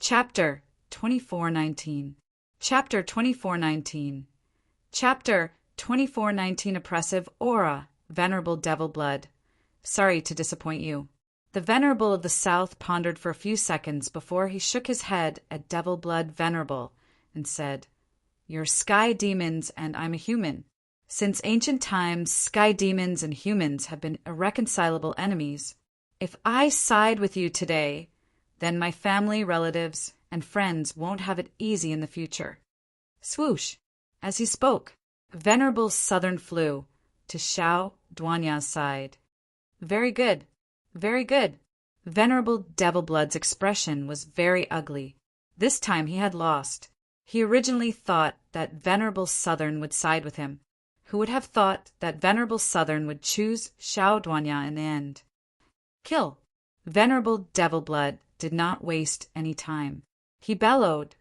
Chapter 2419. Chapter 2419. Chapter 2419. Oppressive Aura, Venerable Devil Blood. Sorry to disappoint you. The Venerable of the South pondered for a few seconds before he shook his head at Devil Blood Venerable and said, "You're sky demons and I'm a human. Since ancient times, sky demons and humans have been irreconcilable enemies. If I side with you today, then my family, relatives, and friends won't have it easy in the future." Swoosh! As he spoke, Venerable Southern flew to Xiao Duanya's side. Very good. Very good. Venerable Devil Blood's expression was very ugly. This time he had lost. He originally thought that Venerable Southern would side with him. Who would have thought that Venerable Southern would choose Xiao Duanya in the end? Kill! Venerable Devil Blood did not waste any time. He bellowed,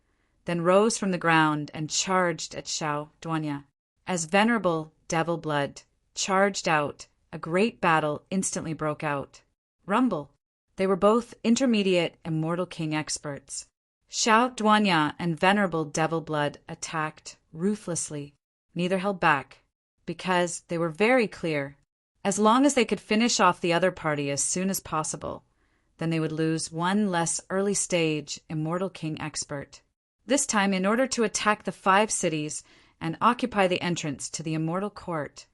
then rose from the ground and charged at Xiao Duanya. As Venerable Devil Blood charged out, a great battle instantly broke out. Rumble! They were both intermediate Immortal King experts. Xiao Duanya and Venerable Devil Blood attacked ruthlessly. Neither held back, because they were very clear. As long as they could finish off the other party as soon as possible, then they would lose one less early-stage Immortal King expert. This time, in order to attack the 5 cities and occupy the entrance to the Immortal Court,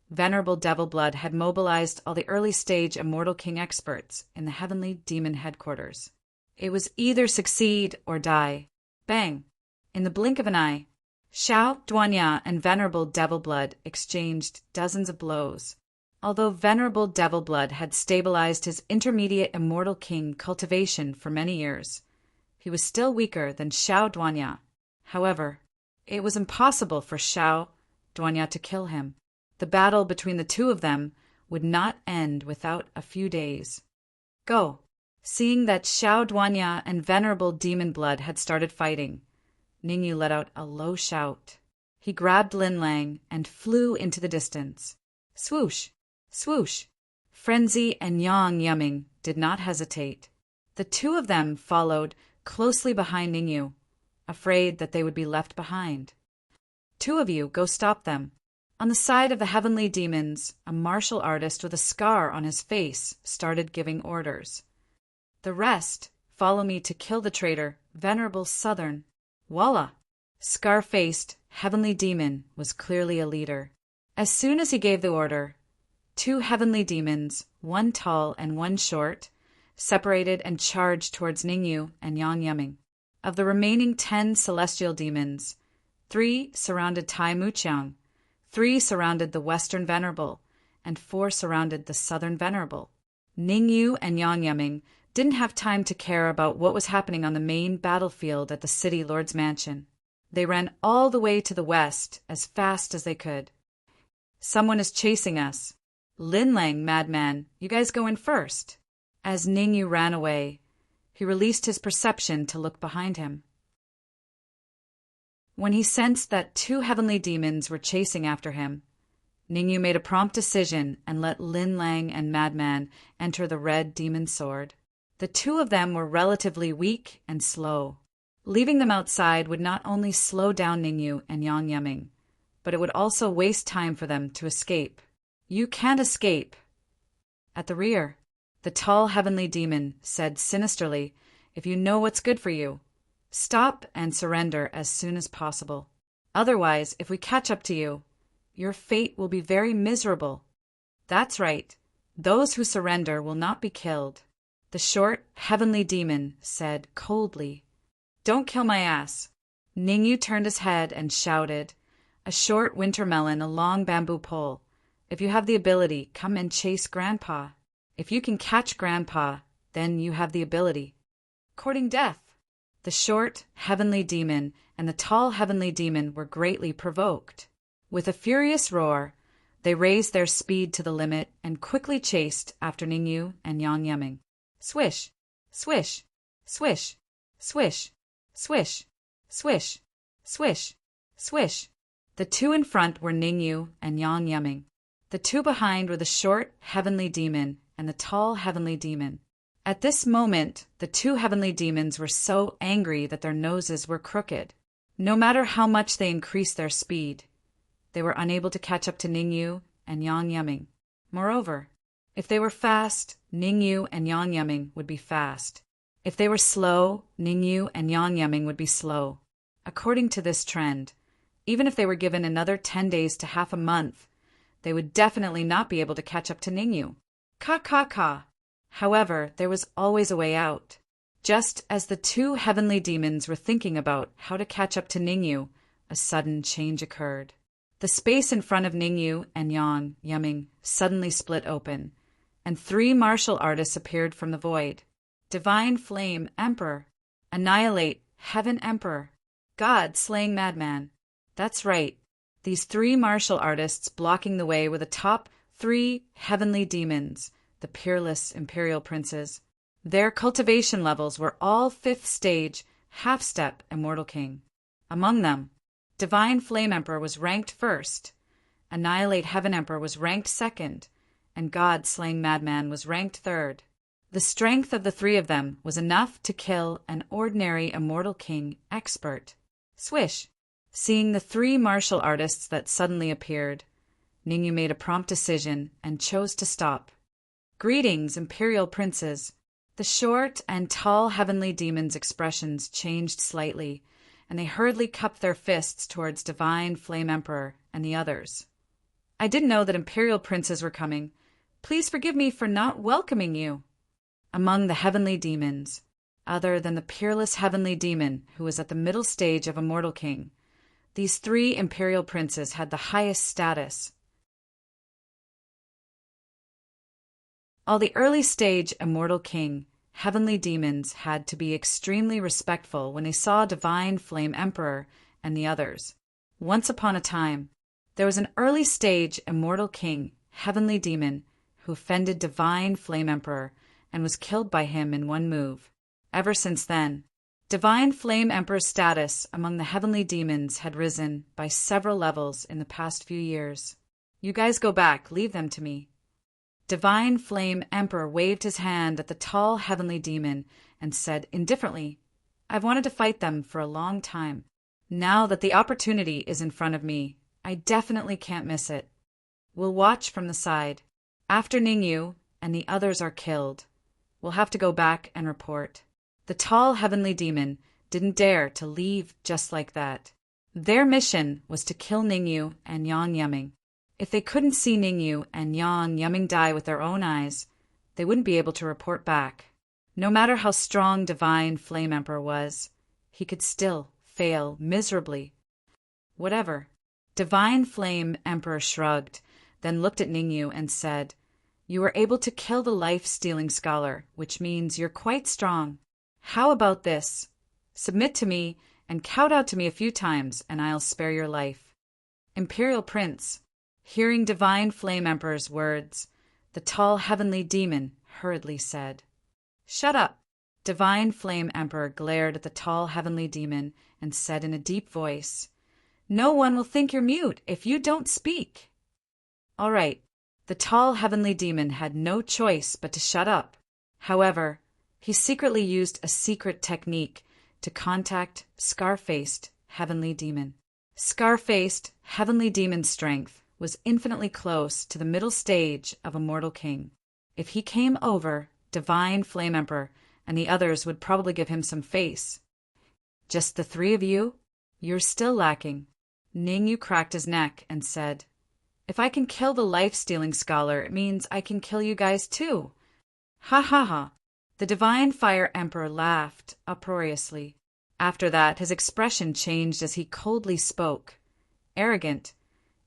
Venerable Devil Blood had mobilized all the early-stage Immortal King experts in the Heavenly Demon headquarters. It was either succeed or die. Bang! In the blink of an eye, Xiao Duanya and Venerable Devil Blood exchanged dozens of blows. Although Venerable Devil Blood had stabilized his intermediate Immortal King cultivation for many years, he was still weaker than Xiao Duanya. However, it was impossible for Xiao Duanya to kill him. The battle between the two of them would not end without a few days. Go! Seeing that Xiao Duanya and Venerable Demon Blood had started fighting, Ningyu let out a low shout. He grabbed Lin Lang and flew into the distance. Swoosh! Swoosh! Frenzy and Yang Yumming did not hesitate. The two of them followed closely behind Ningyu, afraid that they would be left behind. "Two of you, go stop them." On the side of the Heavenly Demons, a martial artist with a scar on his face started giving orders. "The rest, follow me to kill the traitor, Venerable Southern." Voila! Scar-faced Heavenly Demon was clearly a leader. As soon as he gave the order, 2 Heavenly Demons, one tall and one short, separated and charged towards Ningyu and Yang Yumming. Of the remaining 10 Celestial Demons, 3 surrounded Tai Muqiang, 3 surrounded the Western Venerable, and 4 surrounded the Southern Venerable. Ningyu and Yang Yumming didn't have time to care about what was happening on the main battlefield at the City Lord's Mansion. They ran all the way to the west as fast as they could. "Someone is chasing us. Lin Lang, madman, you guys go in first." As Ningyu ran away, he released his perception to look behind him. When he sensed that 2 Heavenly Demons were chasing after him, Ningyu made a prompt decision and let Lin Lang and Madman enter the Red Demon Sword. The 2 of them were relatively weak and slow. Leaving them outside would not only slow down Ningyu and Yang Yumming, but it would also waste time for them to escape. "You can't escape." At the rear, the tall Heavenly Demon said sinisterly, "If you know what's good for you, stop and surrender as soon as possible. Otherwise, if we catch up to you, your fate will be very miserable." "That's right. Those who surrender will not be killed." The short Heavenly Demon said coldly, "Don't kill my ass." Ningyu turned his head and shouted, "A short winter melon, a long bamboo pole. If you have the ability, come and chase Grandpa. If you can catch Grandpa, then you have the ability." Courting death. The short Heavenly Demon and the tall Heavenly Demon were greatly provoked. With a furious roar, they raised their speed to the limit and quickly chased after Ningyu and Yang Yumming. Swish! Swish! Swish! Swish! Swish! Swish! Swish! Swish! The 2 in front were Ningyu and Yang Yumming. The 2 behind were the short Heavenly Demon and the tall Heavenly Demon. At this moment, the two heavenly demons were so angry that their noses were crooked. No matter how much they increased their speed, they were unable to catch up to Ningyu and Yang Yaming. Moreover, if they were fast, Ningyu and Yang Yaming would be fast. If they were slow, Ningyu and Yang Yaming would be slow. According to this trend, even if they were given another 10 days to half a month, they would definitely not be able to catch up to Ningyu. Ka. However, there was always a way out. Just as the two heavenly demons were thinking about how to catch up to Ningyu, a sudden change occurred. The space in front of Ningyu and Yang Yaming suddenly split open, and 3 martial artists appeared from the void. Divine Flame Emperor, Annihilate Heaven Emperor, God Slaying Madman. That's right, these 3 martial artists blocking the way were the top 3 heavenly demons, the peerless imperial princes. Their cultivation levels were all 5th stage, half-step Immortal King. Among them, Divine Flame Emperor was ranked 1st, Annihilate Heaven Emperor was ranked 2nd, and God Slaying Madman was ranked 3rd. The strength of the 3 of them was enough to kill an ordinary Immortal King expert. Swish! Seeing the 3 martial artists that suddenly appeared, Ningyu made a prompt decision and chose to stop. Greetings, Imperial Princes! The short and tall heavenly demons' expressions changed slightly, and they hurriedly cupped their fists towards Divine Flame Emperor and the others. I didn't know that Imperial Princes were coming. Please forgive me for not welcoming you. Among the heavenly demons, other than the peerless heavenly demon who was at the middle stage of Immortal King, these 3 Imperial Princes had the highest status. All the early stage Immortal King heavenly demons had to be extremely respectful when they saw Divine Flame Emperor and the others. Once upon a time, there was an early stage Immortal King heavenly demon who offended Divine Flame Emperor and was killed by him in one move. Ever since then, Divine Flame Emperor's status among the heavenly demons had risen by several levels in the past few years. You guys go back, leave them to me. Divine Flame Emperor waved his hand at the tall heavenly demon and said indifferently, I've wanted to fight them for a long time. Now that the opportunity is in front of me, I definitely can't miss it. We'll watch from the side. After Ningyu and the others are killed, we'll have to go back and report. The tall heavenly demon didn't dare to leave just like that. Their mission was to kill Ningyu and Yang Yaming. If they couldn't see Ningyu and Yang Yaming die with their own eyes, they wouldn't be able to report back. No matter how strong Divine Flame Emperor was, he could still fail miserably. Whatever. Divine Flame Emperor shrugged, then looked at Ningyu and said, You were able to kill the life-stealing scholar, which means you're quite strong. How about this? Submit to me and kowtow to me a few times, and I'll spare your life. Imperial Prince, hearing Divine Flame Emperor's words, the tall heavenly demon hurriedly said, Shut up! Divine Flame Emperor glared at the tall heavenly demon and said in a deep voice, No one will think you're mute if you don't speak. All right, the tall heavenly demon had no choice but to shut up. However, he secretly used a secret technique to contact Scar-faced heavenly demon. Scar-faced heavenly demon's strength was infinitely close to the middle stage of Immortal King. If he came over, Divine Flame Emperor and the others would probably give him some face. Just the 3 of you? You're still lacking. Ningyu cracked his neck and said, If I can kill the life-stealing scholar, it means I can kill you guys too. Ha ha ha. The Divine Fire Emperor laughed uproariously. After that, his expression changed as he coldly spoke. Arrogant.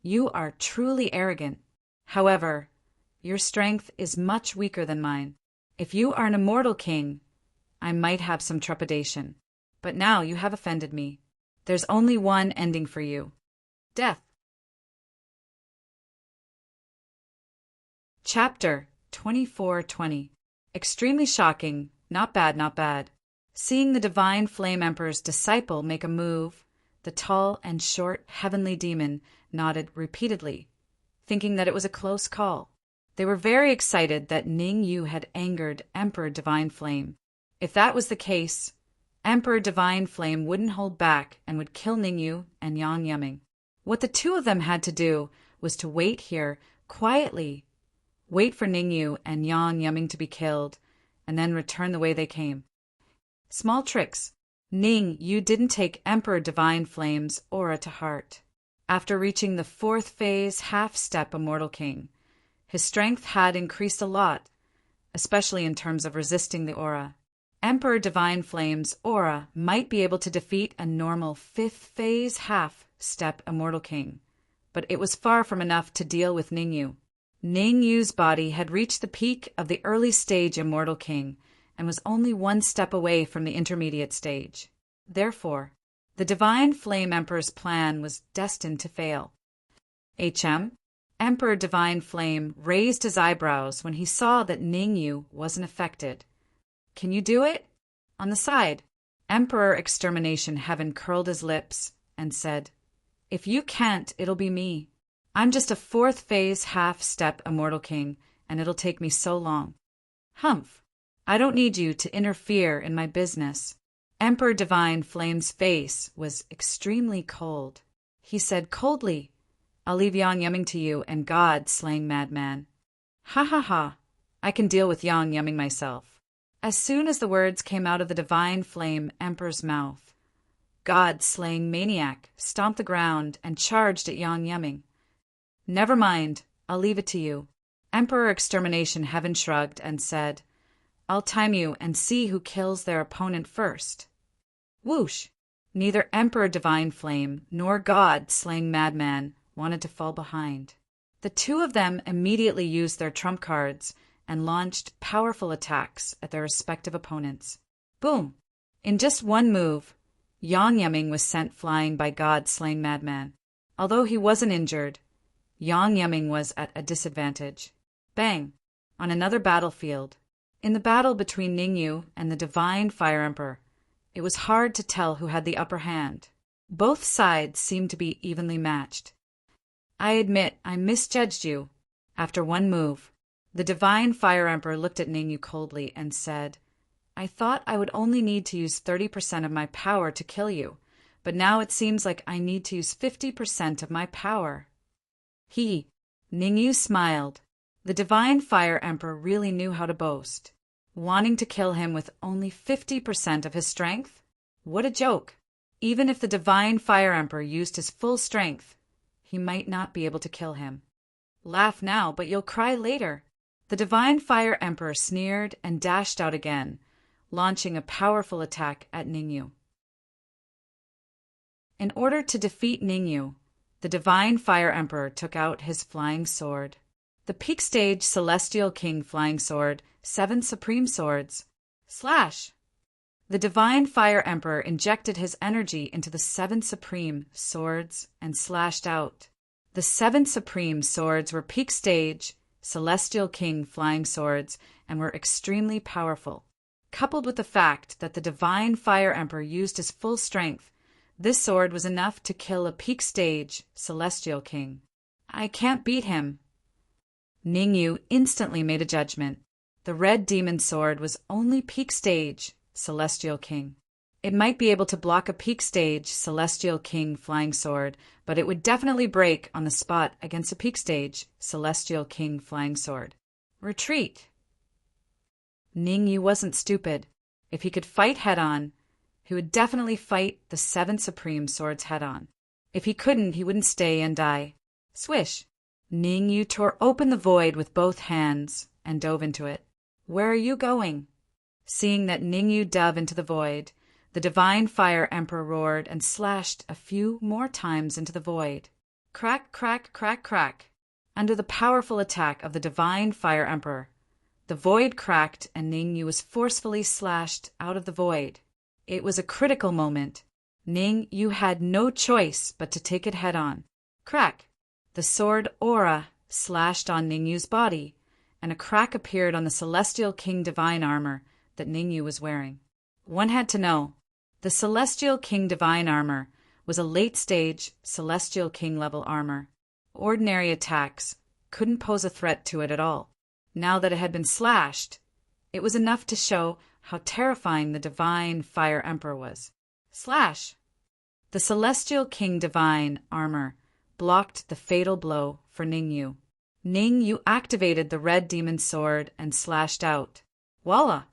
You are truly arrogant. However, your strength is much weaker than mine. If you are an Immortal King, I might have some trepidation. But now you have offended me. There's only one ending for you. Death. Chapter 2420. Extremely shocking. Not bad, not bad. Seeing the Divine Flame Emperor's disciple make a move, the tall and short heavenly demon nodded repeatedly, thinking that it was a close call. They were very excited that Ning Yu had angered Emperor Divine Flame. If that was the case, Emperor Divine Flame wouldn't hold back and would kill Ning Yu and Yang Yaming. What the two of them had to do was to wait here quietly, wait for Ning Yu and Yang Yaming to be killed, and then return the way they came. Small tricks. Ning Yu didn't take Emperor Divine Flame's aura to heart. After reaching the 4th phase half-step Immortal King, his strength had increased a lot, especially in terms of resisting the aura. Emperor Divine Flame's aura might be able to defeat a normal 5th phase half-step Immortal King, but it was far from enough to deal with Ning Yu. Ning Yu's body had reached the peak of the early stage Immortal King and was only 1 step away from the intermediate stage. Therefore, the Divine Flame Emperor's plan was destined to fail. Emperor Divine Flame raised his eyebrows when he saw that Ning Yu wasn't affected. Can you do it? On the side, Emperor Extermination Heaven curled his lips and said, If you can't, it'll be me. I'm just a 4th phase half-step Immortal King, and it'll take me so long. Humph. I don't need you to interfere in my business. Emperor Divine Flame's face was extremely cold. He said coldly, I'll leave Yang Yaming to you and God, slaying madman. Ha ha ha. I can deal with Yang Yaming myself. As soon as the words came out of the Divine Flame Emperor's mouth, God, slaying maniac, stomped the ground and charged at Yang Yaming. Never mind, I'll leave it to you. Emperor Extermination Heaven shrugged and said, I'll time you and see who kills their opponent first. Whoosh! Neither Emperor Divine Flame nor God, slaying madman, wanted to fall behind. The two of them immediately used their trump cards and launched powerful attacks at their respective opponents. Boom! In just one move, Yang Yaming was sent flying by God, slaying madman. Although he wasn't injured, Yang Yaming was at a disadvantage. Bang! On another battlefield. In the battle between Ning Yu and the Divine Fire Emperor, it was hard to tell who had the upper hand. Both sides seemed to be evenly matched. I admit I misjudged you. After one move, the Divine Fire Emperor looked at Ning Yu coldly and said, I thought I would only need to use 30% of my power to kill you, but now it seems like I need to use 50% of my power. Ning Yu smiled. The Divine Fire Emperor really knew how to boast. Wanting to kill him with only 50% of his strength? What a joke! Even if the Divine Fire Emperor used his full strength, he might not be able to kill him. Laugh now, but you'll cry later. The Divine Fire Emperor sneered and dashed out again, launching a powerful attack at Ning Yu. In order to defeat Ning Yu, the Divine Fire Emperor took out his flying sword. The peak stage Celestial King Flying Sword, 7 Supreme Swords. Slash! The Divine Fire Emperor injected his energy into the 7 Supreme Swords and slashed out. The 7 Supreme Swords were peak stage Celestial King Flying Swords and were extremely powerful. Coupled with the fact that the Divine Fire Emperor used his full strength, this sword was enough to kill a peak stage Celestial King. I can't beat him. Ning Yu instantly made a judgment. The Red Demon Sword was only peak stage Celestial King. It might be able to block a peak stage Celestial King Flying Sword, but it would definitely break on the spot against a peak stage Celestial King Flying Sword. Retreat! Ning Yu wasn't stupid. If he could fight head-on, he would definitely fight the 7 Supreme Swords head-on. If he couldn't, he wouldn't stay and die. Swish! Ning Yu tore open the void with both hands and dove into it. Where are you going? Seeing that Ning Yu dove into the void, the Divine Fire Emperor roared and slashed a few more times into the void. Crack, crack, crack, crack. Under the powerful attack of the Divine Fire Emperor, the void cracked and Ning Yu was forcefully slashed out of the void. It was a critical moment. Ning Yu had no choice but to take it head-on. Crack! The sword aura slashed on Ning Yu's body, and a crack appeared on the Celestial King Divine armor that Ning Yu was wearing. One had to know. The Celestial King Divine armor was a late-stage Celestial King level armor. Ordinary attacks couldn't pose a threat to it at all. Now that it had been slashed, it was enough to show how terrifying the Divine Fire Emperor was. Slash! The Celestial King Divine armor blocked the fatal blow for Ningyu. Ningyu activated the red demon sword and slashed out. Voila!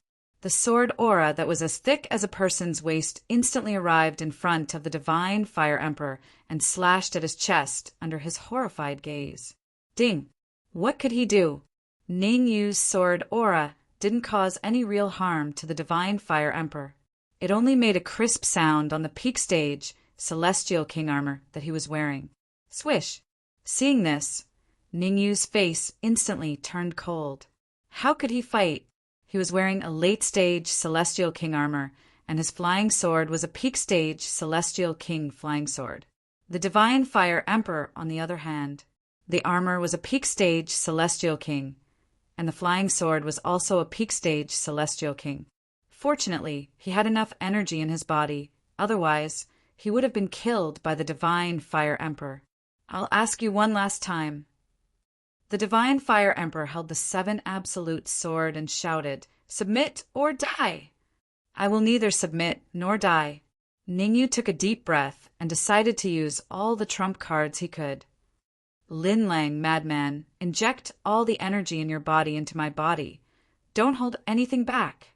The sword aura that was as thick as a person's waist instantly arrived in front of the Divine Fire Emperor and slashed at his chest under his horrified gaze. Ding! What could he do? Ningyu's sword aura didn't cause any real harm to the Divine Fire Emperor. It only made a crisp sound on the peak stage Celestial King armor that he was wearing. Swish! Seeing this, Ningyu's face instantly turned cold. How could he fight? He was wearing a late-stage Celestial King armor, and his flying sword was a peak-stage Celestial King flying sword. The Divine Fire Emperor, on the other hand, the armor was a peak-stage Celestial King, and the flying sword was also a peak-stage Celestial King. Fortunately, he had enough energy in his body, otherwise he would have been killed by the Divine Fire Emperor. I'll ask you one last time. The Divine Fire Emperor held the 7 Absolute sword and shouted, "Submit or die!" "I will neither submit nor die." Ningyu took a deep breath and decided to use all the trump cards he could. "Lin Lang, madman, inject all the energy in your body into my body. Don't hold anything back."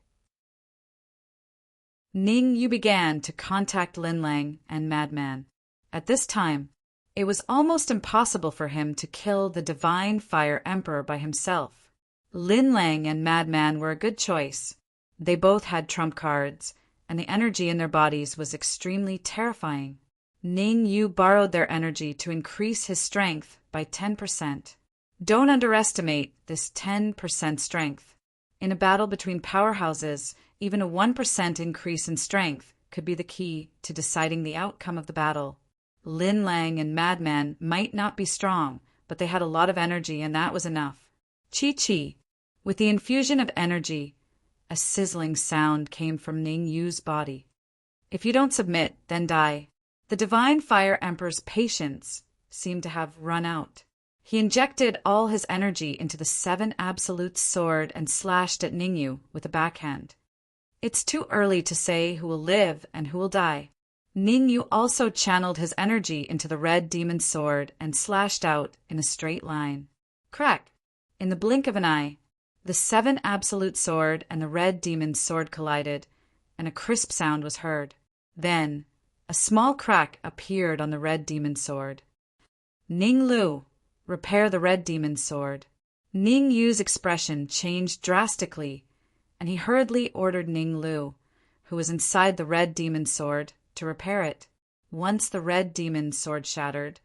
Ningyu began to contact Lin Lang and Madman. At this time, it was almost impossible for him to kill the Divine Fire Emperor by himself. Lin Lang and Madman were a good choice. They both had trump cards, and the energy in their bodies was extremely terrifying. Ningyu borrowed their energy to increase his strength by 10%. Don't underestimate this 10% strength. In a battle between powerhouses, even a 1% increase in strength could be the key to deciding the outcome of the battle. Lin Lang and Madman might not be strong, but they had a lot of energy, and that was enough. Chi-chi. With the infusion of energy, a sizzling sound came from Ningyu's body. "If you don't submit, then die." The Divine Fire Emperor's patience seemed to have run out. He injected all his energy into the 7 Absolute sword and slashed at Ningyu with a backhand. It's too early to say who will live and who will die. Ningyu also channeled his energy into the red demon sword and slashed out in a straight line. Crack! In the blink of an eye, the 7 Absolute sword and the red demon sword collided, and a crisp sound was heard. Then, a small crack appeared on the red demon sword. "Ning Lu, repair the red demon sword." Ning Yu's expression changed drastically, and he hurriedly ordered Ning Lu, who was inside the red demon sword, to repair it. Once the red demon sword shattered,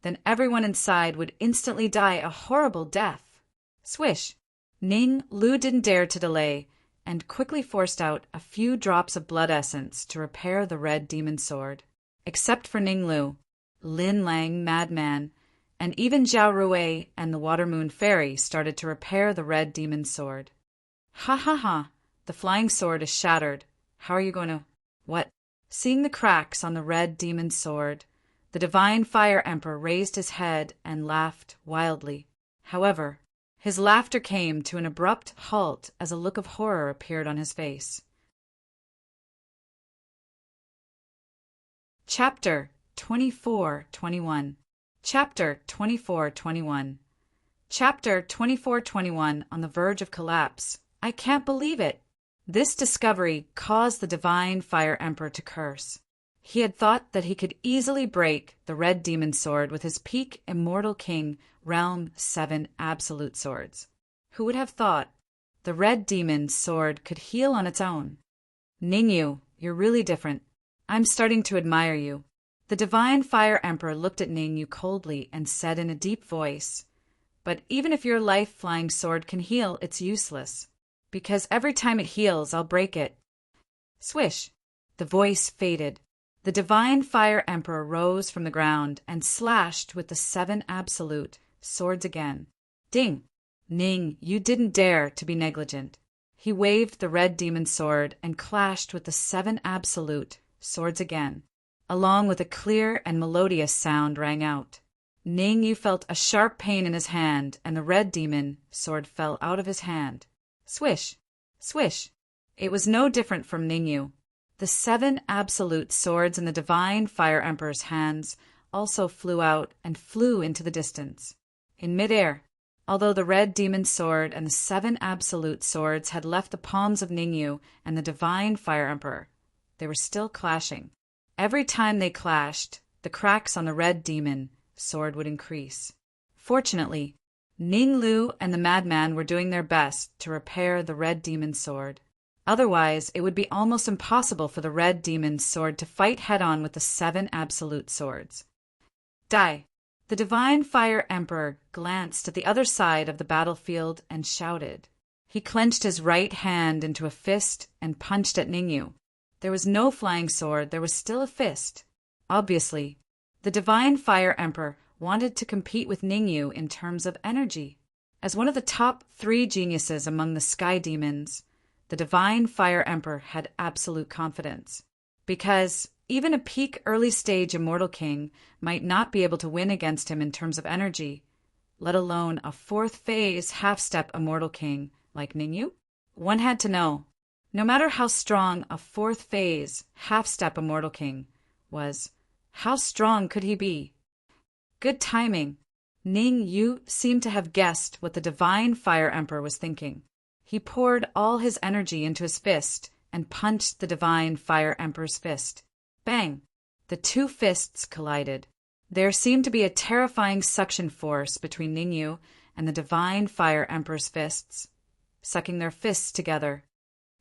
then everyone inside would instantly die a horrible death. Swish! Ning Lu didn't dare to delay, and quickly forced out a few drops of blood essence to repair the red demon sword. Except for Ning Lu, Lin Lang, Madman, and even Zhao Rui and the Water Moon Fairy started to repair the red demon sword. "Ha ha ha! The flying sword is shattered. How are you going to—" "What?" Seeing the cracks on the red demon sword, the Divine Fire Emperor raised his head and laughed wildly. However, his laughter came to an abrupt halt as a look of horror appeared on his face. Chapter 24:21. Chapter 24:21. Chapter 24:21. On the verge of collapse. I can't believe it. This discovery caused the Divine Fire Emperor to curse. He had thought that he could easily break the red demon sword with his peak Immortal King Realm 7 Absolute swords. Who would have thought the red demon sword could heal on its own? Ningyu, you're really different. I'm starting to admire you. The Divine Fire Emperor looked at Ningyu coldly and said in a deep voice, "But even if your life-flying sword can heal, it's useless. Because every time it heals, I'll break it." Swish! The voice faded. The Divine Fire Emperor rose from the ground and slashed with the 7 Absolute swords again. Ding! Ning, you didn't dare to be negligent. He waved the red demon sword and clashed with the 7 Absolute swords again. Along with a clear and melodious sound rang out. Ning Yu felt a sharp pain in his hand, and the red demon sword fell out of his hand. Swish! Swish! It was no different from Ning Yu. The 7 absolute swords in the Divine Fire Emperor's hands also flew out and flew into the distance. In midair, although the red demon sword and the 7 absolute swords had left the palms of Ning Yu and the Divine Fire Emperor, they were still clashing. Every time they clashed, the cracks on the red demon sword would increase. Fortunately, Ning Lu and the madman were doing their best to repair the red demon sword. Otherwise, it would be almost impossible for the red demon's sword to fight head-on with the 7 absolute swords. Die! The Divine Fire Emperor glanced at the other side of the battlefield and shouted. He clenched his right hand into a fist and punched at Ning Yu. There was no flying sword, there was still a fist. Obviously, the Divine Fire Emperor wanted to compete with Ning Yu in terms of energy. As one of the top 3 geniuses among the sky demons, the Divine Fire Emperor had absolute confidence. Because even a peak early-stage Immortal King might not be able to win against him in terms of energy, let alone a 4th phase half-step Immortal King like Ning Yu. One had to know, no matter how strong a 4th phase half-step Immortal King was, how strong could he be? Good timing. Ning Yu seemed to have guessed what the Divine Fire Emperor was thinking. He poured all his energy into his fist and punched the Divine Fire Emperor's fist. Bang! The 2 fists collided. There seemed to be a terrifying suction force between Ning Yu and the Divine Fire Emperor's fists, sucking their fists together.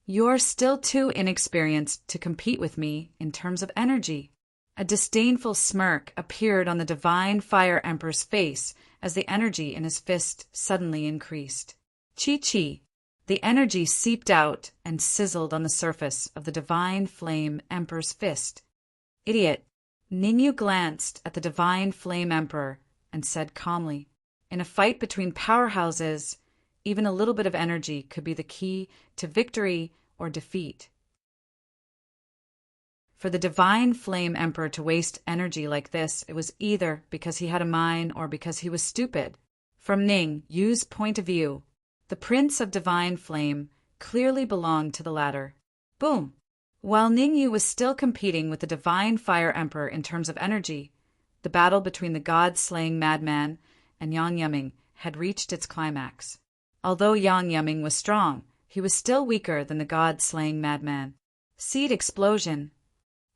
You're still too inexperienced to compete with me in terms of energy. A disdainful smirk appeared on the Divine Fire Emperor's face as the energy in his fist suddenly increased. Chi-chi! The energy seeped out and sizzled on the surface of the Divine Flame Emperor's fist. Idiot! Ning Yu glanced at the Divine Flame Emperor and said calmly, in a fight between powerhouses, even a little bit of energy could be the key to victory or defeat. For the Divine Flame Emperor to waste energy like this, it was either because he had a mind or because he was stupid. From Ning Yu's point of view, the Prince of Divine Flame clearly belonged to the latter. Boom! While Ning Yu was still competing with the Divine Fire Emperor in terms of energy, the battle between the god-slaying madman and Yang Yiming had reached its climax. Although Yang Yiming was strong, he was still weaker than the god-slaying madman. Seed explosion!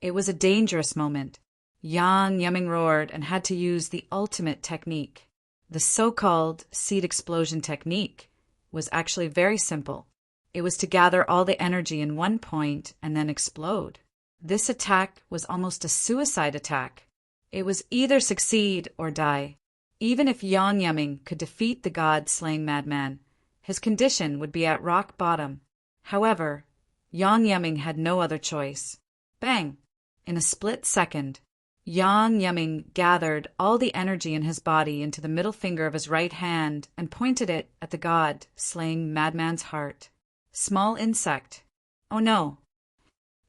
It was a dangerous moment. Yang Yiming roared and had to use the ultimate technique. The so-called seed explosion technique was actually very simple. It was to gather all the energy in one point and then explode. This attack was almost a suicide attack. It was either succeed or die. Even if Yang Yiming could defeat the god-slaying madman, his condition would be at rock bottom. However, Yang Yiming had no other choice. Bang! In a split second, Yang Yiming gathered all the energy in his body into the middle finger of his right hand and pointed it at the god-slaying madman's heart. Small insect. Oh no.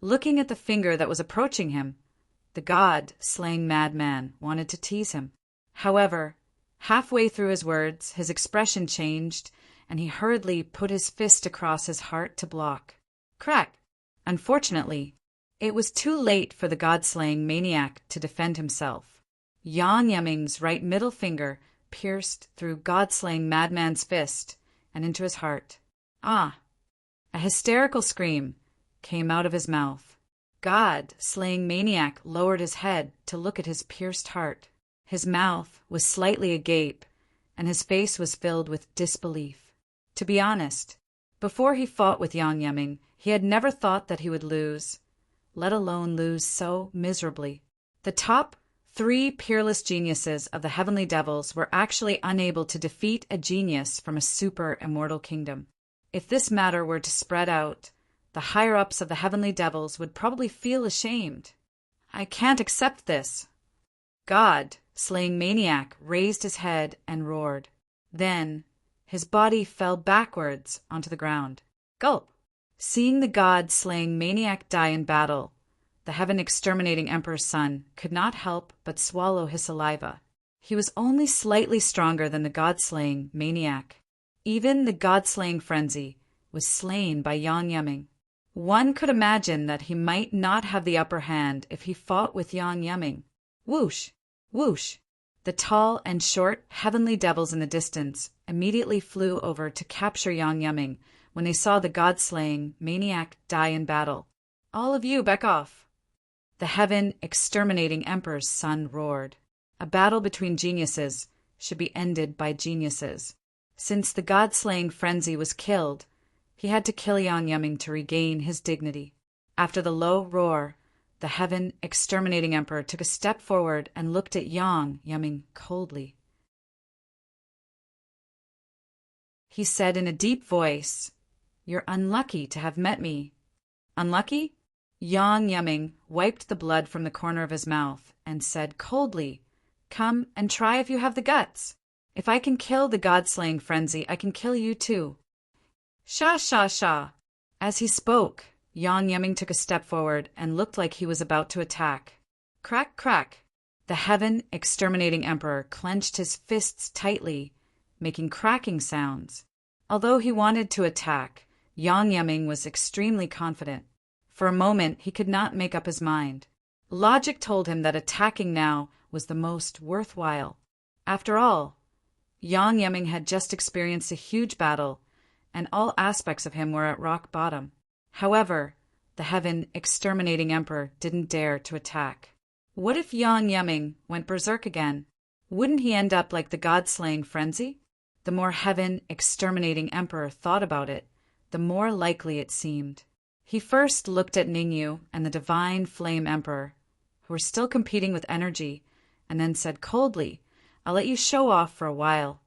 Looking at the finger that was approaching him, the god-slaying madman wanted to tease him. However, halfway through his words, his expression changed, and he hurriedly put his fist across his heart to block. Crack! Unfortunately, it was too late for the god-slaying maniac to defend himself. Yang Yiming's right middle finger pierced through god-slaying madman's fist and into his heart. Ah! A hysterical scream came out of his mouth. God-slaying maniac lowered his head to look at his pierced heart. His mouth was slightly agape, and his face was filled with disbelief. To be honest, before he fought with Yang Yiming, he had never thought that he would lose, let alone lose so miserably. The top 3 peerless geniuses of the Heavenly Devils were actually unable to defeat a genius from a super immortal kingdom. If this matter were to spread out, the higher-ups of the Heavenly Devils would probably feel ashamed. I can't accept this. God-slaying maniac raised his head and roared. Then his body fell backwards onto the ground. Gulp! Seeing the god-slaying maniac die in battle, the heaven-exterminating Emperor's son could not help but swallow his saliva. He was only slightly stronger than the god-slaying maniac. Even the god-slaying frenzy was slain by Yang Yeming. One could imagine that he might not have the upper hand if he fought with Yang Yeming. Whoosh! Whoosh! The tall and short heavenly devils in the distance immediately flew over to capture Yang Yeming when they saw the god-slaying maniac die in battle. "All of you, back off!" The heaven-exterminating emperor's son roared. A battle between geniuses should be ended by geniuses. Since the god-slaying frenzy was killed, he had to kill Yang Yeming to regain his dignity. After the low roar, the heaven-exterminating emperor took a step forward and looked at Yang Yeming coldly. He said in a deep voice, "You're unlucky to have met me." "Unlucky?" Yang Yeming wiped the blood from the corner of his mouth and said coldly, "Come and try if you have the guts. If I can kill the god-slaying frenzy, I can kill you too." "Sha, sha, sha." As he spoke, Yang Yeming took a step forward and looked like he was about to attack. Crack, crack. The heaven-exterminating emperor clenched his fists tightly, making cracking sounds. Although he wanted to attack, Yang Yeming was extremely confident. For a moment, he could not make up his mind. Logic told him that attacking now was the most worthwhile. After all, Yang Yeming had just experienced a huge battle, and all aspects of him were at rock bottom. However, the heaven-exterminating emperor didn't dare to attack. What if Yang Yeming went berserk again? Wouldn't he end up like the god-slaying frenzy? The more heaven-exterminating emperor thought about it, the more likely it seemed. He first looked at Ningyu and the divine flame emperor, who were still competing with energy, and then said coldly, "I'll let you show off for a while."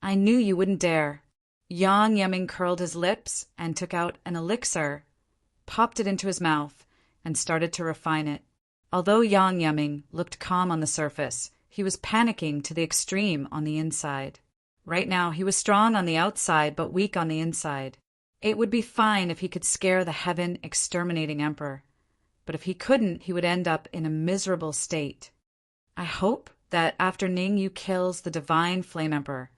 "I knew you wouldn't dare." Yang Yeming curled his lips and took out an elixir, popped it into his mouth, and started to refine it. Although Yang Yeming looked calm on the surface, he was panicking to the extreme on the inside. Right now, he was strong on the outside but weak on the inside. It would be fine if he could scare the heaven-exterminating emperor, but if he couldn't, he would end up in a miserable state. I hope that after Ningyu kills the divine flame emperor,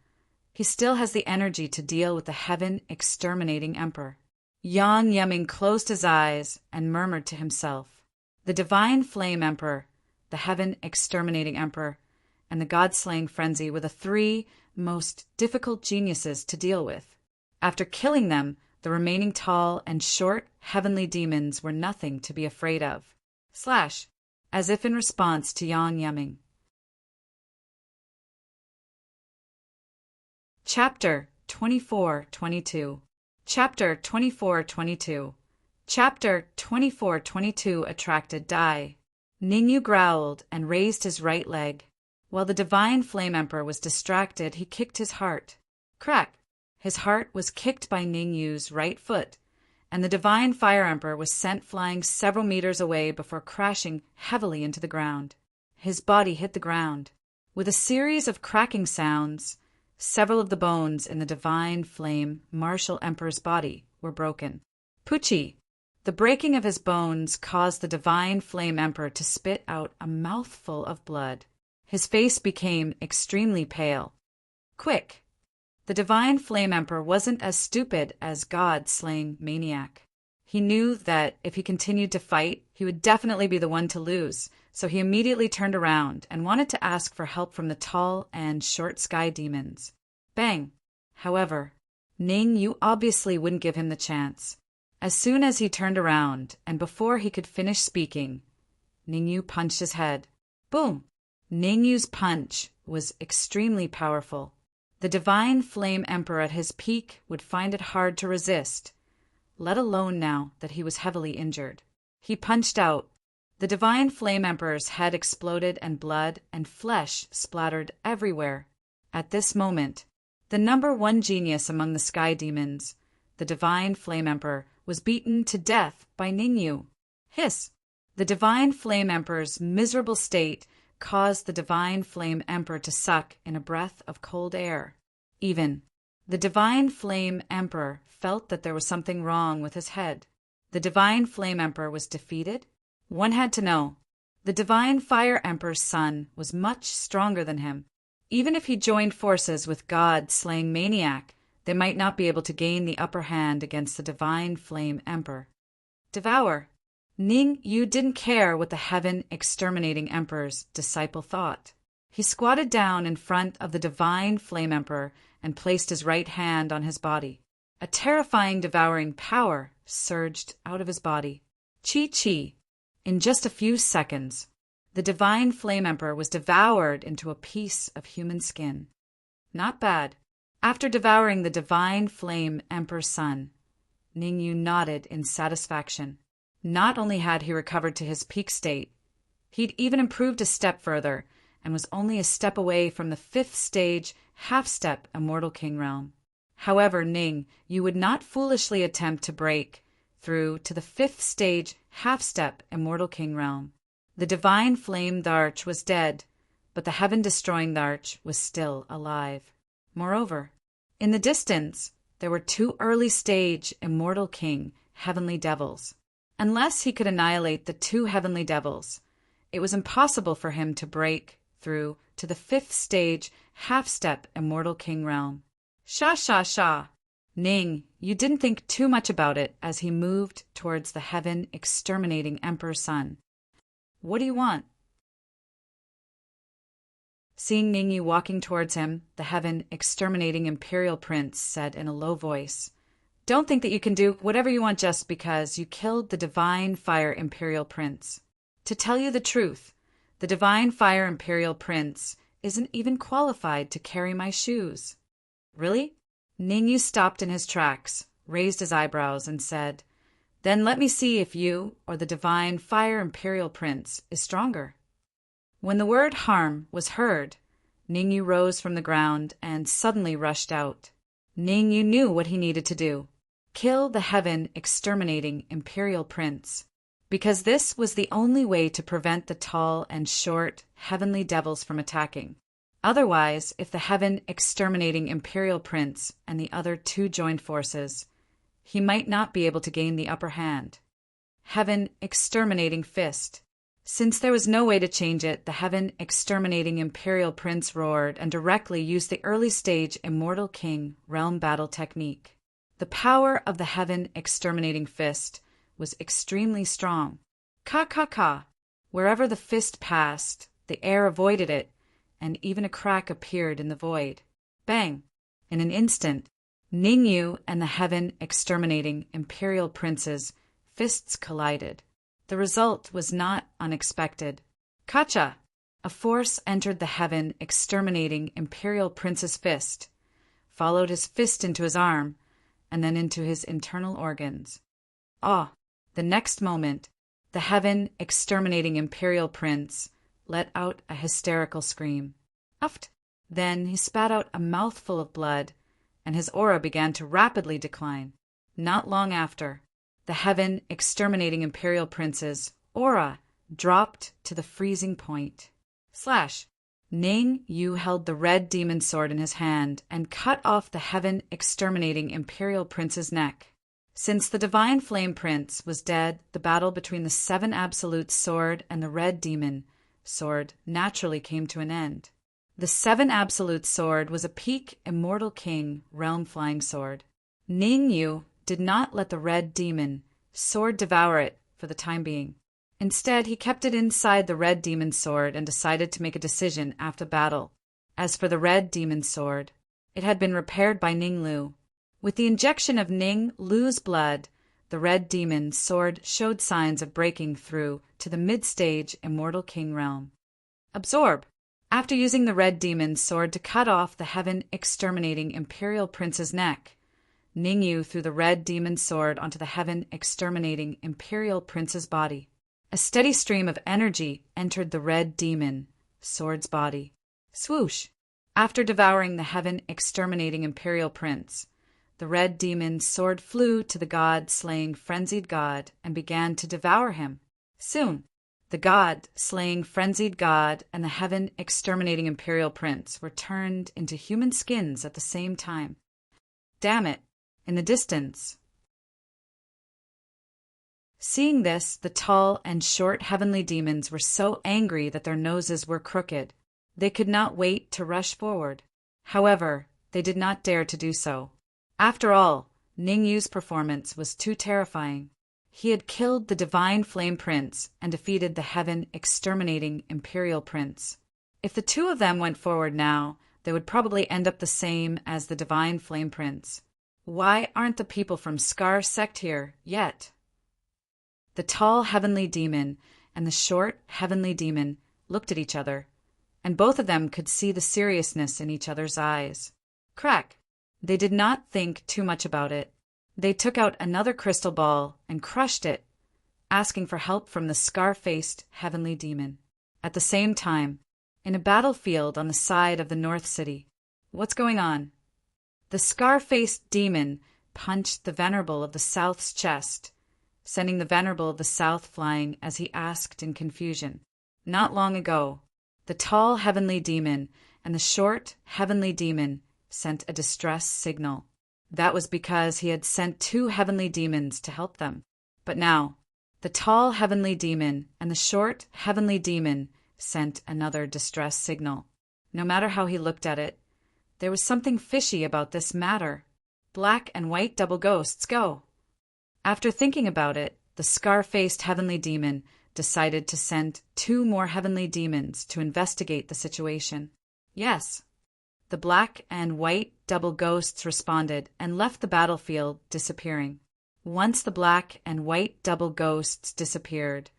he still has the energy to deal with the heaven-exterminating emperor. Yang Yeming closed his eyes and murmured to himself. The divine flame emperor, the heaven-exterminating emperor, and the god-slaying frenzy were the three most difficult geniuses to deal with. After killing them, the remaining tall and short heavenly demons were nothing to be afraid of. Slash, as if in response to Yang Yeming. Chapter 24:22. Chapter 24:22. Chapter 24:22 attracted Dai. Ningyu growled and raised his right leg. While the divine flame emperor was distracted, he kicked his heart. Crack! His heart was kicked by Ningyu's right foot, and the divine fire emperor was sent flying several meters away before crashing heavily into the ground. His body hit the ground. With a series of cracking sounds, several of the bones in the divine flame martial emperor's body were broken. Pucci! The breaking of his bones caused the divine flame emperor to spit out a mouthful of blood. His face became extremely pale. Quick! The divine flame emperor wasn't as stupid as god-slaying maniac. He knew that if he continued to fight, he would definitely be the one to lose, so he immediately turned around and wanted to ask for help from the tall and short sky demons. Bang! However, Ningyu obviously wouldn't give him the chance. As soon as he turned around, and before he could finish speaking, Ningyu punched his head. Boom! Ningyu's punch was extremely powerful. The divine flame emperor at his peak would find it hard to resist, let alone now that he was heavily injured. He punched out. The divine flame emperor's head exploded and blood and flesh splattered everywhere. At this moment, the number one genius among the sky demons, the divine flame emperor, was beaten to death by Ningyu. Hiss! The divine flame emperor's miserable state caused the divine flame emperor to suck in a breath of cold air. Even the divine flame emperor felt that there was something wrong with his head. The divine flame emperor was defeated? One had to know. The divine fire emperor's son was much stronger than him. Even if he joined forces with God-slaying maniac, they might not be able to gain the upper hand against the divine flame emperor. Devour. Ning Yu didn't care what the heaven-exterminating emperor's disciple thought. He squatted down in front of the divine flame emperor and placed his right hand on his body. A terrifying devouring power surged out of his body. Chi. In just a few seconds, the divine flame emperor was devoured into a piece of human skin. Not bad. After devouring the divine flame emperor's son, Ning Yu nodded in satisfaction. Not only had he recovered to his peak state, he'd even improved a step further and was only a step away from the 5th stage half-step Immortal King realm. However, Ning Yu would not foolishly attempt to break through to the 5th stage half-step Immortal King realm. The divine flame Dharch was dead, but the heaven-destroying Dharch was still alive. Moreover, in the distance, there were 2 early-stage Immortal King heavenly devils. Unless he could annihilate the 2 heavenly devils, it was impossible for him to break through to the 5th stage half-step Immortal King realm. Sha. Ning, you didn't think too much about it as he moved towards the heaven-exterminating Emperor's son. What do you want? Seeing Ning Yu walking towards him, the heaven-exterminating Imperial Prince said in a low voice, "Don't think that you can do whatever you want just because you killed the Divine Fire Imperial Prince. To tell you the truth, the Divine Fire Imperial Prince isn't even qualified to carry my shoes." Really? Ning Yu stopped in his tracks, raised his eyebrows, and said, "Then let me see if you or the Divine Fire Imperial Prince is stronger." When the word harm was heard, Ning Yu rose from the ground and suddenly rushed out. Ning Yu knew what he needed to do. Kill the heaven-exterminating Imperial Prince. Because this was the only way to prevent the tall and short heavenly devils from attacking. Otherwise, if the heaven-exterminating Imperial Prince and the other 2 joined forces, he might not be able to gain the upper hand. Heaven-exterminating fist. Since there was no way to change it, the heaven-exterminating Imperial Prince roared and directly used the early-stage Immortal King realm battle technique. The power of the heaven-exterminating fist was extremely strong. Ka. Wherever the fist passed, the air avoided it, and even a crack appeared in the void. Bang! In an instant, Ning Yu and the heaven-exterminating Imperial Prince's fists collided. The result was not unexpected. Kacha! A force entered the heaven-exterminating Imperial Prince's fist, followed his fist into his arm, and then into his internal organs. The next moment, the heaven-exterminating Imperial Prince let out a hysterical scream. Uft! Then he spat out a mouthful of blood, and his aura began to rapidly decline. Not long after, the heaven-exterminating Imperial Prince's aura dropped to the freezing point. Slash! Ning Yu held the red demon sword in his hand and cut off the heaven-exterminating Imperial Prince's neck. Since the Divine Flame Prince was dead, the battle between the 7 Absolute sword and the red demon sword naturally came to an end. The 7 Absolute sword was a peak Immortal King realm flying sword. Ning Yu did not let the red demon sword devour it for the time being. Instead, he kept it inside the red demon sword and decided to make a decision after battle. As for the red demon sword, it had been repaired by Ning Lu. With the injection of Ning Lu's blood, the red demon sword showed signs of breaking through to the mid-stage Immortal King realm. Absorb! After using the red demon sword to cut off the heaven-exterminating Imperial Prince's neck, Ning Yu threw the red demon sword onto the heaven-exterminating Imperial Prince's body. A steady stream of energy entered the red demon sword's body. Swoosh! After devouring the heaven-exterminating Imperial Prince, the red demon sword flew to the god-slaying frenzied god and began to devour him. Soon, the god-slaying frenzied god and the heaven-exterminating Imperial Prince were turned into human skins at the same time. Damn it! In the distance. Seeing this, the tall and short heavenly demons were so angry that their noses were crooked. They could not wait to rush forward. However, they did not dare to do so. After all, Ning Yu's performance was too terrifying. He had killed the divine flame prince and defeated the heaven-exterminating imperial prince. If the two of them went forward now, they would probably end up the same as the divine flame prince. Why aren't the people from Scar sect here yet? The tall heavenly demon and the short heavenly demon looked at each other, and both of them could see the seriousness in each other's eyes. Crack! They did not think too much about it. They took out another crystal ball and crushed it, asking for help from the scar-faced heavenly demon. At the same time, in a battlefield on the side of the North City. What's going on? The scar-faced demon punched the Venerable of the South's chest, sending the Venerable of the South flying as he asked in confusion. Not long ago, the tall heavenly demon and the short heavenly demon sent a distress signal. That was because he had sent two heavenly demons to help them. But now, the tall heavenly demon and the short heavenly demon sent another distress signal. No matter how he looked at it, there was something fishy about this matter. Black and white double ghosts, go! After thinking about it, the scar-faced heavenly demon decided to send two more heavenly demons to investigate the situation. Yes. The black and white double ghosts responded and left the battlefield, disappearing. Once the black and white double ghosts disappeared,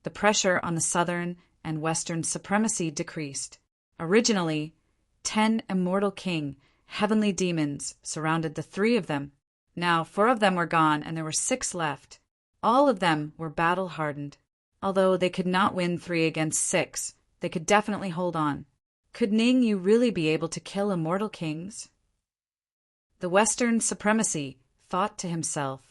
the pressure on the southern and western supremacy decreased. Originally, 10 immortal king heavenly demons surrounded the three of them. Now 4 of them were gone and there were 6 left. All of them were battle-hardened. Although they could not win 3 against 6, they could definitely hold on. Could Ning Yu really be able to kill immortal kings? The Western Supremacy thought to himself.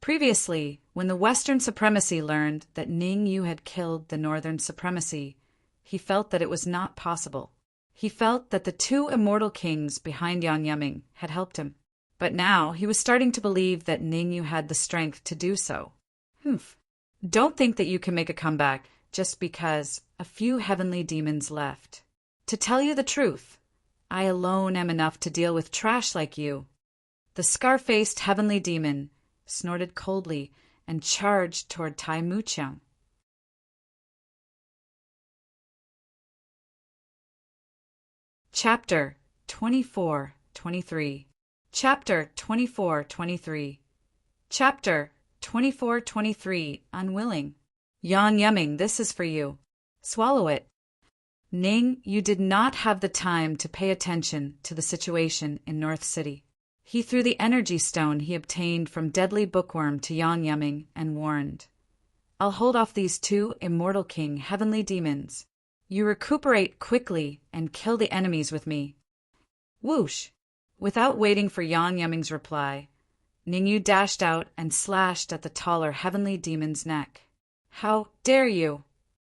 Previously, when the Western Supremacy learned that Ning Yu had killed the Northern Supremacy, he felt that it was not possible. He felt that the 2 immortal kings behind Yan Yiming had helped him. But now he was starting to believe that Ning Yu had the strength to do so. Don't think that you can make a comeback just because a few heavenly demons left. To tell you the truth, I alone am enough to deal with trash like you. The scar-faced heavenly demon snorted coldly and charged toward Tai Muqiang. Chapter 24-23. Chapter 24-23. Chapter 24-23. Unwilling. Yan Yiming, this is for you. Swallow it. Ning, you did not have the time to pay attention to the situation in North City. He threw the energy stone he obtained from Deadly Bookworm to Yan Yiming and warned, I'll hold off these 2 immortal king heavenly demons. You recuperate quickly and kill the enemies with me. Whoosh! Without waiting for Yan Yiming's reply, Ning Yu dashed out and slashed at the taller heavenly demon's neck. How dare you!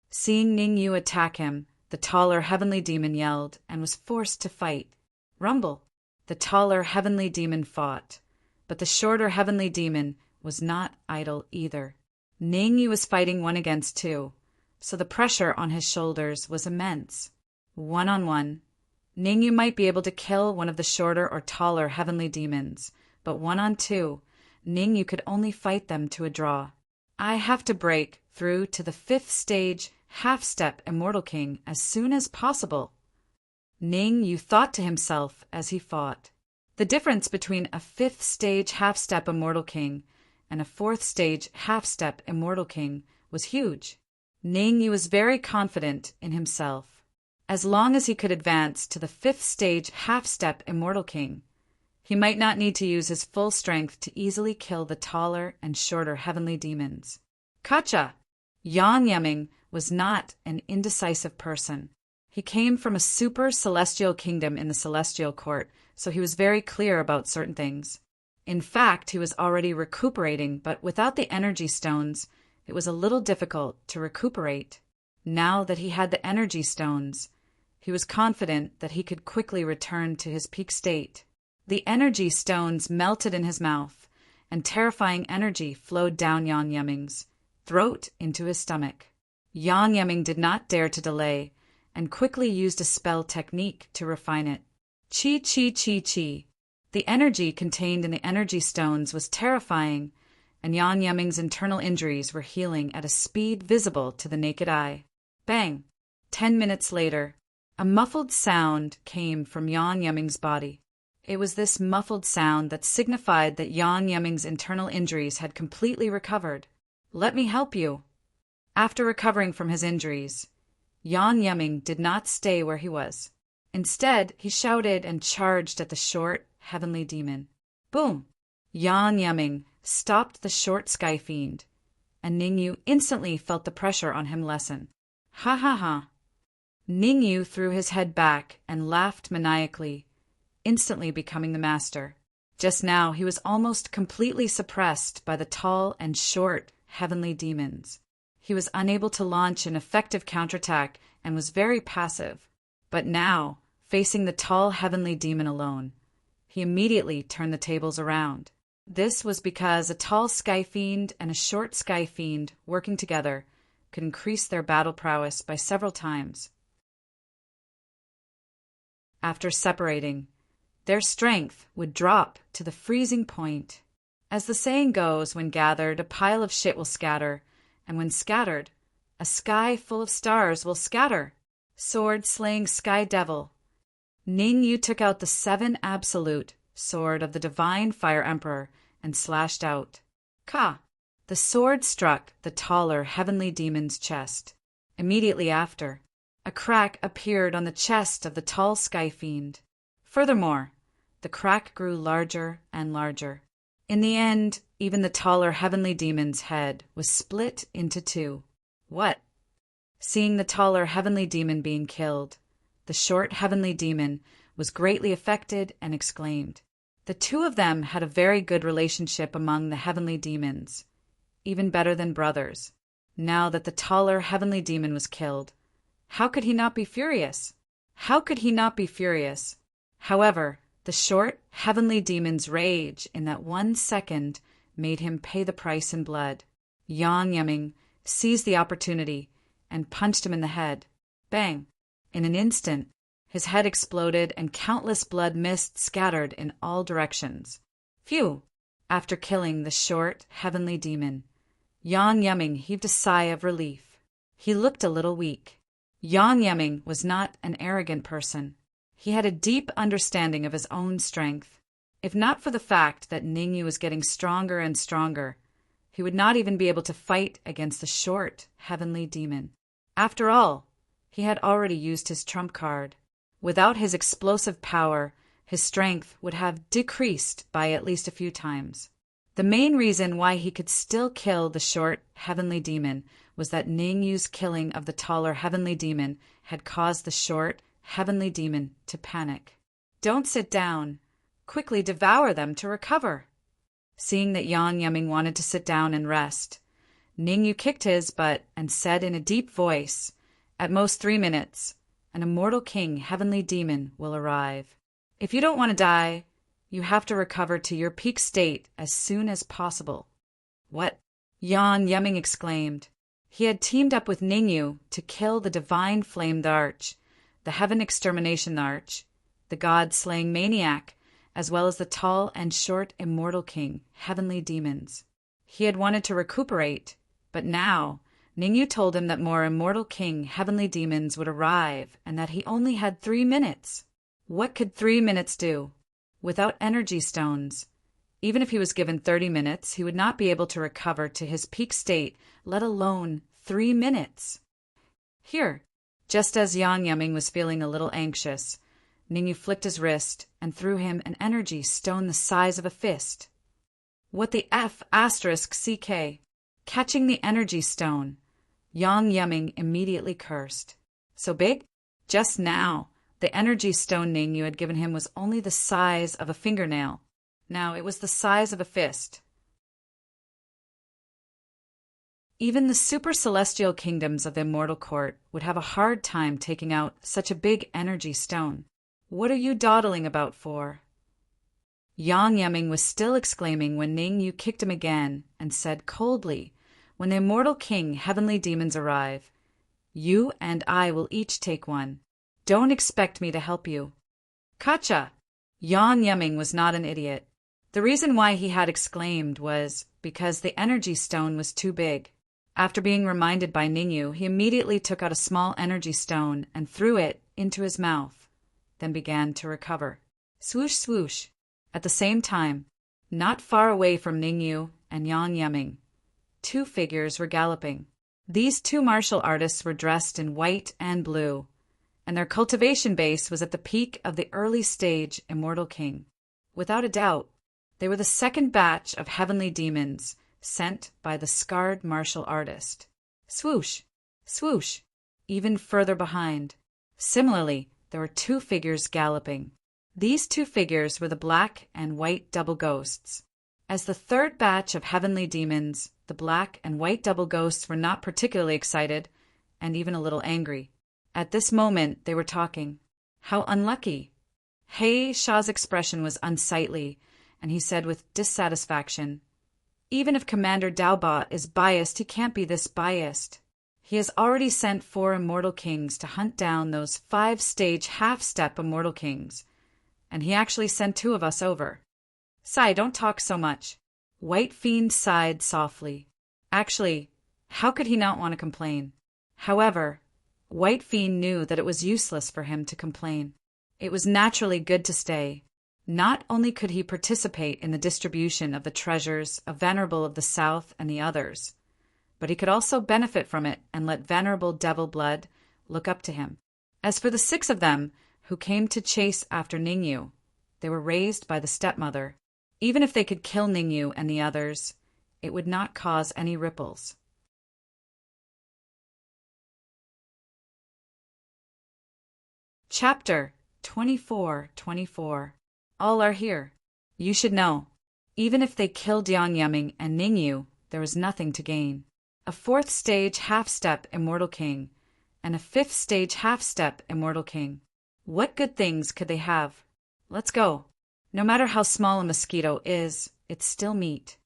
Seeing Ning Yu attack him, the taller heavenly demon yelled and was forced to fight. Rumble! The taller heavenly demon fought, but the shorter heavenly demon was not idle either. Ning Yu was fighting 1 against 2, so the pressure on his shoulders was immense. 1-on-1, Ning Yu might be able to kill one of the shorter or taller heavenly demons, but 1-on-2, Ning Yu could only fight them to a draw. I have to break through to the 5th stage half-step Immortal King as soon as possible. Ning Yu thought to himself as he fought. The difference between a 5th stage half-step Immortal King and a 4th stage half-step Immortal King was huge. Ning Yu was very confident in himself. As long as he could advance to the 5th stage half-step Immortal King, he might not need to use his full strength to easily kill the taller and shorter heavenly demons. Kacha! Yan Yiming was not an indecisive person. He came from a super celestial kingdom in the celestial court, so he was very clear about certain things. In fact, he was already recuperating, but without the energy stones, it was a little difficult to recuperate. Now that he had the energy stones, he was confident that he could quickly return to his peak state. The energy stones melted in his mouth, and terrifying energy flowed down Yan Yiming's throat into his stomach. Yan Yiming did not dare to delay, and quickly used a spell technique to refine it. Chi chi chi chi. The energy contained in the energy stones was terrifying, and Yan Yeming's internal injuries were healing at a speed visible to the naked eye. Bang! 10 minutes later, a muffled sound came from Yan Yeming's body. It was this muffled sound that signified that Yan Yeming's internal injuries had completely recovered. Let me help you. After recovering from his injuries, Yan Yeming did not stay where he was. Instead, he shouted and charged at the short, heavenly demon. Boom! Yan Yeming stopped the short sky fiend, and Ningyu instantly felt the pressure on him lessen. Ha ha ha! Ningyu threw his head back and laughed maniacally, instantly becoming the master. Just now he was almost completely suppressed by the tall and short heavenly demons. He was unable to launch an effective counterattack and was very passive. But now, facing the tall heavenly demon alone, he immediately turned the tables around. This was because a tall sky fiend and a short sky fiend working together could increase their battle prowess by several times. After separating, their strength would drop to the freezing point. As the saying goes, when gathered, a pile of shit will scatter, and when scattered, a sky full of stars will scatter. Sword-slaying sky devil. Ningyu took out the 7 absolute sword of the divine fire emperor and slashed out. Ka! The sword struck the taller heavenly demon's chest. Immediately after, a crack appeared on the chest of the tall sky fiend. Furthermore, the crack grew larger and larger. In the end, even the taller heavenly demon's head was split into 2. What? Seeing the taller heavenly demon being killed, the short heavenly demon was greatly affected and exclaimed. The 2 of them had a very good relationship among the heavenly demons, even better than brothers. Now that the taller heavenly demon was killed, how could he not be furious? How could he not be furious? However, the short heavenly demon's rage in that 1 second made him pay the price in blood. Yan Yeming seized the opportunity and punched him in the head. Bang! In an instant, his head exploded and countless blood mist scattered in all directions. Phew! After killing the short heavenly demon, Yan Yeming heaved a sigh of relief. He looked a little weak. Yan Yeming was not an arrogant person. He had a deep understanding of his own strength. If not for the fact that Ningyu was getting stronger and stronger, he would not even be able to fight against the short heavenly demon. After all, he had already used his trump card. Without his explosive power, his strength would have decreased by at least a few times. The main reason why he could still kill the short heavenly demon was that Ningyu's killing of the taller heavenly demon had caused the short heavenly demon to panic. Don't sit down. Quickly devour them to recover. Seeing that Yan Yeming wanted to sit down and rest, Ningyu kicked his butt and said in a deep voice, "At most 3 minutes, an immortal king heavenly demon will arrive. If you don't want to die, you have to recover to your peak state as soon as possible." What? Yan Yeming exclaimed. He had teamed up with Ningyu to kill the divine flamed arch, the heaven extermination arch, the god-slaying maniac, as well as the tall and short immortal king heavenly demons. He had wanted to recuperate, but now Ningyu told him that more immortal king heavenly demons would arrive and that he only had 3 minutes. What could 3 minutes do? Without energy stones, even if he was given 30 minutes, he would not be able to recover to his peak state, let alone 3 minutes. Here, just as Yan Yeming was feeling a little anxious, Ningyu flicked his wrist and threw him an energy stone the size of a fist. What the F***? Catching the energy stone, Yan Yeming immediately cursed. So big? Just now, the energy stone Ningyu had given him was only the size of a fingernail. Now it was the size of a fist. Even the super celestial kingdoms of the immortal court would have a hard time taking out such a big energy stone. What are you dawdling about for? Yan Yeming was still exclaiming when Ningyu kicked him again and said coldly, "When the immortal king heavenly demons arrive, You and I will each take one. Don't expect me to help you. Gotcha! Yan Yeming was not an idiot. The reason why he had exclaimed was because the energy stone was too big. After being reminded by Ningyu, he immediately took out a small energy stone and threw it into his mouth, then began to recover. Swoosh, swoosh. At the same time, not far away from Ningyu and Yan Yeming, two figures were galloping. These two martial artists were dressed in white and blue, and their cultivation base was at the peak of the early stage Immortal King. Without a doubt, they were the second batch of heavenly demons sent by the scarred martial artist. Swoosh, swoosh, even further behind. Similarly, there were two figures galloping. These two figures were the black and white double ghosts. As the third batch of heavenly demons, the black and white double ghosts were not particularly excited, and even a little angry. At this moment, they were talking. How unlucky! He Sha's expression was unsightly, and he said with dissatisfaction, Even if Commander Daoba is biased, he can't be this biased. He has already sent 4 Immortal Kings to hunt down those 5-stage half-step Immortal Kings, and he actually sent 2 of us over. Sigh, don't talk so much. White Fiend sighed softly. Actually, how could he not want to complain? However, White Fiend knew that it was useless for him to complain. It was naturally good to stay. Not only could he participate in the distribution of the treasures of Venerable of the South and the others, but he could also benefit from it and let Venerable Devil Blood look up to him. As for the 6 of them who came to chase after Ningyu, they were raised by the stepmother. Even if they could kill Ningyu and the others, it would not cause any ripples. Chapter 24:24. All are here. You should know, even if they killed Yan Yeming and Ningyu, there was nothing to gain. A 4th stage half-step Immortal King and a 5th stage half-step Immortal King. What good things could they have? Let's go. No matter how small a mosquito is, it's still meat.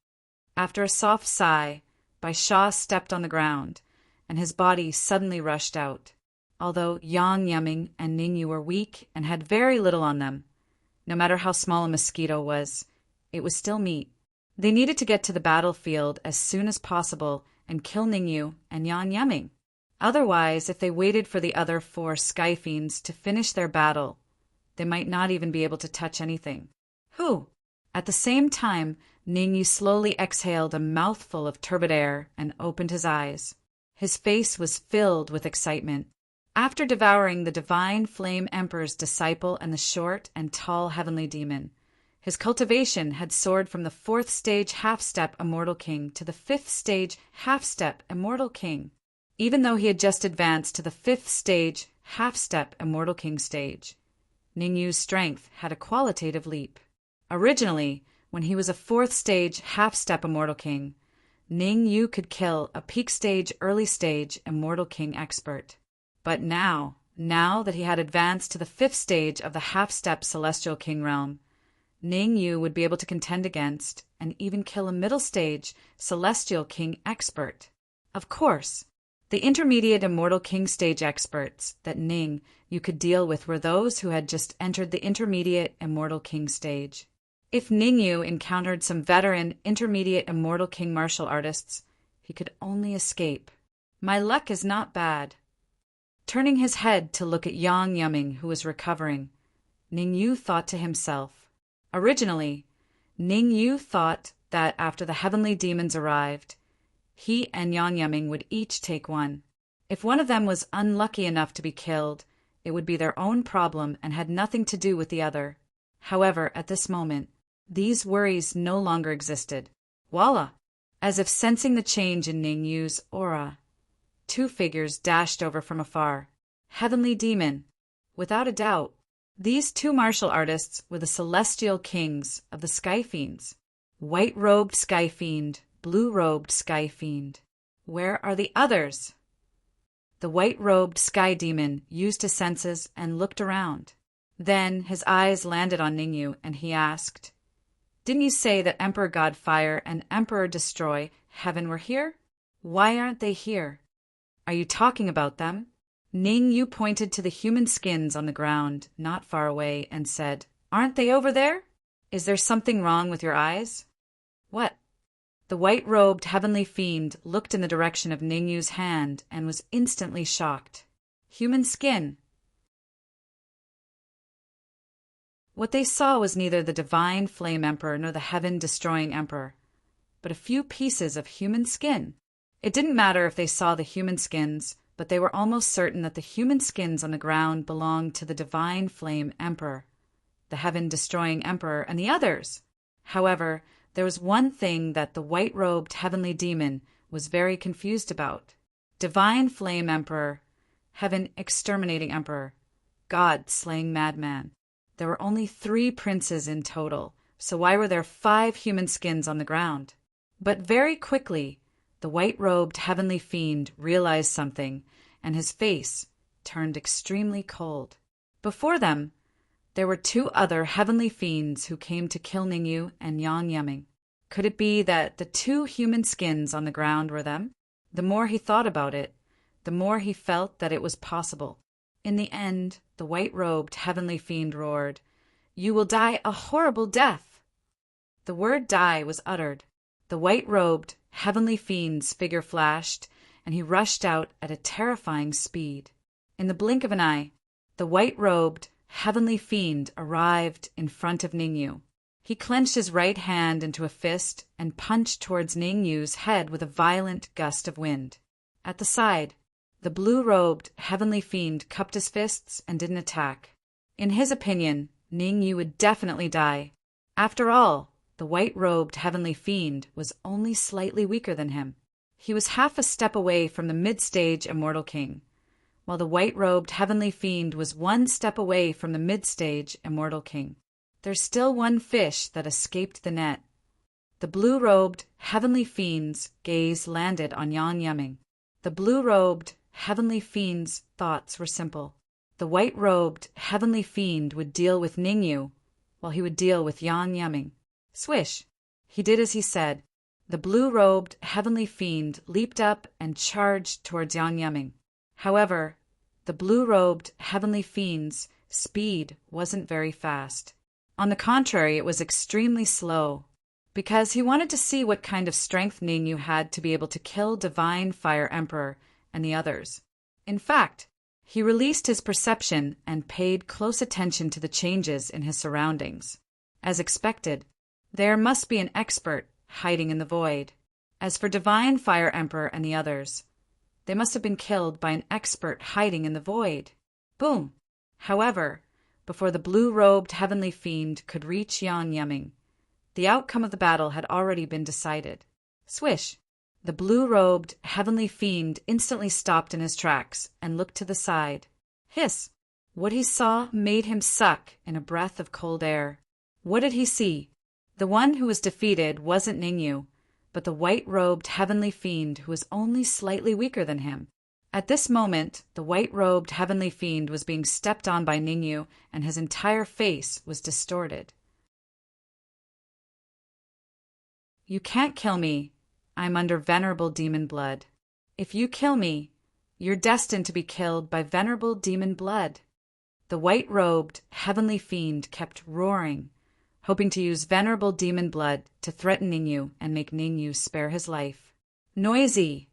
After a soft sigh, Bai Sha stepped on the ground, and his body suddenly rushed out. Although Yan Yeming and Ningyu were weak and had very little on them, no matter how small a mosquito was, it was still meat. They needed to get to the battlefield as soon as possible and kill Ningyu and Yan Yeming. Otherwise, if they waited for the other 4 Sky Fiends to finish their battle, they might not even be able to touch anything. Whew! At the same time, Ningyu slowly exhaled a mouthful of turbid air and opened his eyes. His face was filled with excitement. After devouring the Divine Flame Emperor's disciple and the short and tall heavenly demon, his cultivation had soared from the 4th stage half-step Immortal King to the 5th stage half-step Immortal King. Even though he had just advanced to the 5th stage half-step Immortal King stage, Ningyu's strength had a qualitative leap. Originally, when he was a 4th stage half-step Immortal King, Ningyu could kill a peak stage early stage Immortal King expert. But now that he had advanced to the 5th stage of the half-step Celestial King realm, Ningyu would be able to contend against and even kill a middle stage Celestial King expert. Of course, the intermediate Immortal King stage experts that Ningyu could deal with were those who had just entered the intermediate Immortal King stage. If Ningyu encountered some veteran intermediate Immortal King martial artists, he could only escape. My luck is not bad. Turning his head to look at Yan Yeming, who was recovering, Ningyu thought to himself. Originally, Ningyu thought that after the heavenly demons arrived, he and Yan Yeming would each take one. If one of them was unlucky enough to be killed, it would be their own problem and had nothing to do with the other. However, at this moment, these worries no longer existed. Voila! As if sensing the change in Ningyu's aura, 2 figures dashed over from afar. Heavenly Demon. Without a doubt, these 2 martial artists were the Celestial Kings of the Sky Fiends. White-robed Sky Fiend, blue-robed Sky Fiend. Where are the others? The white-robed Sky Demon used his senses and looked around. Then his eyes landed on Ningyu, and he asked, Didn't you say that Emperor Godfire and Emperor Destroy Heaven were here? Why aren't they here? Are you talking about them? Ning Yu pointed to the human skins on the ground, not far away, and said, Aren't they over there? Is there something wrong with your eyes? What? The white-robed heavenly fiend looked in the direction of Ning Yu's hand and was instantly shocked. Human skin. What they saw was neither the divine flame emperor nor the heaven-destroying emperor, but a few pieces of human skin. It didn't matter if they saw the human skins, but they were almost certain that the human skins on the ground belonged to the divine flame emperor, the heaven-destroying emperor, and the others. However, there was one thing that the white-robed heavenly demon was very confused about. Divine flame emperor, heaven-exterminating emperor, God-slaying madman. There were only 3 princes in total, so why were there 5 human skins on the ground? But very quickly, the white-robed heavenly fiend realized something, and his face turned extremely cold. Before them, there were 2 other heavenly fiends who came to kill Ningyu and Yang Yuming. Could it be that the 2 human skins on the ground were them? The more he thought about it, the more he felt that it was possible. In the end, the white-robed heavenly fiend roared, You will die a horrible death! The word die was uttered. The white-robed heavenly fiend's figure flashed, and he rushed out at a terrifying speed. In the blink of an eye, the white-robed heavenly fiend arrived in front of Ningyu. He clenched his right hand into a fist and punched towards Ningyu's head with a violent gust of wind. At the side, the blue-robed heavenly fiend cupped his fists and didn't attack. In his opinion, Ningyu would definitely die. After all, the white-robed heavenly fiend was only slightly weaker than him. He was half a step away from the mid-stage Immortal King, while the white-robed heavenly fiend was 1 step away from the mid-stage Immortal King. There's still one fish that escaped the net. The blue-robed heavenly fiend's gaze landed on Yang Yuming. The blue-robed heavenly fiend's thoughts were simple. The white-robed heavenly fiend would deal with Ningyu, while he would deal with Yang Yuming. Swish! He did as he said. The blue-robed heavenly fiend leaped up and charged towards Yang Yuming. However, the blue-robed heavenly fiend's speed wasn't very fast. On the contrary, it was extremely slow, because he wanted to see what kind of strength Ningyu had to be able to kill Divine Fire Emperor and the others. In fact, he released his perception and paid close attention to the changes in his surroundings. As expected, there must be an expert hiding in the void. As for Divine Fire Emperor and the others, they must have been killed by an expert hiding in the void. Boom! However, before the blue-robed heavenly fiend could reach Yang Yuming, the outcome of the battle had already been decided. Swish! The blue-robed heavenly fiend instantly stopped in his tracks and looked to the side. Hiss! What he saw made him suck in a breath of cold air. What did he see? The one who was defeated wasn't Ningyu, but the white-robed heavenly fiend who was only slightly weaker than him. At this moment, the white-robed heavenly fiend was being stepped on by Ningyu, and his entire face was distorted. You can't kill me. I'm under venerable demon blood. If you kill me, you're destined to be killed by venerable demon blood. The white-robed heavenly fiend kept roaring, hoping to use venerable demon blood to threaten Ningyu and make Ningyu spare his life. Noisy!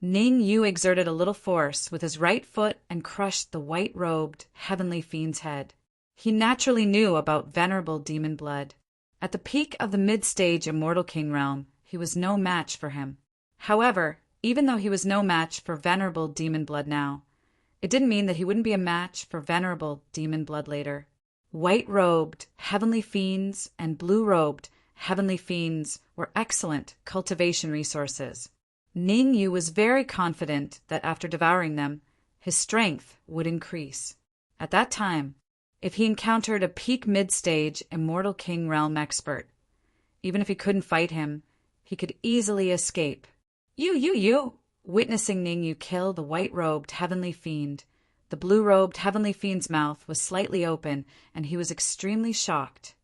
Ningyu exerted a little force with his right foot and crushed the white-robed heavenly fiend's head. He naturally knew about venerable demon blood. At the peak of the mid-stage Immortal King realm, he was no match for him. However, even though he was no match for venerable demon blood now, it didn't mean that he wouldn't be a match for venerable demon blood later. White-robed heavenly fiends and blue-robed heavenly fiends were excellent cultivation resources. Ningyu was very confident that after devouring them, his strength would increase. At that time, if he encountered a peak mid-stage Immortal King realm expert, even if he couldn't fight him, he could easily escape. You! Witnessing Ningyu kill the white-robed heavenly fiend, the blue-robed heavenly fiend's mouth was slightly open, and he was extremely shocked.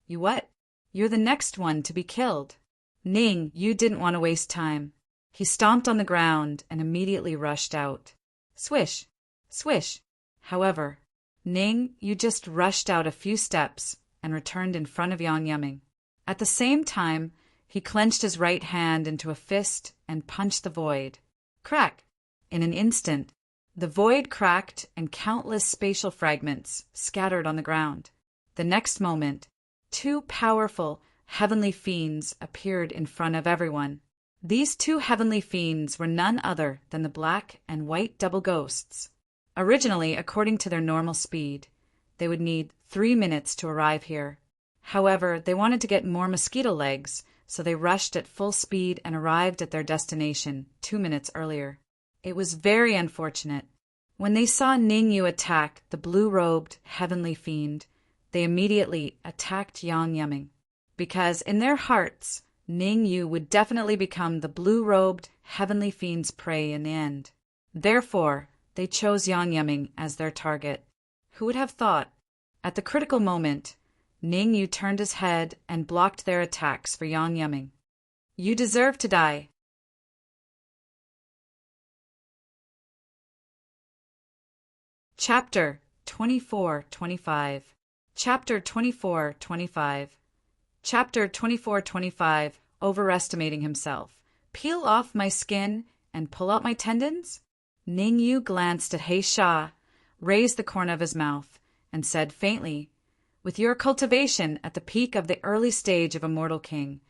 You what? You're the next one to be killed. Ning, you didn't want to waste time. He stomped on the ground and immediately rushed out. Swish! Swish! However, Ning Yu just rushed out a few steps and returned in front of Yang Yumming. At the same time, he clenched his right hand into a fist and punched the void. Crack! In an instant, the void cracked and countless spatial fragments scattered on the ground. The next moment, two powerful heavenly fiends appeared in front of everyone. These two heavenly fiends were none other than the black and white double ghosts. Originally, according to their normal speed, they would need 3 minutes to arrive here. However, they wanted to get more mosquito legs, so they rushed at full speed and arrived at their destination 2 minutes earlier. It was very unfortunate. When they saw Ning Yu attack the blue-robed heavenly fiend, they immediately attacked Yang Yumming, because in their hearts, Ning Yu would definitely become the blue-robed heavenly fiend's prey in the end. Therefore, they chose Yang Yumming as their target. Who would have thought? At the critical moment, Ning Yu turned his head and blocked their attacks for Yang Yumming. You deserve to die. Chapter 24-25. Chapter 24-25. Chapter 24-25. Overestimating himself. Peel off my skin and pull out my tendons? Ning Yu glanced at He Sha, raised the corner of his mouth, and said faintly, with your cultivation at the peak of the early stage of a mortal king,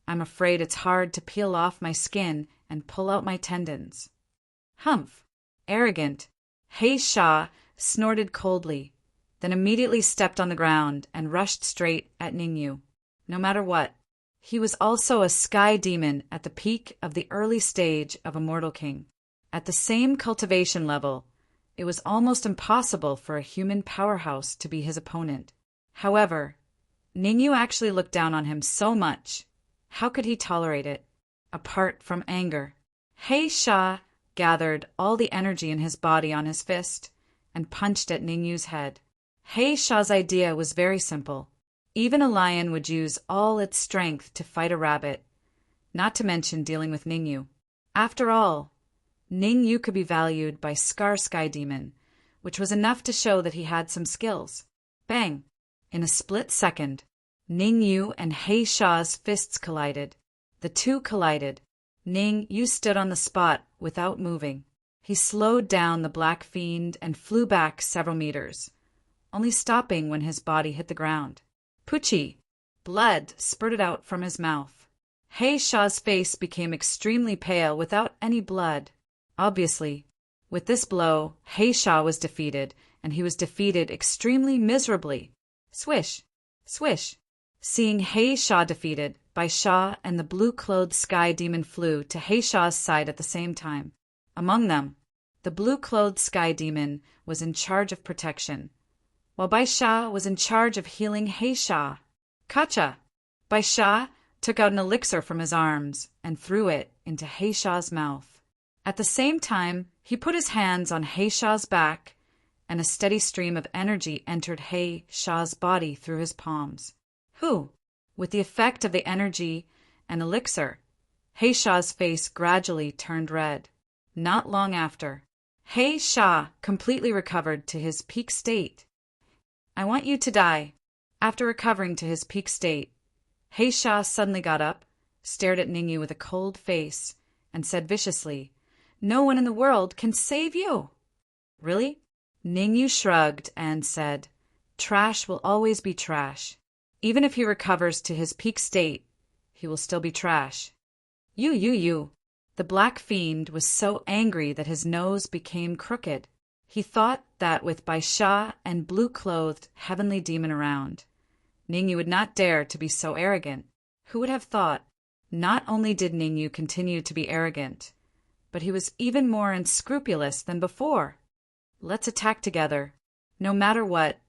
I'm afraid it's hard to peel off my skin and pull out my tendons. Humph! Arrogant. He Sha snorted coldly, then immediately stepped on the ground and rushed straight at Ning Yu. No matter what, he was also a sky demon at the peak of the early stage of a mortal king. At the same cultivation level, it was almost impossible for a human powerhouse to be his opponent. However, Ning Yu actually looked down on him so much. How could he tolerate it? Apart from anger. He Sha gathered all the energy in his body on his fist and punched at Ning Yu's head. He Sha's idea was very simple. Even a lion would use all its strength to fight a rabbit, not to mention dealing with Ning Yu. After all, Ning Yu could be valued by Scar Sky Demon, which was enough to show that he had some skills. Bang! In a split second, Ning Yu and He Sha's fists collided. The two collided. Ning Yu stood on the spot without moving. He slowed down the black fiend and flew back several meters, only stopping when his body hit the ground. Poochie! Blood spurted out from his mouth. He Sha's face became extremely pale without any blood. Obviously, with this blow, He Sha was defeated, and he was defeated extremely miserably. Swish! Swish! Seeing He Sha defeated, Bai Sha and the blue-clothed sky demon flew to He Sha's side at the same time. Among them, the blue-clothed sky demon was in charge of protection, while Bai Sha was in charge of healing He Sha. Kacha! Bai Sha took out an elixir from his arms and threw it into He Sha's mouth. At the same time, he put his hands on He Sha's back, and a steady stream of energy entered He Sha's body through his palms. With the effect of the energy and elixir, He Sha's face gradually turned red. Not long after, He Sha completely recovered to his peak state. I want you to die. After recovering to his peak state, He Sha suddenly got up, stared at Ning Yu with a cold face, and said viciously, No one in the world can save you. Really? Ning Yu shrugged and said, Trash will always be trash. Even if he recovers to his peak state, he will still be trash. You. The black fiend was so angry that his nose became crooked. He thought that with Bai Sha and blue-clothed heavenly demon around, Ning Yu would not dare to be so arrogant. Who would have thought? Not only did Ning Yu continue to be arrogant, but he was even more unscrupulous than before. Let's attack together. No matter what,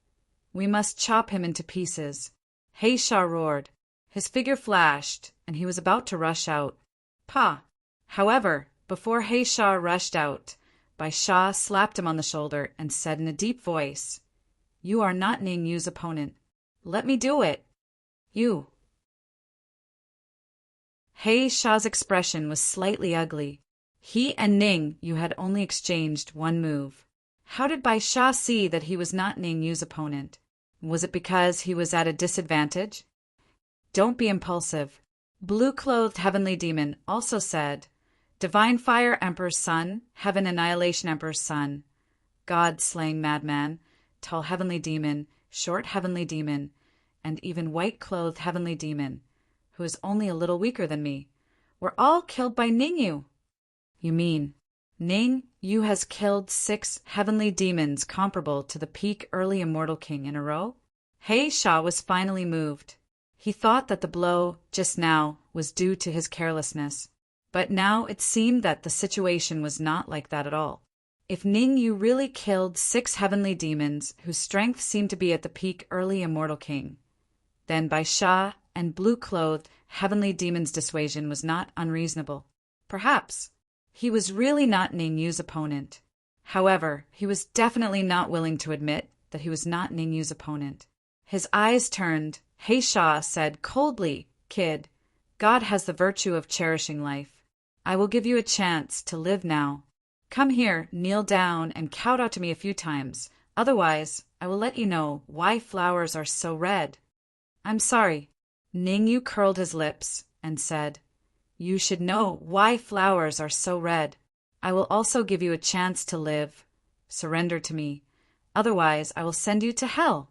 we must chop him into pieces. He Sha roared. His figure flashed, and he was about to rush out. Pa! However, before He Sha rushed out, Bai Sha slapped him on the shoulder and said in a deep voice, You are not Ning Yu's opponent. Let me do it. You. He Sha's expression was slightly ugly. He and Ning Yu had only exchanged one move. How did Bai Sha see that he was not Ning Yu's opponent? Was it because he was at a disadvantage? Don't be impulsive. Blue-clothed heavenly demon also said, Divine Fire Emperor's son, Heaven Annihilation Emperor's son, God-slaying madman, tall heavenly demon, short heavenly demon, and even white-clothed heavenly demon, who is only a little weaker than me, were all killed by Ning Yu. You mean, Ning Yu has killed 6 heavenly demons comparable to the peak early immortal king in a row? He Sha was finally moved. He thought that the blow, just now, was due to his carelessness. But now it seemed that the situation was not like that at all. If Ning Yu really killed 6 heavenly demons whose strength seemed to be at the peak early immortal king, then Bai Sha and blue-clothed heavenly demon's dissuasion was not unreasonable. Perhaps he was really not Ning Yu's opponent. However, he was definitely not willing to admit that he was not Ning Yu's opponent. His eyes turned. He Sha said coldly, Kid, God has the virtue of cherishing life. I will give you a chance to live now. Come here, kneel down, and kowtow out to me a few times. Otherwise, I will let you know why flowers are so red. I'm sorry. Ning Yu curled his lips and said, You should know why flowers are so red. I will also give you a chance to live. Surrender to me. Otherwise, I will send you to hell.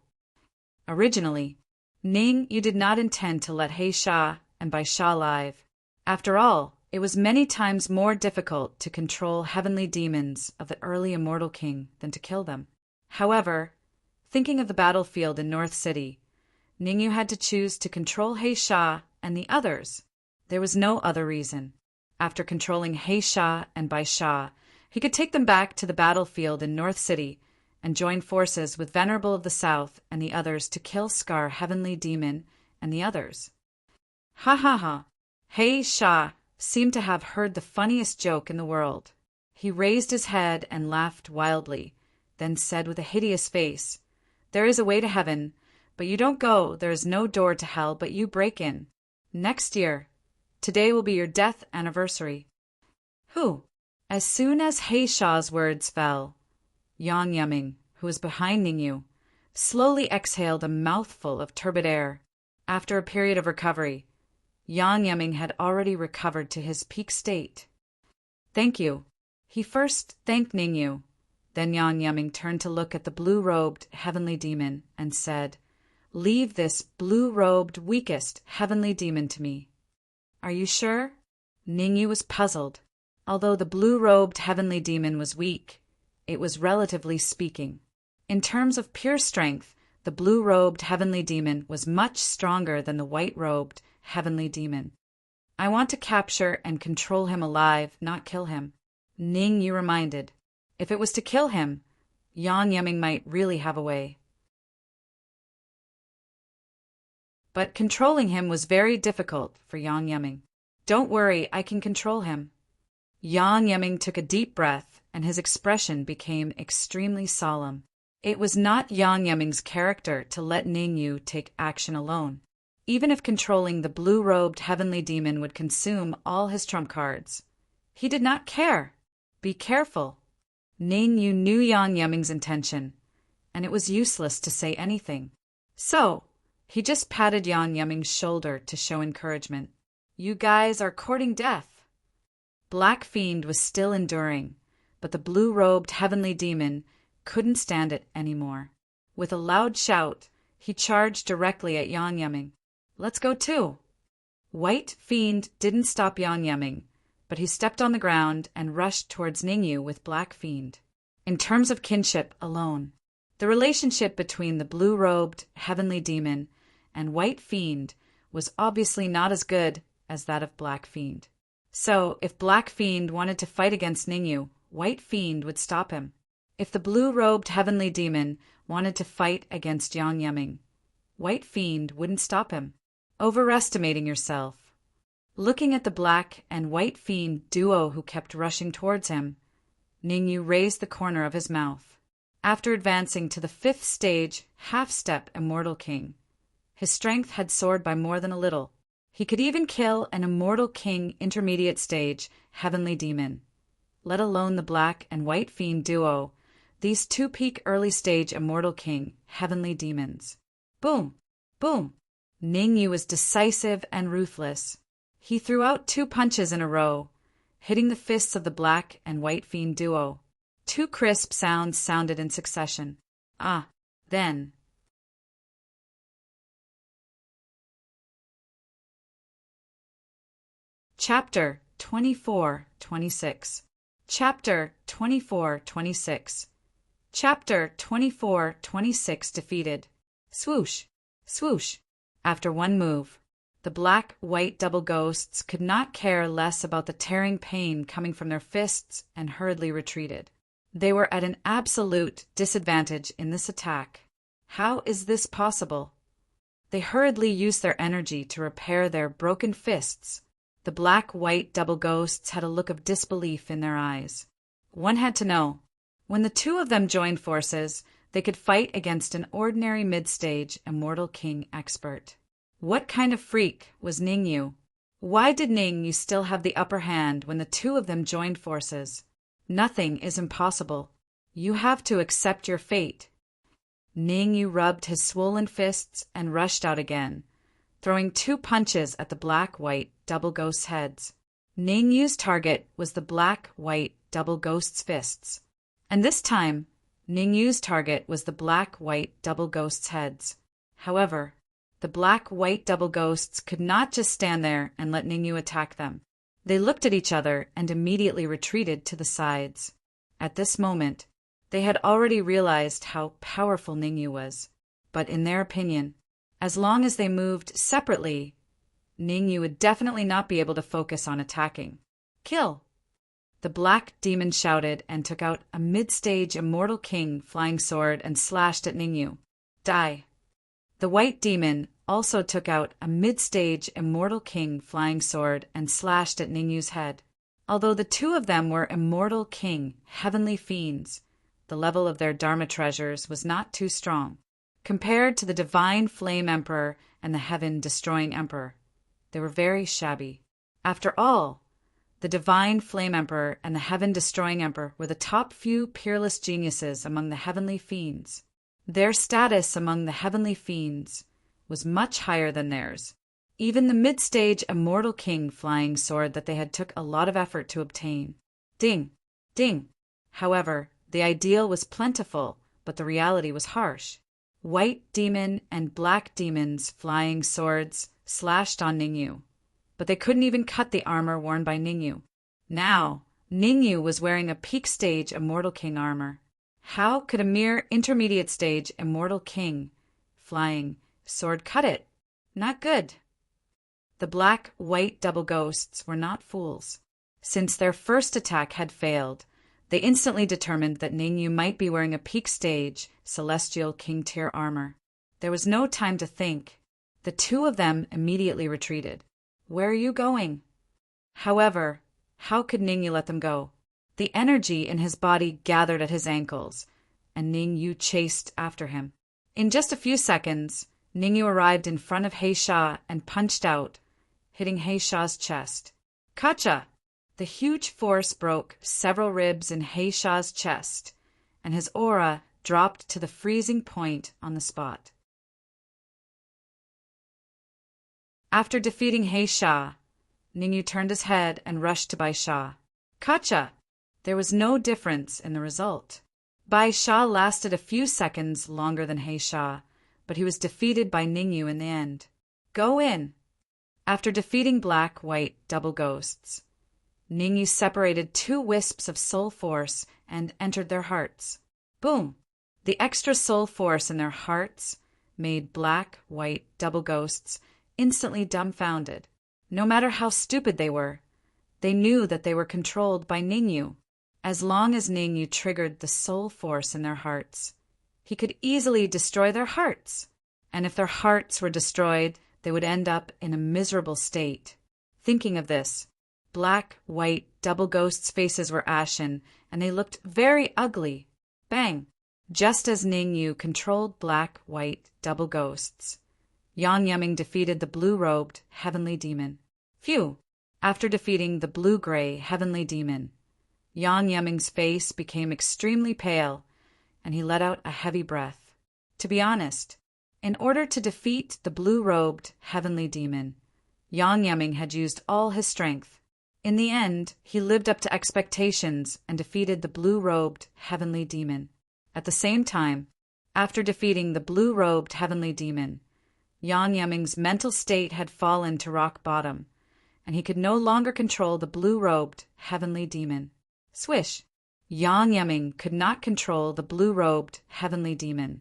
Originally, Ning Yu did not intend to let He Sha and Bai Sha live. After all, it was many times more difficult to control heavenly demons of the early immortal king than to kill them. However, thinking of the battlefield in North City, Ning Yu had to choose to control He Sha and the others. There was no other reason. After controlling He Sha and Bai Sha, he could take them back to the battlefield in North City and join forces with Venerable of the South and the others to kill Scar Heavenly Demon and the others. Ha ha ha! He Sha seemed to have heard the funniest joke in the world. He raised his head and laughed wildly, then said with a hideous face, There is a way to heaven, but you don't go. There is no door to hell, but you break in. Next year. Today will be your death anniversary. Who? As soon as He Sha's words fell, Yang Yaming, who was behind Ning Yu, slowly exhaled a mouthful of turbid air. After a period of recovery, Yang Yaming had already recovered to his peak state. Thank you. He first thanked Ning Yu. Then Yang Yaming turned to look at the blue-robed heavenly demon and said, Leave this blue-robed, weakest heavenly demon to me. Are you sure? Ning Yu was puzzled. Although the blue-robed heavenly demon was weak, it was relatively speaking. In terms of pure strength, the blue-robed heavenly demon was much stronger than the white-robed heavenly demon. I want to capture and control him alive, not kill him. Ning Yu reminded. If it was to kill him, Yang Yaming might really have a way. But controlling him was very difficult for Yang Yaming. Don't worry, I can control him. Yang Yaming took a deep breath, and his expression became extremely solemn. It was not Yang Yaming's character to let Ning Yu take action alone. Even if controlling the blue-robed heavenly demon would consume all his trump cards, he did not care. Be careful. Ning Yu knew Yang Yaming's intention, and it was useless to say anything. So, he just patted Yang Yaming's shoulder to show encouragement. You guys are courting death. Black Fiend was still enduring, but the blue-robed heavenly demon couldn't stand it anymore. With a loud shout, he charged directly at Yang Yaming. Let's go too. White Fiend didn't stop Yang Yaming, but he stepped on the ground and rushed towards Ning Yu with Black Fiend. In terms of kinship alone, the relationship between the blue-robed heavenly demon and White Fiend was obviously not as good as that of Black Fiend. So, if Black Fiend wanted to fight against Ning Yu, White Fiend would stop him. If the blue-robed heavenly demon wanted to fight against Yang Yaming, White Fiend wouldn't stop him. Overestimating yourself. Looking at the Black and White Fiend duo who kept rushing towards him, Ning Yu raised the corner of his mouth. After advancing to the 5th stage, half-step Immortal King, his strength had soared by more than a little. He could even kill an immortal king intermediate stage heavenly demon, let alone the black and white fiend duo, these two peak early stage immortal king heavenly demons. Boom! Boom! Ningyu was decisive and ruthless. He threw out 2 punches in a row, hitting the fists of the black and white fiend duo. 2 crisp sounds sounded in succession. Then. Chapter 24-26. Chapter 24-26. Chapter 24-26 defeated. Swoosh! Swoosh! After one move, the black-white double ghosts could not care less about the tearing pain coming from their fists and hurriedly retreated. They were at an absolute disadvantage in this attack. How is this possible? They hurriedly used their energy to repair their broken fists. The black-white double ghosts had a look of disbelief in their eyes. One had to know. When the 2 of them joined forces, they could fight against an ordinary mid-stage immortal king expert. What kind of freak was Ningyu? Why did Ningyu still have the upper hand when the 2 of them joined forces? Nothing is impossible. You have to accept your fate. Ningyu rubbed his swollen fists and rushed out again, throwing 2 punches at the black-white double ghosts' heads. Ningyu's target was the black-white double ghosts' fists. And this time, Ningyu's target was the black-white double ghosts' heads. However, the black-white double ghosts could not just stand there and let Ningyu attack them. They looked at each other and immediately retreated to the sides. At this moment, they had already realized how powerful Ningyu was. But in their opinion, as long as they moved separately, Ningyu would definitely not be able to focus on attacking. Kill! The black demon shouted and took out a mid-stage immortal king flying sword and slashed at Ningyu. Die! The white demon also took out a mid-stage immortal king flying sword and slashed at Ningyu's head. Although the 2 of them were immortal king heavenly fiends, the level of their dharma treasures was not too strong. Compared to the divine flame emperor and the heaven-destroying emperor, they were very shabby. After all, the divine flame emperor and the heaven-destroying emperor were the top few peerless geniuses among the heavenly fiends. Their status among the heavenly fiends was much higher than theirs. Even the mid-stage immortal king flying sword that they had took a lot of effort to obtain. Ding! Ding! However, the ideal was plentiful, but the reality was harsh. White demon and black demons flying swords slashed on Ningyu, but they couldn't even cut the armor worn by Ningyu. Now, Ningyu was wearing a peak stage immortal king armor. How could a mere intermediate stage immortal king flying sword cut it? Not good. The black-white double ghosts were not fools. Since their first attack had failed, they instantly determined that Ningyu might be wearing a peak stage celestial king tier armor. There was no time to think. The 2 of them immediately retreated. Where are you going? However, how could Ningyu let them go? The energy in his body gathered at his ankles, and Ningyu chased after him. In just a few seconds, Ningyu arrived in front of Heisha and punched out, hitting Heisha's chest. Kacha! The huge force broke several ribs in Heisha's chest, and his aura dropped to the freezing point on the spot. After defeating Heisha, Ningyu turned his head and rushed to Bai Sha. Kacha! There was no difference in the result. Bai Sha lasted a few seconds longer than Heisha, but he was defeated by Ningyu in the end. Go in! After defeating black-white double ghosts, Ningyu separated 2 wisps of soul force and entered their hearts. Boom! The extra soul force in their hearts made black-white double ghosts instantly dumbfounded. No matter how stupid they were, they knew that they were controlled by Ningyu. As long as Ningyu triggered the soul force in their hearts, he could easily destroy their hearts. And if their hearts were destroyed, they would end up in a miserable state. Thinking of this, black-white double ghosts' faces were ashen, and they looked very ugly. Bang! Just as Ningyu controlled black-white double ghosts, Yang Yeming defeated the blue-robed heavenly demon. Phew! After defeating the blue-gray heavenly demon, Yang Yeming's face became extremely pale, and he let out a heavy breath. To be honest, in order to defeat the blue-robed heavenly demon, Yang Yeming had used all his strength. In the end, he lived up to expectations and defeated the blue-robed heavenly demon. At the same time, after defeating the blue-robed heavenly demon, Yang Yeming's mental state had fallen to rock bottom, and he could no longer control the blue-robed heavenly demon. Swish! Yang Yeming could not control the blue-robed heavenly demon.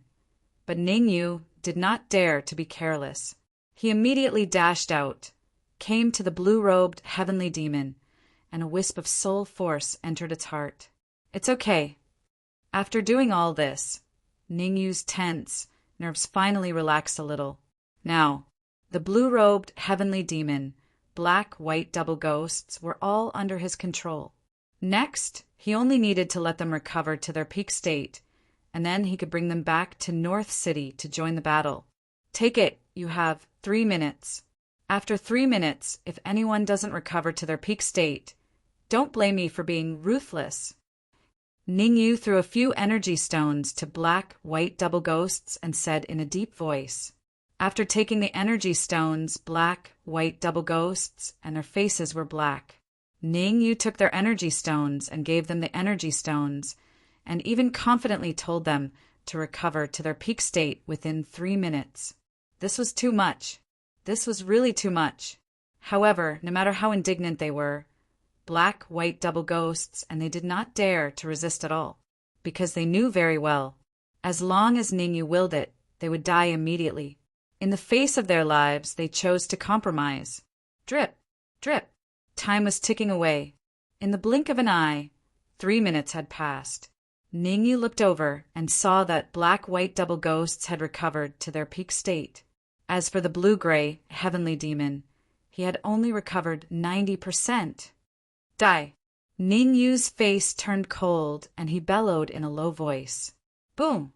But Ning Yu did not dare to be careless. He immediately dashed out, came to the blue-robed heavenly demon, and a wisp of soul force entered its heart. It's okay. After doing all this, Ning Yu's tense nerves finally relaxed a little. Now, the blue-robed heavenly demon, black-white double ghosts were all under his control. Next, he only needed to let them recover to their peak state, and then he could bring them back to North City to join the battle. Take it, you have 3 minutes. After 3 minutes, if anyone doesn't recover to their peak state, don't blame me for being ruthless. Ning Yu threw a few energy stones to black-white double ghosts and said in a deep voice. After taking the energy stones, black-white double ghosts, and their faces were black. Ning Yu took their energy stones and gave them the energy stones, and even confidently told them to recover to their peak state within 3 minutes. This was too much. This was really too much. However, no matter how indignant they were, black-white double ghosts, and they did not dare to resist at all, because they knew very well, as long as Ning Yu willed it, they would die immediately. In the face of their lives, they chose to compromise. Drip, drip. Time was ticking away. In the blink of an eye, 3 minutes had passed. Ning Yu looked over and saw that black-white double ghosts had recovered to their peak state. As for the blue-gray heavenly demon, he had only recovered 90%. Die! Ning Yu's face turned cold, and he bellowed in a low voice. Boom!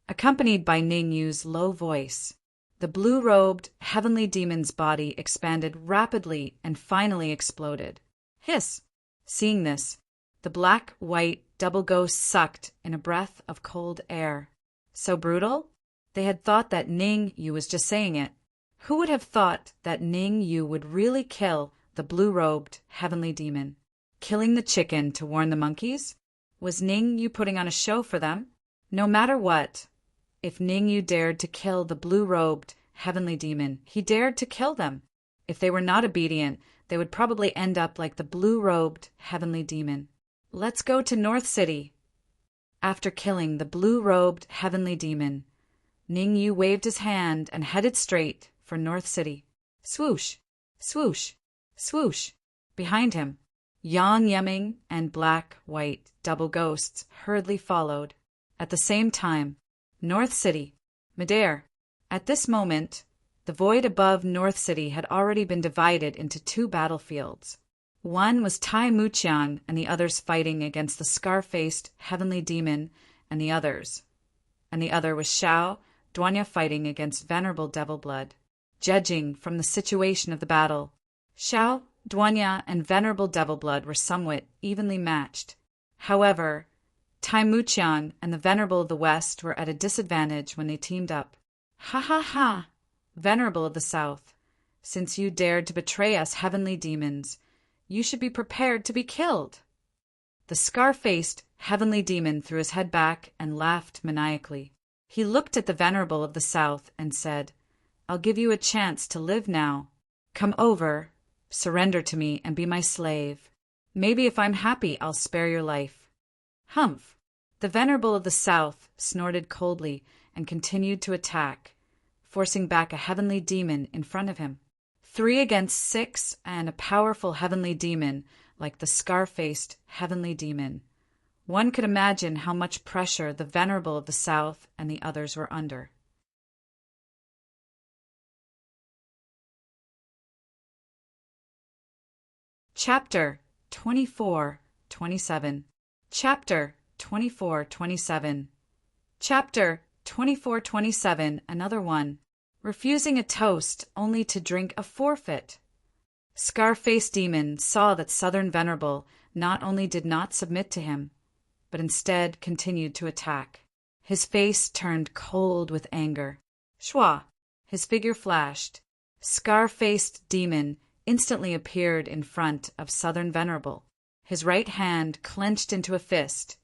Accompanied by Ning Yu's low voice, the blue-robed heavenly demon's body expanded rapidly and finally exploded. Hiss! Seeing this, the black-white double ghost sucked in a breath of cold air. So brutal? They had thought that Ning Yu was just saying it. Who would have thought that Ning Yu would really kill the blue-robed heavenly demon? Killing the chicken to warn the monkeys? Was Ning Yu putting on a show for them? No matter what, if Ning Yu dared to kill the blue-robed heavenly demon, he dared to kill them. If they were not obedient, they would probably end up like the blue-robed heavenly demon. Let's go to North City. After killing the blue-robed heavenly demon, Ning Yu waved his hand and headed straight for North City. Swoosh, swoosh, swoosh. Behind him, Yang Yeming and black-white double ghosts hurriedly followed. At the same time, North City, midair. At this moment, the void above North City had already been divided into 2 battlefields. One was Tai Muqian and the others fighting against the scar-faced heavenly demon and the others. And the other was Xiao, Duanya fighting against Venerable Devil Blood. Judging from the situation of the battle, Xiao, Duanya, and Venerable Devil Blood were somewhat evenly matched. However, Tai Muqian and the Venerable of the West were at a disadvantage when they teamed up. Ha ha ha! Venerable of the South, since you dared to betray us heavenly demons, you should be prepared to be killed. The scar-faced heavenly demon threw his head back and laughed maniacally. He looked at the Venerable of the South and said, I'll give you a chance to live now. Come over, surrender to me, and be my slave. Maybe if I'm happy, I'll spare your life. Humph! The Venerable of the South snorted coldly and continued to attack, forcing back a heavenly demon in front of him. 3 against 6 and a powerful heavenly demon like the scar-faced heavenly demon. One could imagine how much pressure the Venerable of the South and the others were under. Chapter 24-27. Chapter 24-27. Chapter 2427, another one. Refusing a toast only to drink a forfeit. Scar-faced Demon saw that Southern Venerable not only did not submit to him, but instead continued to attack. His face turned cold with anger. Shwa! His figure flashed. Scar-faced Demon instantly appeared in front of Southern Venerable. His right hand clenched into a fist,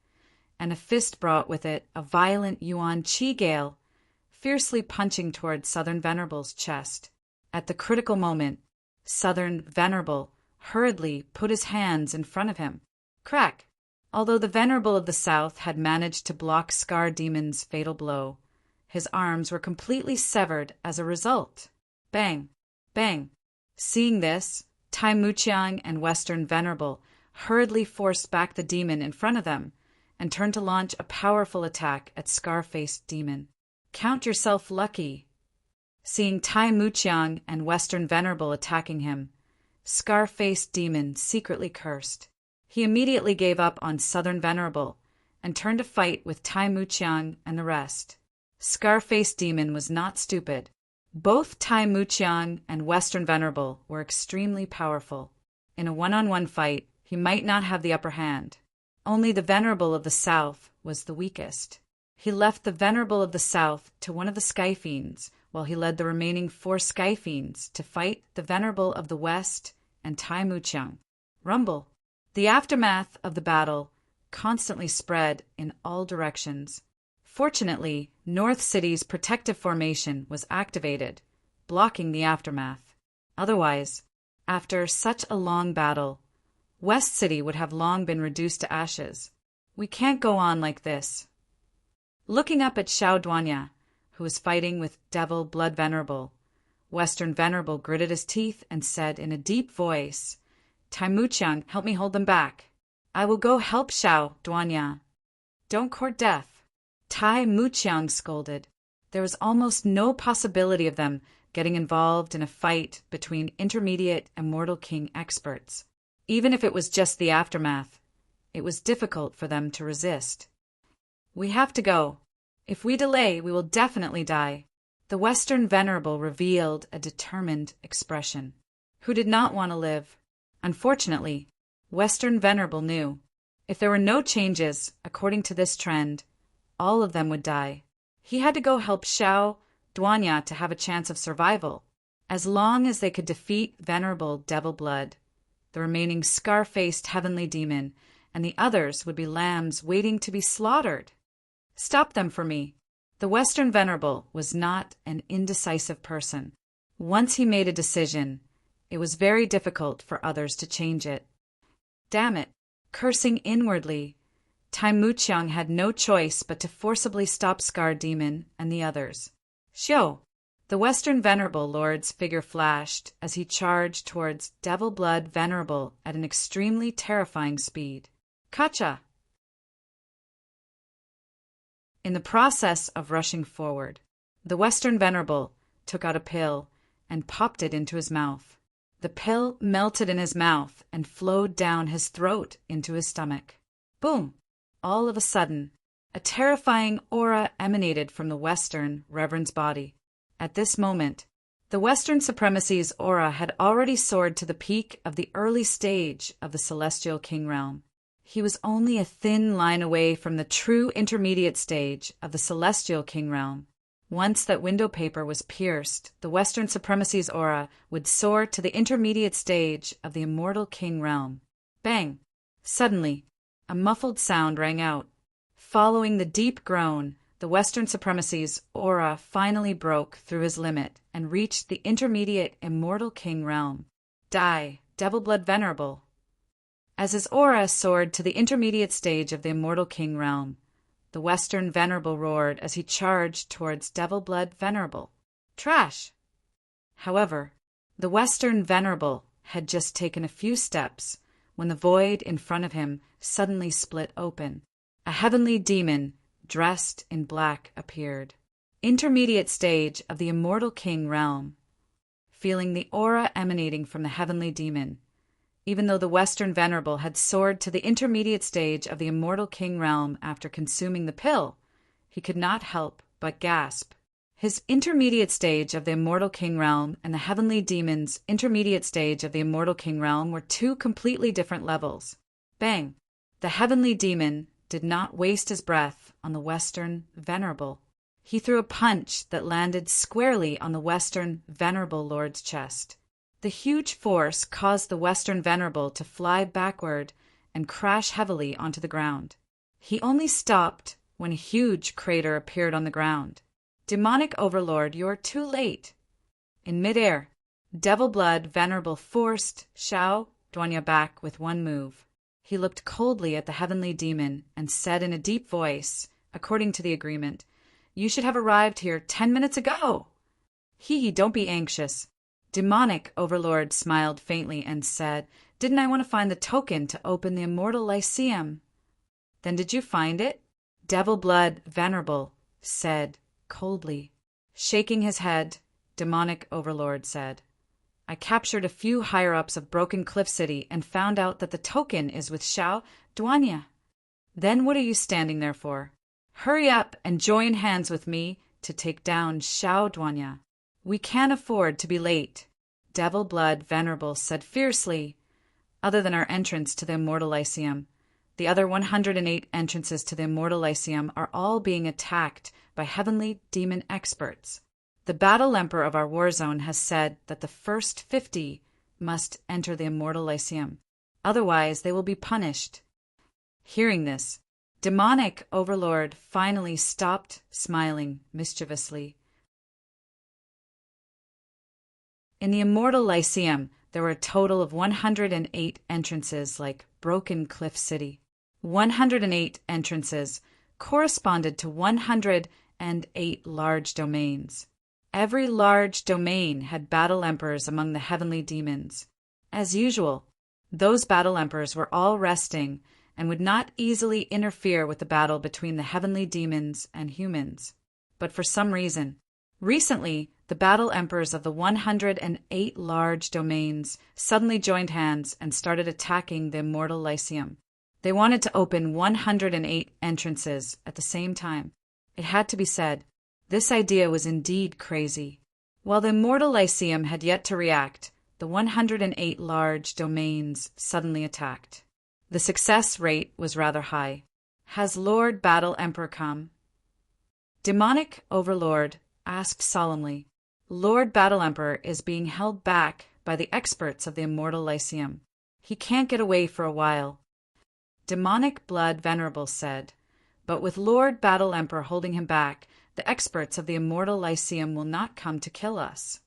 and a fist brought with it a violent Yuan Qi gale, fiercely punching toward Southern Venerable's chest. At the critical moment, Southern Venerable hurriedly put his hands in front of him. Crack! Although the Venerable of the South had managed to block Scar Demon's fatal blow, his arms were completely severed as a result. Bang! Bang! Seeing this, Tai Muqiang and Western Venerable hurriedly forced back the demon in front of them and turned to launch a powerful attack at Scar-faced Demon. Count yourself lucky. Seeing Tai Muqiang and Western Venerable attacking him, Scar-faced Demon secretly cursed. He immediately gave up on Southern Venerable and turned to fight with Tai Muqiang and the rest. Scar-faced Demon was not stupid. Both Tai Muqiang and Western Venerable were extremely powerful. In a one-on-one fight, he might not have the upper hand. Only the Venerable of the South was the weakest. He left the Venerable of the South to one of the Sky Fiends, while he led the remaining 4 Sky Fiends to fight the Venerable of the West and Tai Muqiang. Rumble. The aftermath of the battle constantly spread in all directions. Fortunately, North City's protective formation was activated, blocking the aftermath. Otherwise, after such a long battle, West City would have long been reduced to ashes. We can't go on like this. Looking up at Xiao Duanya, who was fighting with Devil Blood Venerable, Western Venerable gritted his teeth and said in a deep voice, Tai Muqiang, help me hold them back. I will go help Xiao Duanya. Don't court death. Tai Muqiang scolded. There was almost no possibility of them getting involved in a fight between intermediate Immortal King experts. Even if it was just the aftermath, it was difficult for them to resist. We have to go. If we delay, we will definitely die. The Western Venerable revealed a determined expression. Who did not want to live? Unfortunately, Western Venerable knew. If there were no changes, according to this trend, all of them would die. He had to go help Xiao Duanya to have a chance of survival. As long as they could defeat Venerable Devil Blood, the remaining scar-faced Heavenly Demon and the others would be lambs waiting to be slaughtered. Stop them for me. The Western Venerable was not an indecisive person. Once he made a decision, it was very difficult for others to change it. Damn it! Cursing inwardly, Tai Muqiang had no choice but to forcibly stop Scar Demon and the others. Xiao! The Western Venerable Lord's figure flashed as he charged towards Devil Blood Venerable at an extremely terrifying speed. Kacha! In the process of rushing forward, the Western Venerable took out a pill and popped it into his mouth. The pill melted in his mouth and flowed down his throat into his stomach. Boom! All of a sudden, a terrifying aura emanated from the Western Reverend's body. At this moment, the Western Supremacy's aura had already soared to the peak of the early stage of the Celestial King Realm. He was only a thin line away from the true intermediate stage of the Celestial King Realm. Once that window paper was pierced, the Western Supremacy's aura would soar to the intermediate stage of the Immortal King Realm. Bang! Suddenly, a muffled sound rang out. Following the deep groan, the Western Supremacy's aura finally broke through his limit and reached the intermediate Immortal King Realm. Die, Devil Blood Venerable! As his aura soared to the intermediate stage of the Immortal King Realm, the Western Venerable roared as he charged towards Devil Blood Venerable. Trash! However, the Western Venerable had just taken a few steps when the void in front of him suddenly split open. A heavenly demon, dressed in black, appeared. Intermediate stage of the Immortal King Realm. Feeling the aura emanating from the heavenly demon, even though the Western Venerable had soared to the intermediate stage of the Immortal King Realm after consuming the pill, he could not help but gasp. His intermediate stage of the immortal king realm and the heavenly demon's intermediate stage of the immortal king realm were two completely different levels. Bang! The heavenly demon did not waste his breath on the Western Venerable. He threw a punch that landed squarely on the Western Venerable Lord's chest. The huge force caused the Western Venerable to fly backward and crash heavily onto the ground. He only stopped when a huge crater appeared on the ground. Demonic Overlord, you're too late. In midair, Devil Blood Venerable forced Xiao Duanya back with one move. He looked coldly at the heavenly demon and said in a deep voice, according to the agreement, "You should have arrived here 10 minutes ago." Don't be anxious. Demonic Overlord smiled faintly and said, "Didn't I want to find the token to open the Immortal Lyceum?" "Then did you find it?" Devil Blood Venerable said coldly. Shaking his head, Demonic Overlord said, "I captured a few higher-ups of Broken Cliff City and found out that the token is with Xiao Duanya." "Then what are you standing there for? Hurry up and join hands with me to take down Xiao Duanya. We can't afford to be late," Devil Blood Venerable said fiercely. "Other than our entrance to the Immortal Lyceum, the other 108 entrances to the Immortal Lyceum are all being attacked by heavenly demon experts. The Battle Emperor of our war zone has said that the first 50 must enter the Immortal Lyceum. Otherwise, they will be punished." Hearing this, Demonic Overlord finally stopped smiling mischievously. In the Immortal Lyceum, there were a total of 108 entrances like Broken Cliff City. 108 entrances corresponded to 108 large domains. Every large domain had battle emperors among the heavenly demons. As usual, those battle emperors were all resting and would not easily interfere with the battle between the heavenly demons and humans. But for some reason, recently, the battle emperors of the 108 large domains suddenly joined hands and started attacking the Immortal Lyceum. They wanted to open 108 entrances at the same time. It had to be said, this idea was indeed crazy. While the Immortal Lyceum had yet to react, the 108 large domains suddenly attacked. The success rate was rather high. "Has Lord Battle Emperor come?" Demonic Overlord asked solemnly. "Lord Battle Emperor is being held back by the experts of the Immortal Lyceum. He can't get away for a while." Demonic Blood Venerable said, "But with Lord Battle Emperor holding him back, the experts of the Immortal Lyceum will not come to kill us."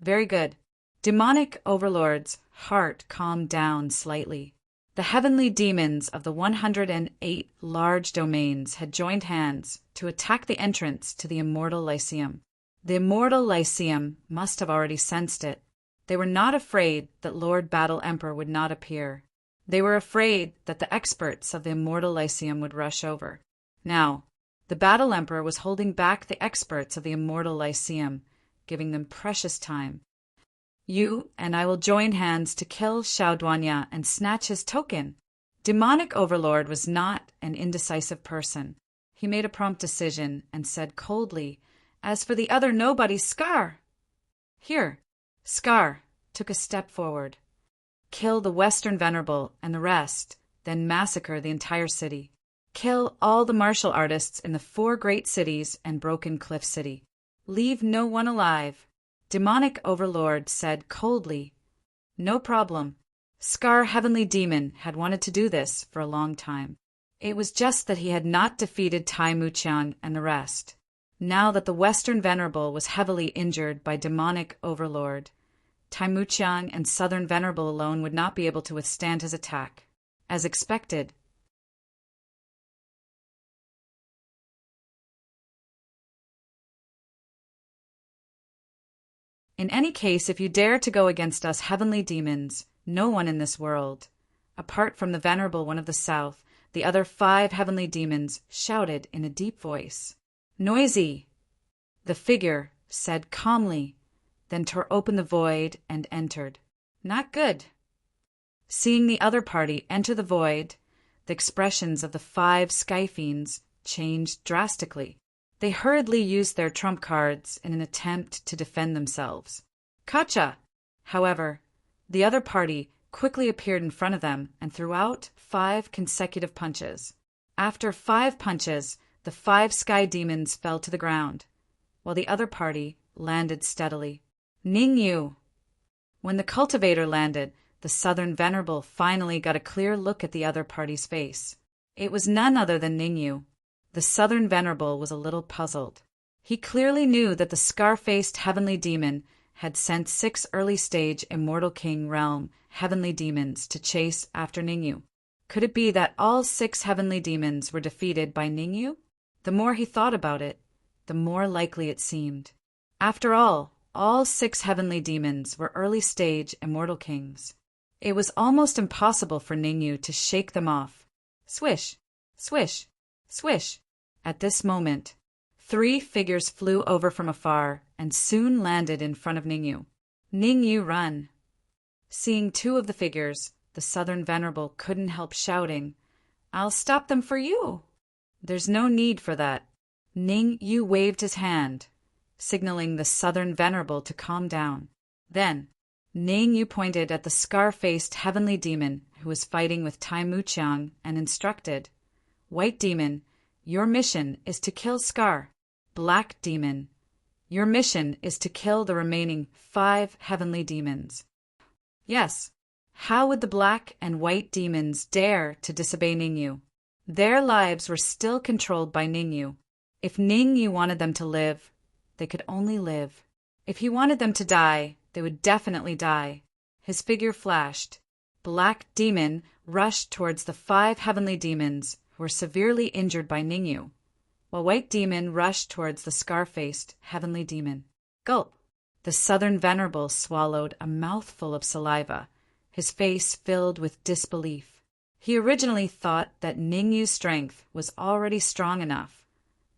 Very good. Demonic Overlord's heart calmed down slightly. The heavenly demons of the 108 large domains had joined hands to attack the entrance to the Immortal Lyceum. The Immortal Lyceum must have already sensed it. They were not afraid that Lord Battle Emperor would not appear. They were afraid that the experts of the Immortal Lyceum would rush over. Now, the Battle Emperor was holding back the experts of the Immortal Lyceum, giving them precious time. "You and I will join hands to kill Xiao Duanya and snatch his token." Demonic Overlord was not an indecisive person. He made a prompt decision and said coldly, "As for the other nobody, Scar!" Here, Scar took a step forward. "Kill the Western Venerable and the rest, then massacre the entire city. Kill all the martial artists in the 4 great cities and Broken Cliff City. Leave no one alive." Demonic Overlord said coldly, "No problem. Scar Heavenly Demon had wanted to do this for a long time. It was just that he had not defeated Tai Muqian and the rest. Now that the Western Venerable was heavily injured by Demonic Overlord, Tai Muqian and Southern Venerable alone would not be able to withstand his attack. As expected, in any case, if you dare to go against us heavenly demons, no one in this world, apart from the Venerable One of the South, the other 5 heavenly demons shouted in a deep voice. "Noisy!" The figure said calmly, then tore open the void and entered. Not good. Seeing the other party enter the void, the expressions of the 5 sky fiends changed drastically. They hurriedly used their trump cards in an attempt to defend themselves. Gotcha! However, the other party quickly appeared in front of them and threw out 5 consecutive punches. After 5 punches, the 5 sky demons fell to the ground, while the other party landed steadily. Ningyu! When the cultivator landed, the Southern Venerable finally got a clear look at the other party's face. It was none other than Ningyu. The Southern Venerable was a little puzzled. He clearly knew that the scar-faced heavenly demon had sent 6 early-stage Immortal King realm heavenly demons to chase after Ningyu. Could it be that all 6 heavenly demons were defeated by Ningyu? The more he thought about it, the more likely it seemed. After all 6 heavenly demons were early-stage Immortal Kings. It was almost impossible for Ningyu to shake them off. Swish, swish, swish. At this moment, 3 figures flew over from afar and soon landed in front of Ningyu. Ningyu, run! Seeing 2 of the figures, the Southern Venerable couldn't help shouting, "I'll stop them for you!" There's no need for that. Ningyu waved his hand, signaling the Southern Venerable to calm down. Then, Ningyu pointed at the scar-faced heavenly demon who was fighting with Tai Muqiang and instructed, "White demon, your mission is to kill Scar. Black demon, your mission is to kill the remaining 5 heavenly demons." Yes, how would the black and white demons dare to disobey Ningyu? Their lives were still controlled by Ningyu. If Ningyu wanted them to live, they could only live. If he wanted them to die, they would definitely die. His figure flashed. Black demon rushed towards the 5 heavenly demons who were severely injured by Ningyu, while white demon rushed towards the scar-faced heavenly demon. Gulp! The Southern Venerable swallowed a mouthful of saliva, his face filled with disbelief. He originally thought that Ningyu's strength was already strong enough,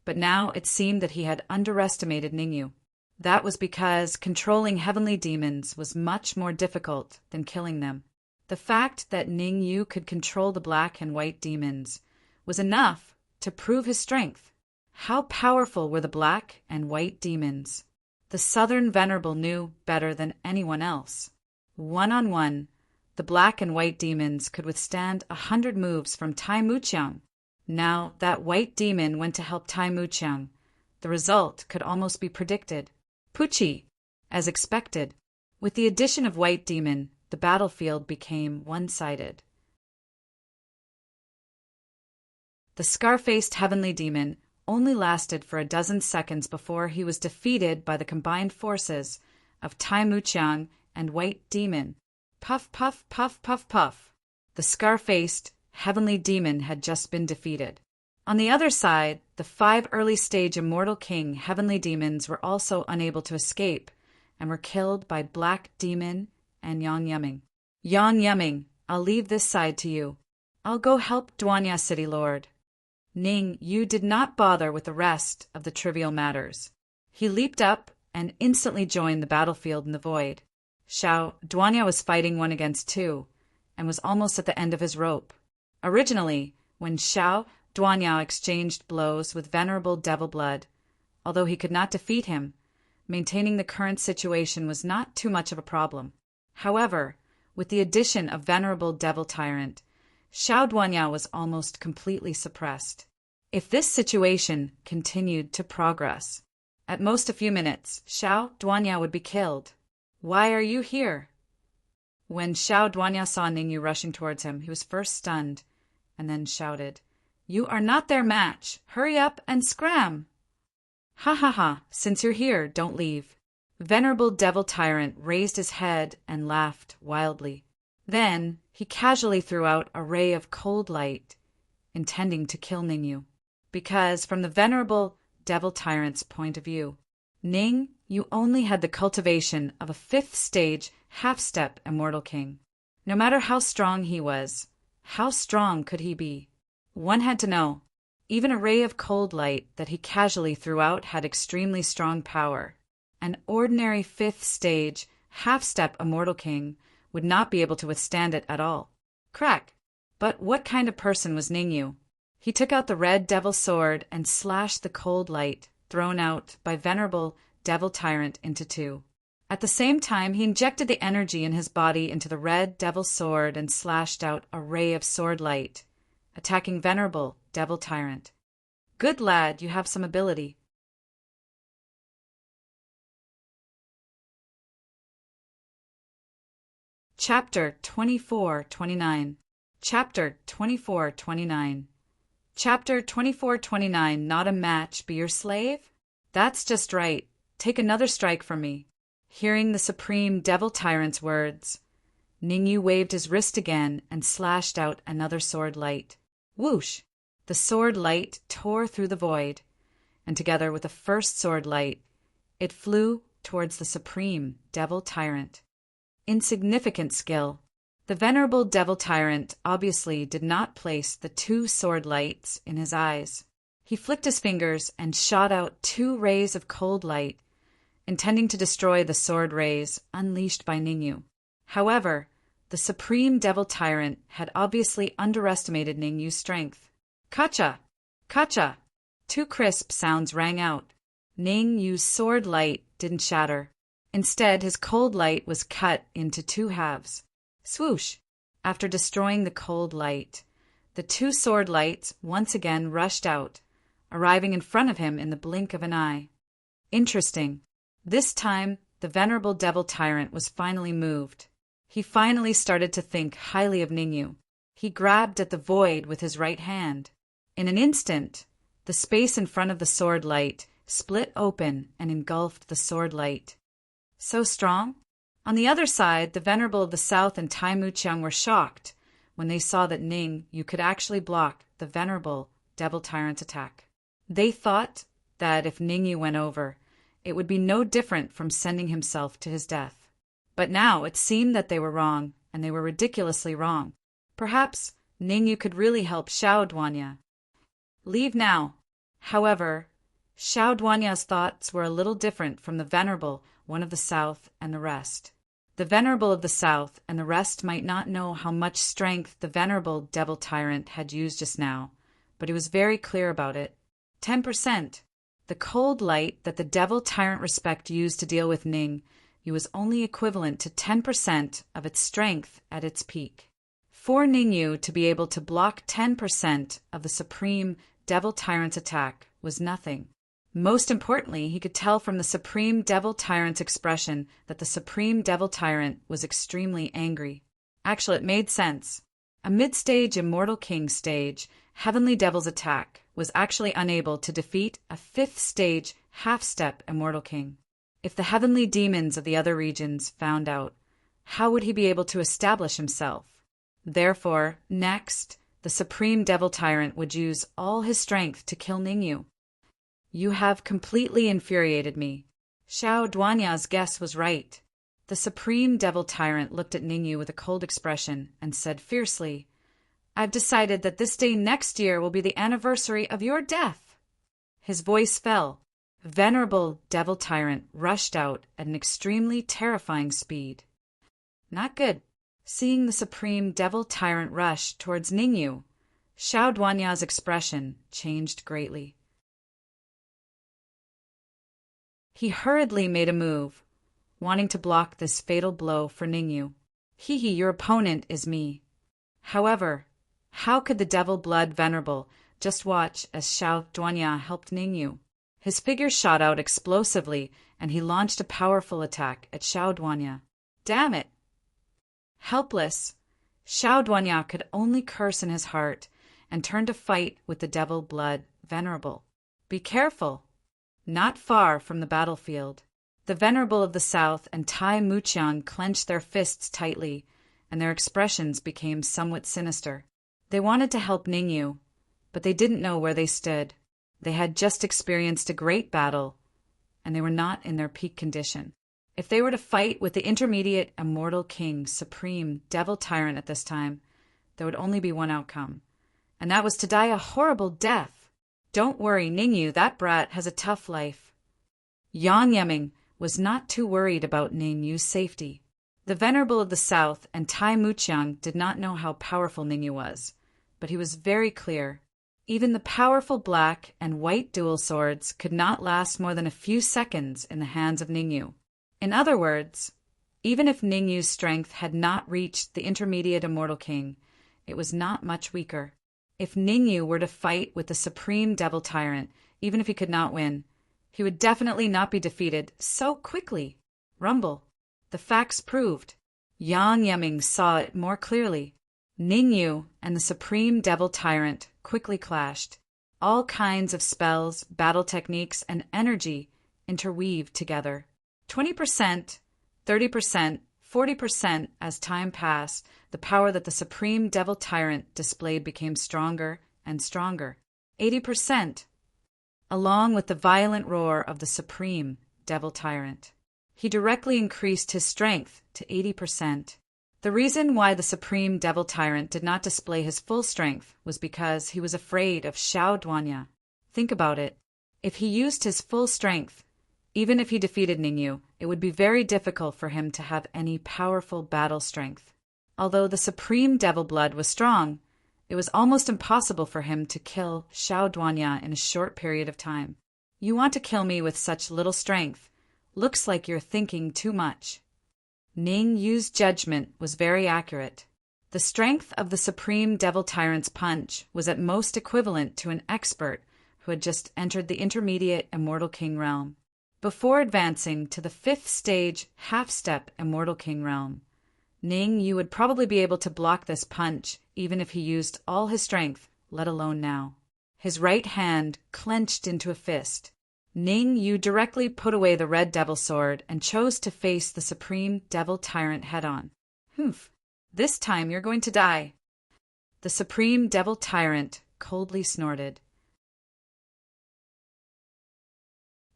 but now it seemed that he had underestimated Ningyu. That was because controlling heavenly demons was much more difficult than killing them. The fact that Ningyu could control the black and white demons was enough to prove his strength. How powerful were the black and white demons? The Southern Venerable knew better than anyone else. One-on-one, the black and white demons could withstand 100 moves from Tai Muqiang. Now that white demon went to help Tai Muqiang. The result could almost be predicted. Pucci, as expected. With the addition of white demon, the battlefield became one-sided. The scar-faced heavenly demon only lasted for a dozen seconds before he was defeated by the combined forces of Tai Muqiang and white demon. Puff, puff, puff, puff, puff. The scar-faced heavenly demon had just been defeated. On the other side, the 5 early-stage Immortal King heavenly demons were also unable to escape and were killed by Black Demon and Yang Yumming. Yang Yumming, I'll leave this side to you. I'll go help Duanya City Lord. Ningyu did not bother with the rest of the trivial matters. He leaped up and instantly joined the battlefield in the void. Xiao Duanya was fighting 1 against 2 and was almost at the end of his rope. Originally, when Xiao Duanya exchanged blows with Venerable Devil Blood, although he could not defeat him, maintaining the current situation was not too much of a problem. However, with the addition of Venerable Devil Tyrant, Xiao Duanya was almost completely suppressed. If this situation continued to progress, at most a few minutes, Xiao Duanya would be killed. Why are you here? When Xiao Duanya saw Ningyu rushing towards him, he was first stunned, and then shouted, "You are not their match! Hurry up and scram!" "Ha ha ha! Since you're here, don't leave." Venerable Devil Tyrant raised his head and laughed wildly. Then he casually threw out a ray of cold light, intending to kill Ningyu. Because from the Venerable Devil Tyrant's point of view, Ningyu only had the cultivation of a 5th stage half-step Immortal King. No matter how strong he was, how strong could he be? One had to know. Even a ray of cold light that he casually threw out had extremely strong power. An ordinary 5th stage half-step Immortal King would not be able to withstand it at all. Crack! But what kind of person was Ningyu? He took out the red devil sword and slashed the cold light thrown out by venerable devil tyrant into two. At the same time, he injected the energy in his body into the red devil sword and slashed out a ray of sword light, attacking venerable devil tyrant. Good lad, you have some ability. Chapter 24:29. Chapter 24:29. Chapter 24:29. Not a match be your slave? That's just right. Take another strike from me. Hearing the supreme devil tyrant's words, Ningyu waved his wrist again and slashed out another sword light. Whoosh! The sword light tore through the void, and together with the first sword light, it flew towards the supreme devil tyrant. Insignificant skill. The venerable devil tyrant obviously did not place the two sword lights in his eyes. He flicked his fingers and shot out two rays of cold light, intending to destroy the sword rays unleashed by Ningyu. However, the supreme devil tyrant had obviously underestimated Ningyu's strength. Kacha! Kacha! Two crisp sounds rang out. Ningyu's sword light didn't shatter. Instead, his cold light was cut into two halves. Swoosh! After destroying the cold light, the two sword lights once again rushed out, arriving in front of him in the blink of an eye. Interesting. This time, the venerable devil tyrant was finally moved. He finally started to think highly of Ningyu. He grabbed at the void with his right hand. In an instant, the space in front of the sword light split open and engulfed the sword light. So strong? On the other side, the Venerable of the South and Tai Muqiang were shocked when they saw that Ningyu could actually block the Venerable Devil Tyrant's attack. They thought that if Ningyu went over, it would be no different from sending himself to his death. But now it seemed that they were wrong, and they were ridiculously wrong. Perhaps Ningyu could really help Xiao Duanya. Leave now. However, Xiao Duanya's thoughts were a little different from the Venerable one of the South and the rest. The Venerable of the South and the rest might not know how much strength the Venerable Devil Tyrant had used just now, but he was very clear about it. 10%. The cold light that the Devil Tyrant Respect used to deal with Ningyu was only equivalent to 10% of its strength at its peak. For Ningyu to be able to block 10% of the Supreme Devil Tyrant's attack was nothing. Most importantly, he could tell from the Supreme Devil Tyrant's expression that the Supreme Devil Tyrant was extremely angry. Actually, it made sense. A mid-stage Immortal King stage, Heavenly Devil's attack was actually unable to defeat a 5th stage half-step Immortal King. If the heavenly demons of the other regions found out, how would he be able to establish himself? Therefore, next, the Supreme Devil Tyrant would use all his strength to kill Ningyu. You have completely infuriated me. Xiao Duanya's guess was right. The Supreme Devil Tyrant looked at Ningyu with a cold expression and said fiercely, I've decided that this day next year will be the anniversary of your death. His voice fell. Venerable Devil Tyrant rushed out at an extremely terrifying speed. Not good. Seeing the Supreme Devil Tyrant rush towards Ningyu, Xiao Duanya's expression changed greatly. He hurriedly made a move, wanting to block this fatal blow for Ningyu. Hee, your opponent is me. However, how could the Devil Blood Venerable just watch as Xiao Duanya helped Ningyu? His figure shot out explosively, and he launched a powerful attack at Xiao Duanya. Damn it! Helpless, Xiao Duanya could only curse in his heart and turn to fight with the Devil Blood Venerable. Be careful! Not far from the battlefield, the Venerable of the South and Tai Muqiang clenched their fists tightly, and their expressions became somewhat sinister. They wanted to help Ningyu, but they didn't know where they stood. They had just experienced a great battle, and they were not in their peak condition. If they were to fight with the intermediate Immortal King, Supreme Devil Tyrant at this time, there would only be one outcome, and that was to die a horrible death. Don't worry, Ningyu, that brat has a tough life. Yang Yeming was not too worried about Ningyu's safety. The Venerable of the South and Tai Muqiang did not know how powerful Ningyu was, but he was very clear. Even the powerful black and white dual swords could not last more than a few seconds in the hands of Ningyu. In other words, even if Ningyu's strength had not reached the intermediate Immortal King, it was not much weaker. If Ningyu were to fight with the Supreme Devil Tyrant, even if he could not win, he would definitely not be defeated so quickly. Rumble. The facts proved. Yang Yeming saw it more clearly. Ningyu and the Supreme Devil Tyrant quickly clashed. All kinds of spells, battle techniques, and energy interweaved together. 20%, 30%, 40% as time passed, the power that the Supreme Devil Tyrant displayed became stronger and stronger. 80%, along with the violent roar of the Supreme Devil Tyrant. He directly increased his strength to 80%. The reason why the Supreme Devil Tyrant did not display his full strength was because he was afraid of Xiao Duanya. Think about it. If he used his full strength, even if he defeated Ningyu, it would be very difficult for him to have any powerful battle strength. Although the Supreme Devil Blood was strong, it was almost impossible for him to kill Xiao Duanya in a short period of time. You want to kill me with such little strength? Looks like you're thinking too much. Ning Yu's judgment was very accurate. The strength of the Supreme Devil Tyrant's punch was at most equivalent to an expert who had just entered the intermediate Immortal King realm. Before advancing to the 5th stage half-step Immortal King realm, Ning Yu would probably be able to block this punch even if he used all his strength, let alone now. His right hand clenched into a fist. Ning Yu directly put away the red devil sword and chose to face the Supreme Devil Tyrant head-on. Humph, this time you're going to die. The Supreme Devil Tyrant coldly snorted.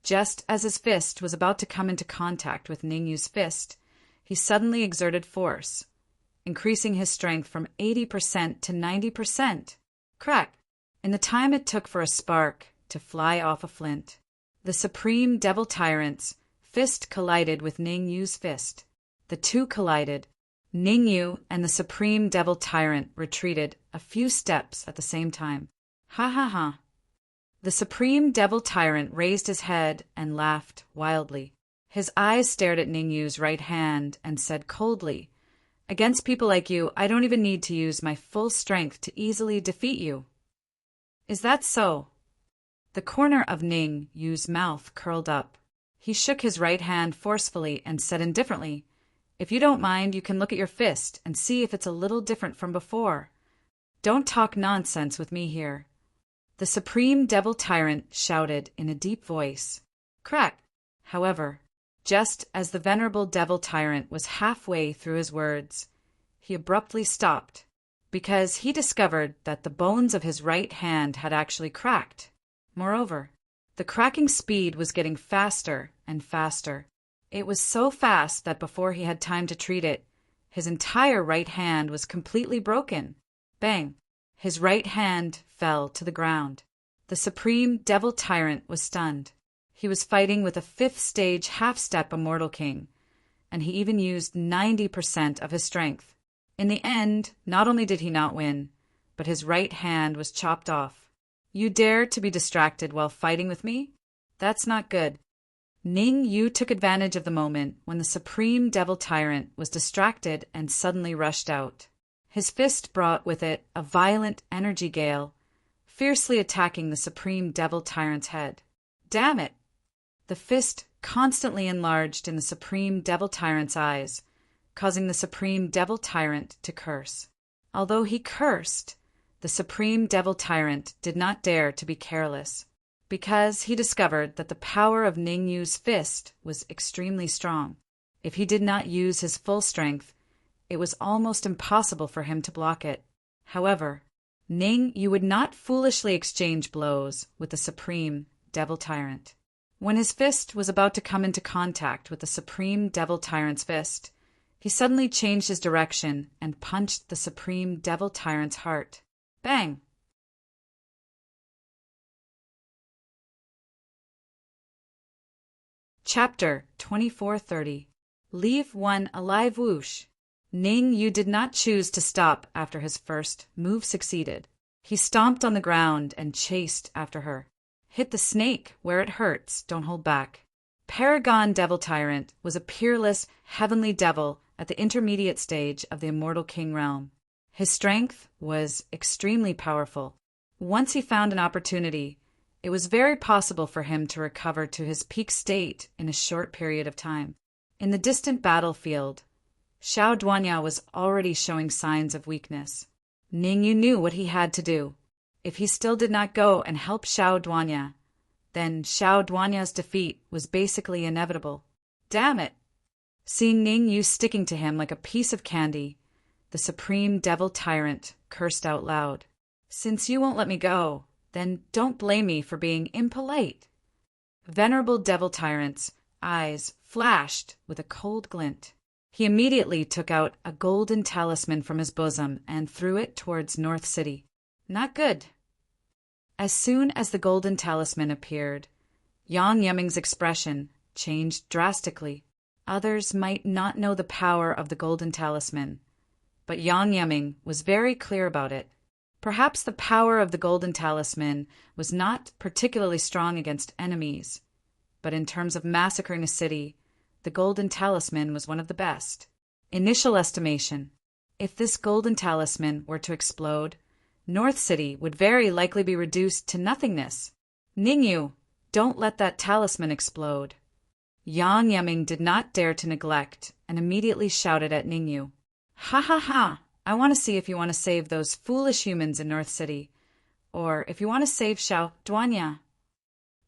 Just as his fist was about to come into contact with Ning Yu's fist, he suddenly exerted force, increasing his strength from 80% to 90%. Crack! In the time it took for a spark to fly off a flint, the Supreme Devil Tyrant's fist collided with Ning Yu's fist. The two collided. Ning Yu and the Supreme Devil Tyrant retreated a few steps at the same time. Ha ha ha. The Supreme Devil Tyrant raised his head and laughed wildly. His eyes stared at Ning Yu's right hand and said coldly, "Against people like you, I don't even need to use my full strength to easily defeat you." Is that so? The corner of Ning Yu's mouth curled up. He shook his right hand forcefully and said indifferently, "If you don't mind, you can look at your fist and see if it's a little different from before. Don't talk nonsense with me here." The Supreme Devil Tyrant shouted in a deep voice. Crack! However, just as the venerable Devil Tyrant was halfway through his words, he abruptly stopped, because he discovered that the bones of his right hand had actually cracked. Moreover, the cracking speed was getting faster and faster. It was so fast that before he had time to treat it, his entire right hand was completely broken. Bang! His right hand fell to the ground. The Supreme Devil Tyrant was stunned. He was fighting with a 5th stage half-step Immortal King, and he even used 90% of his strength. In the end, not only did he not win, but his right hand was chopped off. You dare to be distracted while fighting with me? That's not good. Ning Yu took advantage of the moment when the Supreme Devil Tyrant was distracted and suddenly rushed out. His fist brought with it a violent energy gale, fiercely attacking the Supreme Devil Tyrant's head. Damn it! The fist constantly enlarged in the Supreme Devil Tyrant's eyes, causing the Supreme Devil Tyrant to curse. Although he cursed, the Supreme Devil Tyrant did not dare to be careless, because he discovered that the power of Ning Yu's fist was extremely strong. If he did not use his full strength, it was almost impossible for him to block it. However, Ning Yu would not foolishly exchange blows with the Supreme Devil Tyrant. When his fist was about to come into contact with the Supreme Devil Tyrant's fist, he suddenly changed his direction and punched the Supreme Devil Tyrant's heart. Bang! Chapter 2430. Leave one alive whoosh. Ning Yu did not choose to stop after his first move succeeded. He stomped on the ground and chased after her. Hit the snake where it hurts, don't hold back. Paragon Devil Tyrant was a peerless, heavenly devil at the intermediate stage of the immortal king realm. His strength was extremely powerful. Once he found an opportunity, it was very possible for him to recover to his peak state in a short period of time. In the distant battlefield, Xiao Duanya was already showing signs of weakness. Ningyu knew what he had to do. If he still did not go and help Xiao Duanya, then Xiao Duanya's defeat was basically inevitable. Damn it! Seeing Ningyu sticking to him like a piece of candy, the supreme devil tyrant cursed out loud. Since you won't let me go, then don't blame me for being impolite. Venerable devil tyrant's eyes flashed with a cold glint. He immediately took out a golden talisman from his bosom and threw it towards North City. Not good. As soon as the golden talisman appeared, Yang Yiming's expression changed drastically. Others might not know the power of the golden talisman, but Yang Yiming was very clear about it. Perhaps the power of the golden talisman was not particularly strong against enemies, but in terms of massacring a city, the golden talisman was one of the best. Initial estimation: if this golden talisman were to explode, North City would very likely be reduced to nothingness. Ningyu, don't let that talisman explode. Yang Yiming did not dare to neglect and immediately shouted at Ningyu. Ha ha ha! I want to see if you want to save those foolish humans in North City, or if you want to save Xiao Duanya.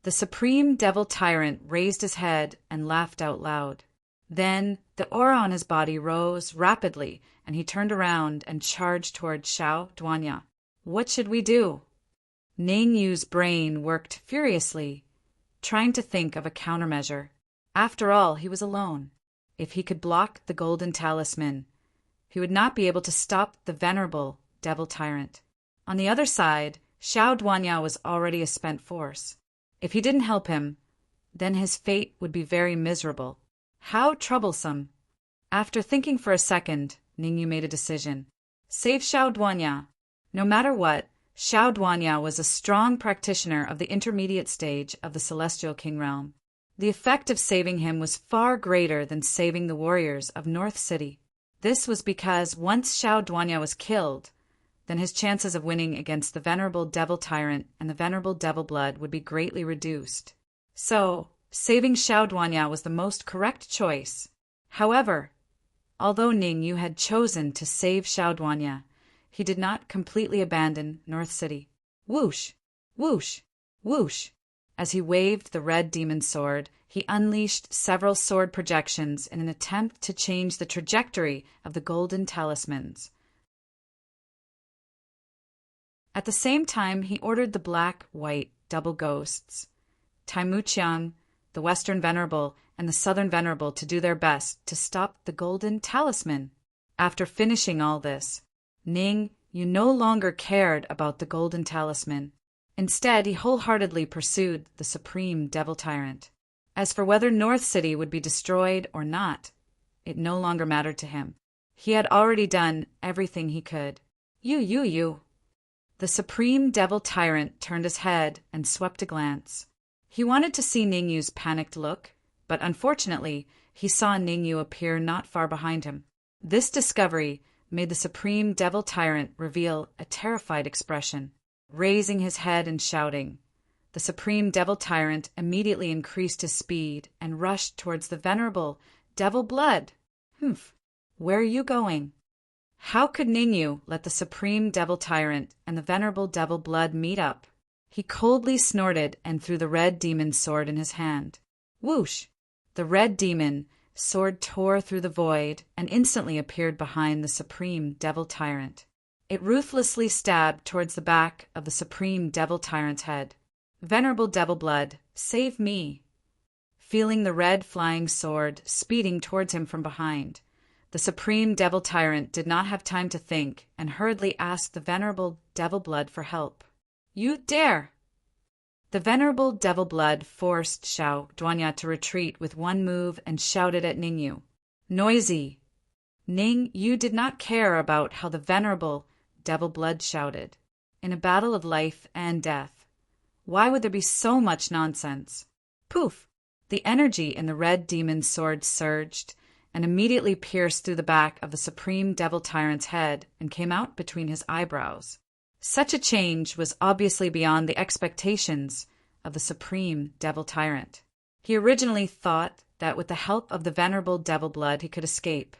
The supreme devil tyrant raised his head and laughed out loud. Then the aura on his body rose rapidly, and he turned around and charged toward Xiao Duanya. What should we do? Ningyu's brain worked furiously, trying to think of a countermeasure. After all, he was alone. If he could block the golden talisman, he would not be able to stop the venerable devil tyrant. On the other side, Xiao Duanya was already a spent force. If he didn't help him, then his fate would be very miserable. How troublesome! After thinking for a second, Ningyu made a decision. Save Xiao Duanya. No matter what, Xiao Duanya was a strong practitioner of the intermediate stage of the Celestial King Realm. The effect of saving him was far greater than saving the warriors of North City. This was because once Xiao Duanya was killed, then his chances of winning against the venerable devil tyrant and the venerable devil blood would be greatly reduced. So, saving Xiao Duanya was the most correct choice. However, although Ningyu had chosen to save Xiao Duanya, he did not completely abandon North City. Whoosh! Whoosh! Whoosh! As he waved the red demon sword, he unleashed several sword projections in an attempt to change the trajectory of the golden talismans. At the same time, he ordered the black-white double ghosts, Taimuqiang, the Western Venerable, and the Southern Venerable to do their best to stop the golden talisman. After finishing all this, Ningyu no longer cared about the golden talisman. Instead, he wholeheartedly pursued the supreme devil tyrant. As for whether North City would be destroyed or not, it no longer mattered to him. He had already done everything he could. You. The supreme devil tyrant turned his head and swept a glance. He wanted to see Ningyu's panicked look, but unfortunately, he saw Ningyu appear not far behind him. This discovery made the supreme devil tyrant reveal a terrified expression. Raising his head and shouting, the supreme devil tyrant immediately increased his speed and rushed towards the venerable devil blood. Humph! Where are you going? How could Ningyu let the supreme devil tyrant and the venerable devil blood meet up? He coldly snorted and threw the red demon sword in his hand. Whoosh! The red demon sword tore through the void and instantly appeared behind the supreme devil tyrant. It ruthlessly stabbed towards the back of the supreme devil tyrant's head. Venerable devil blood, save me! Feeling the red flying sword speeding towards him from behind, the supreme devil tyrant did not have time to think and hurriedly asked the venerable devil blood for help. You dare! The venerable devil blood forced Xiao Duanya to retreat with one move and shouted at Ningyu. Noisy! Ningyu did not care about how the venerable devil blood shouted. in a battle of life and death. Why would there be so much nonsense? Poof! The energy in the red demon's sword surged and immediately pierced through the back of the supreme devil tyrant's head and came out between his eyebrows. Such a change was obviously beyond the expectations of the supreme devil tyrant. He originally thought that with the help of the venerable devil blood he could escape.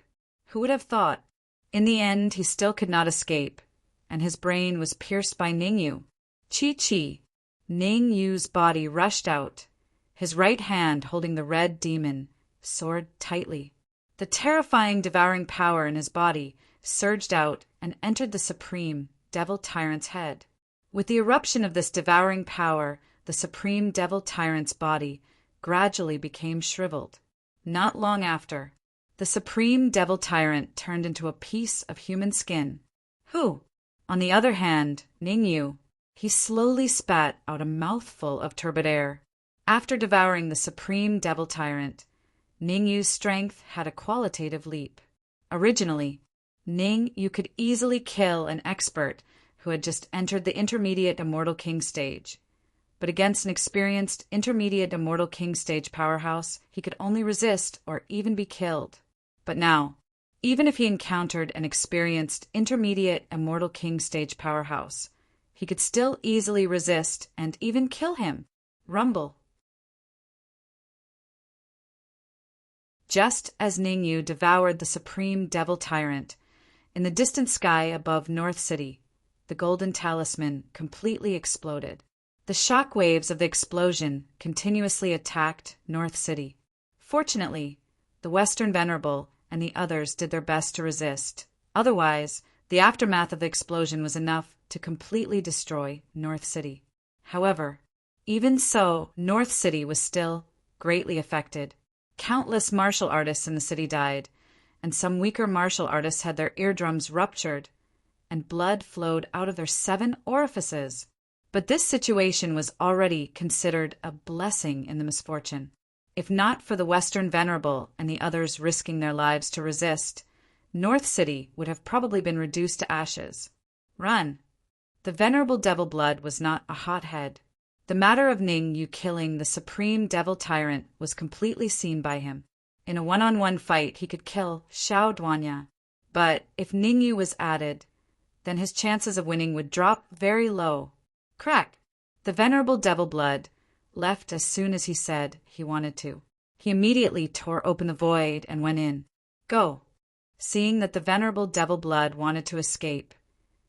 Who would have thought? In the end, he still could not escape, and his brain was pierced by Ningyu. Chi! Ning Yu's body rushed out, his right hand holding the red demon sword tightly. The terrifying devouring power in his body surged out and entered the supreme devil tyrant's head. With the eruption of this devouring power, the supreme devil tyrant's body gradually became shriveled. Not long after, the supreme devil tyrant turned into a piece of human skin. Who? On the other hand, Ningyu. He slowly spat out a mouthful of turbid air. After devouring the supreme devil tyrant, Ningyu's strength had a qualitative leap. Originally, Ningyu could easily kill an expert who had just entered the intermediate immortal king stage. But against an experienced intermediate immortal king stage powerhouse, he could only resist or even be killed. But now, even if he encountered an experienced intermediate immortal king stage powerhouse, he could still easily resist and even kill him. Rumble. Just as Ningyu devoured the supreme devil tyrant, in the distant sky above North City, the golden talisman completely exploded. The shock waves of the explosion continuously attacked North City. Fortunately, the Western Venerable and the others did their best to resist. Otherwise, the aftermath of the explosion was enough to completely destroy North City. However, even so, North City was still greatly affected. Countless martial artists in the city died, and some weaker martial artists had their eardrums ruptured, and blood flowed out of their 7 orifices. But this situation was already considered a blessing in the misfortune. If not for the Western Venerable and the others risking their lives to resist, North City would have probably been reduced to ashes. Run! The Venerable Devil Blood was not a hothead. The matter of Ningyu killing the supreme devil tyrant was completely seen by him. In a one-on-one fight, he could kill Xiao Duanya. But if Ningyu was added, then his chances of winning would drop very low. Crack! The Venerable Devil Blood left as soon as he said he wanted to. He immediately tore open the void and went in. Go! Seeing that the Venerable Devil Blood wanted to escape,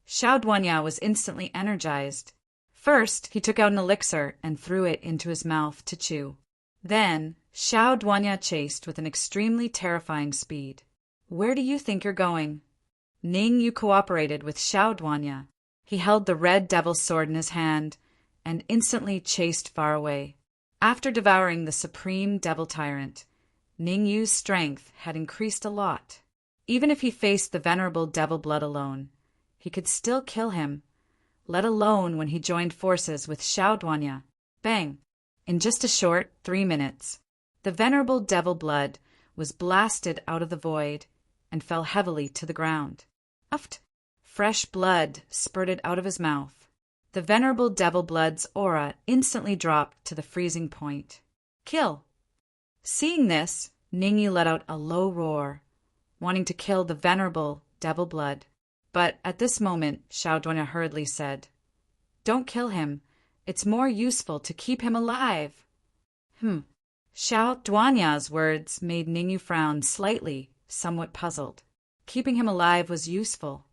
Xiao Duanya was instantly energized. First, he took out an elixir and threw it into his mouth to chew. Then, Xiao Duanya chased with an extremely terrifying speed. Where do you think you're going? Ningyu cooperated with Xiao Duanya. He held the red devil's sword in his hand and instantly chased far away. After devouring the supreme devil tyrant, Ningyu's strength had increased a lot. Even if he faced the Venerable Devil Blood alone, he could still kill him, let alone when he joined forces with Xiao Duanya. Bang! In just a short 3 minutes, the Venerable Devil Blood was blasted out of the void and fell heavily to the ground. Uft! Fresh blood spurted out of his mouth. The Venerable Devil Blood's aura instantly dropped to the freezing point. Kill! Seeing this, Ningyu let out a low roar, wanting to kill the Venerable Devil Blood. But at this moment, Xiao Duanya hurriedly said, "Don't kill him. It's more useful to keep him alive." Xiao Duanya's words made Ningyu frown slightly, somewhat puzzled. Keeping him alive was useful.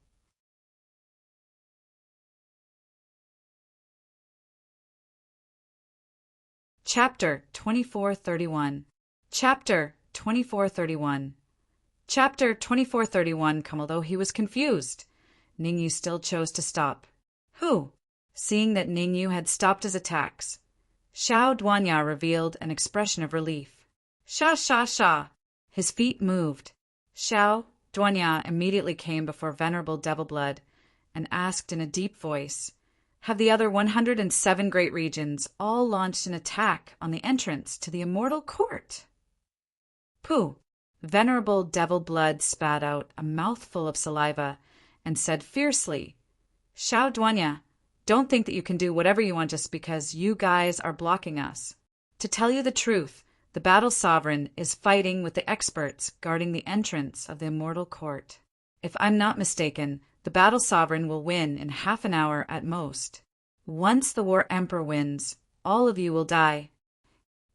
Chapter 2431. Chapter 2431. Chapter 2431. Although he was confused, Ningyu still chose to stop. Who? Seeing that Ningyu had stopped his attacks, Xiao Duanya revealed an expression of relief. Sha sha sha! His feet moved. Xiao Duanya immediately came before Venerable Devil Blood and asked in a deep voice, "Have the other 107 great regions all launched an attack on the entrance to the immortal court?" Pooh! Venerable Devil Blood spat out a mouthful of saliva and said fiercely, "Xiao Duanya, Don't think that you can do whatever you want just because you guys are blocking us. To tell you the truth, the Battle Sovereign is fighting with the experts guarding the entrance of the Immortal Court. If I'm not mistaken, the Battle Sovereign will win in half an hour at most. Once the War Emperor wins, all of you will die.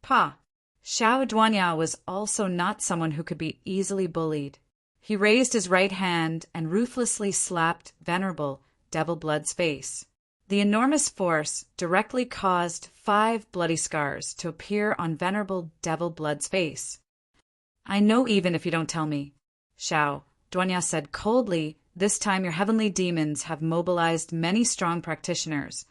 Pa! Xiao Duanya was also not someone who could be easily bullied. He raised his right hand and ruthlessly slapped Venerable Devil Blood's face. The enormous force directly caused 5 bloody scars to appear on Venerable Devil Blood's face. I know even if you don't tell me, Xiao Duanya said coldly. This time your heavenly demons have mobilized many strong practitioners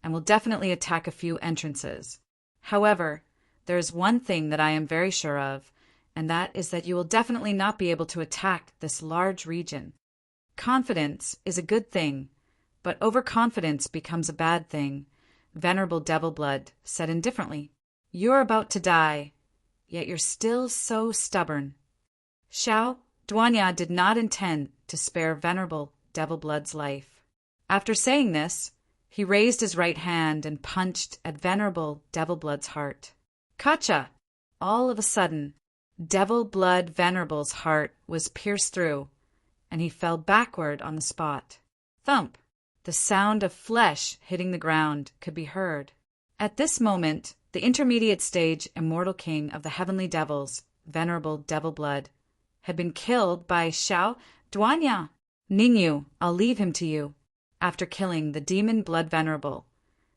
and will definitely attack a few entrances. However, there is one thing that I am very sure of, and that is that you will definitely not be able to attack this large region. Confidence is a good thing, but overconfidence becomes a bad thing, Venerable Devil Blood said indifferently. You're about to die, yet you're still so stubborn. Xiao Duanya did not intend to spare Venerable Devil Blood's life. After saying this, he raised his right hand and punched at Venerable Devil Blood's heart. Kacha! All of a sudden, Devil Blood Venerable's heart was pierced through, and he fell backward on the spot. Thump! The sound of flesh hitting the ground could be heard. At this moment, the intermediate stage Immortal King of the Heavenly Devils, Venerable Devil Blood, had been killed by Xiao Duanya. Ningyu, I'll leave him to you. After killing the Demon Blood Venerable,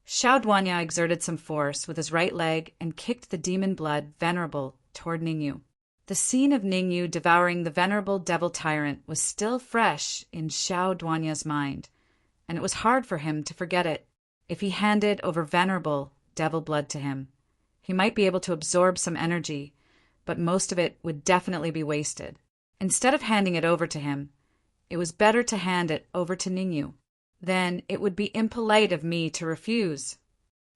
Xiao Duanya exerted some force with his right leg and kicked the Demon Blood Venerable toward Ningyu. The scene of Ningyu devouring the Venerable Devil Tyrant was still fresh in Xiao Duanya's mind, and it was hard for him to forget it. If he handed over Venerable Devil Blood to him, he might be able to absorb some energy, but most of it would definitely be wasted. Instead of handing it over to him, it was better to hand it over to Ningyu. Then it would be impolite of me to refuse.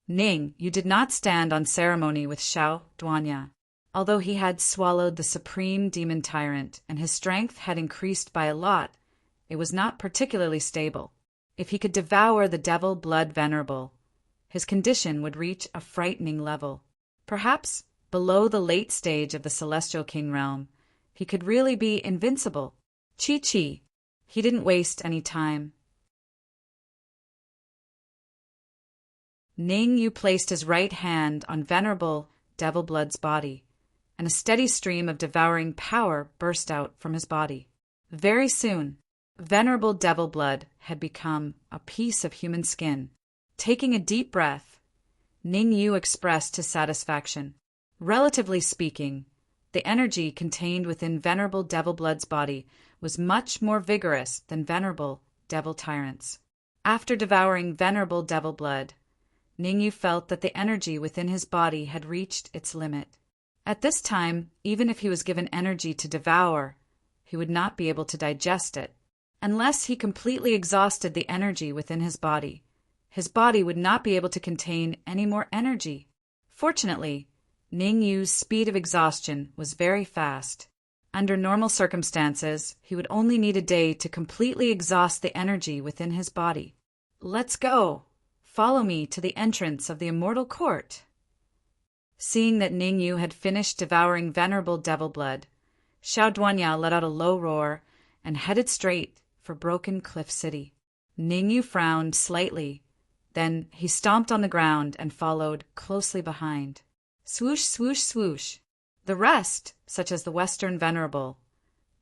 Ning, you did not stand on ceremony with Xiao Duanya. Although he had swallowed the supreme demon tyrant and his strength had increased by a lot, it was not particularly stable. If he could devour the Devil Blood Venerable, his condition would reach a frightening level. Perhaps below the late stage of the Celestial King realm, he could really be invincible. Chi-Chi. He didn't waste any time. Ningyu placed his right hand on Venerable Devil Blood's body, and a steady stream of devouring power burst out from his body. Very soon, Venerable Devil Blood had become a piece of human skin. Taking a deep breath, Ningyu expressed his satisfaction. Relatively speaking, the energy contained within Venerable Devil Blood's body was much more vigorous than Venerable Devil Tyrant's. After devouring Venerable Devil Blood, Ningyu felt that the energy within his body had reached its limit. At this time, even if he was given energy to devour, he would not be able to digest it. Unless he completely exhausted the energy within his body would not be able to contain any more energy. Fortunately, Ningyu's speed of exhaustion was very fast. Under normal circumstances, he would only need a day to completely exhaust the energy within his body. Let's go! Follow me to the entrance of the Immortal Court. Seeing that Ningyu had finished devouring Venerable Devil Blood, Xiao Duanya let out a low roar and headed straight for Broken Cliff City. Ningyu frowned slightly. Then he stomped on the ground and followed closely behind. Swoosh, swoosh, swoosh. The rest, such as the Western Venerable,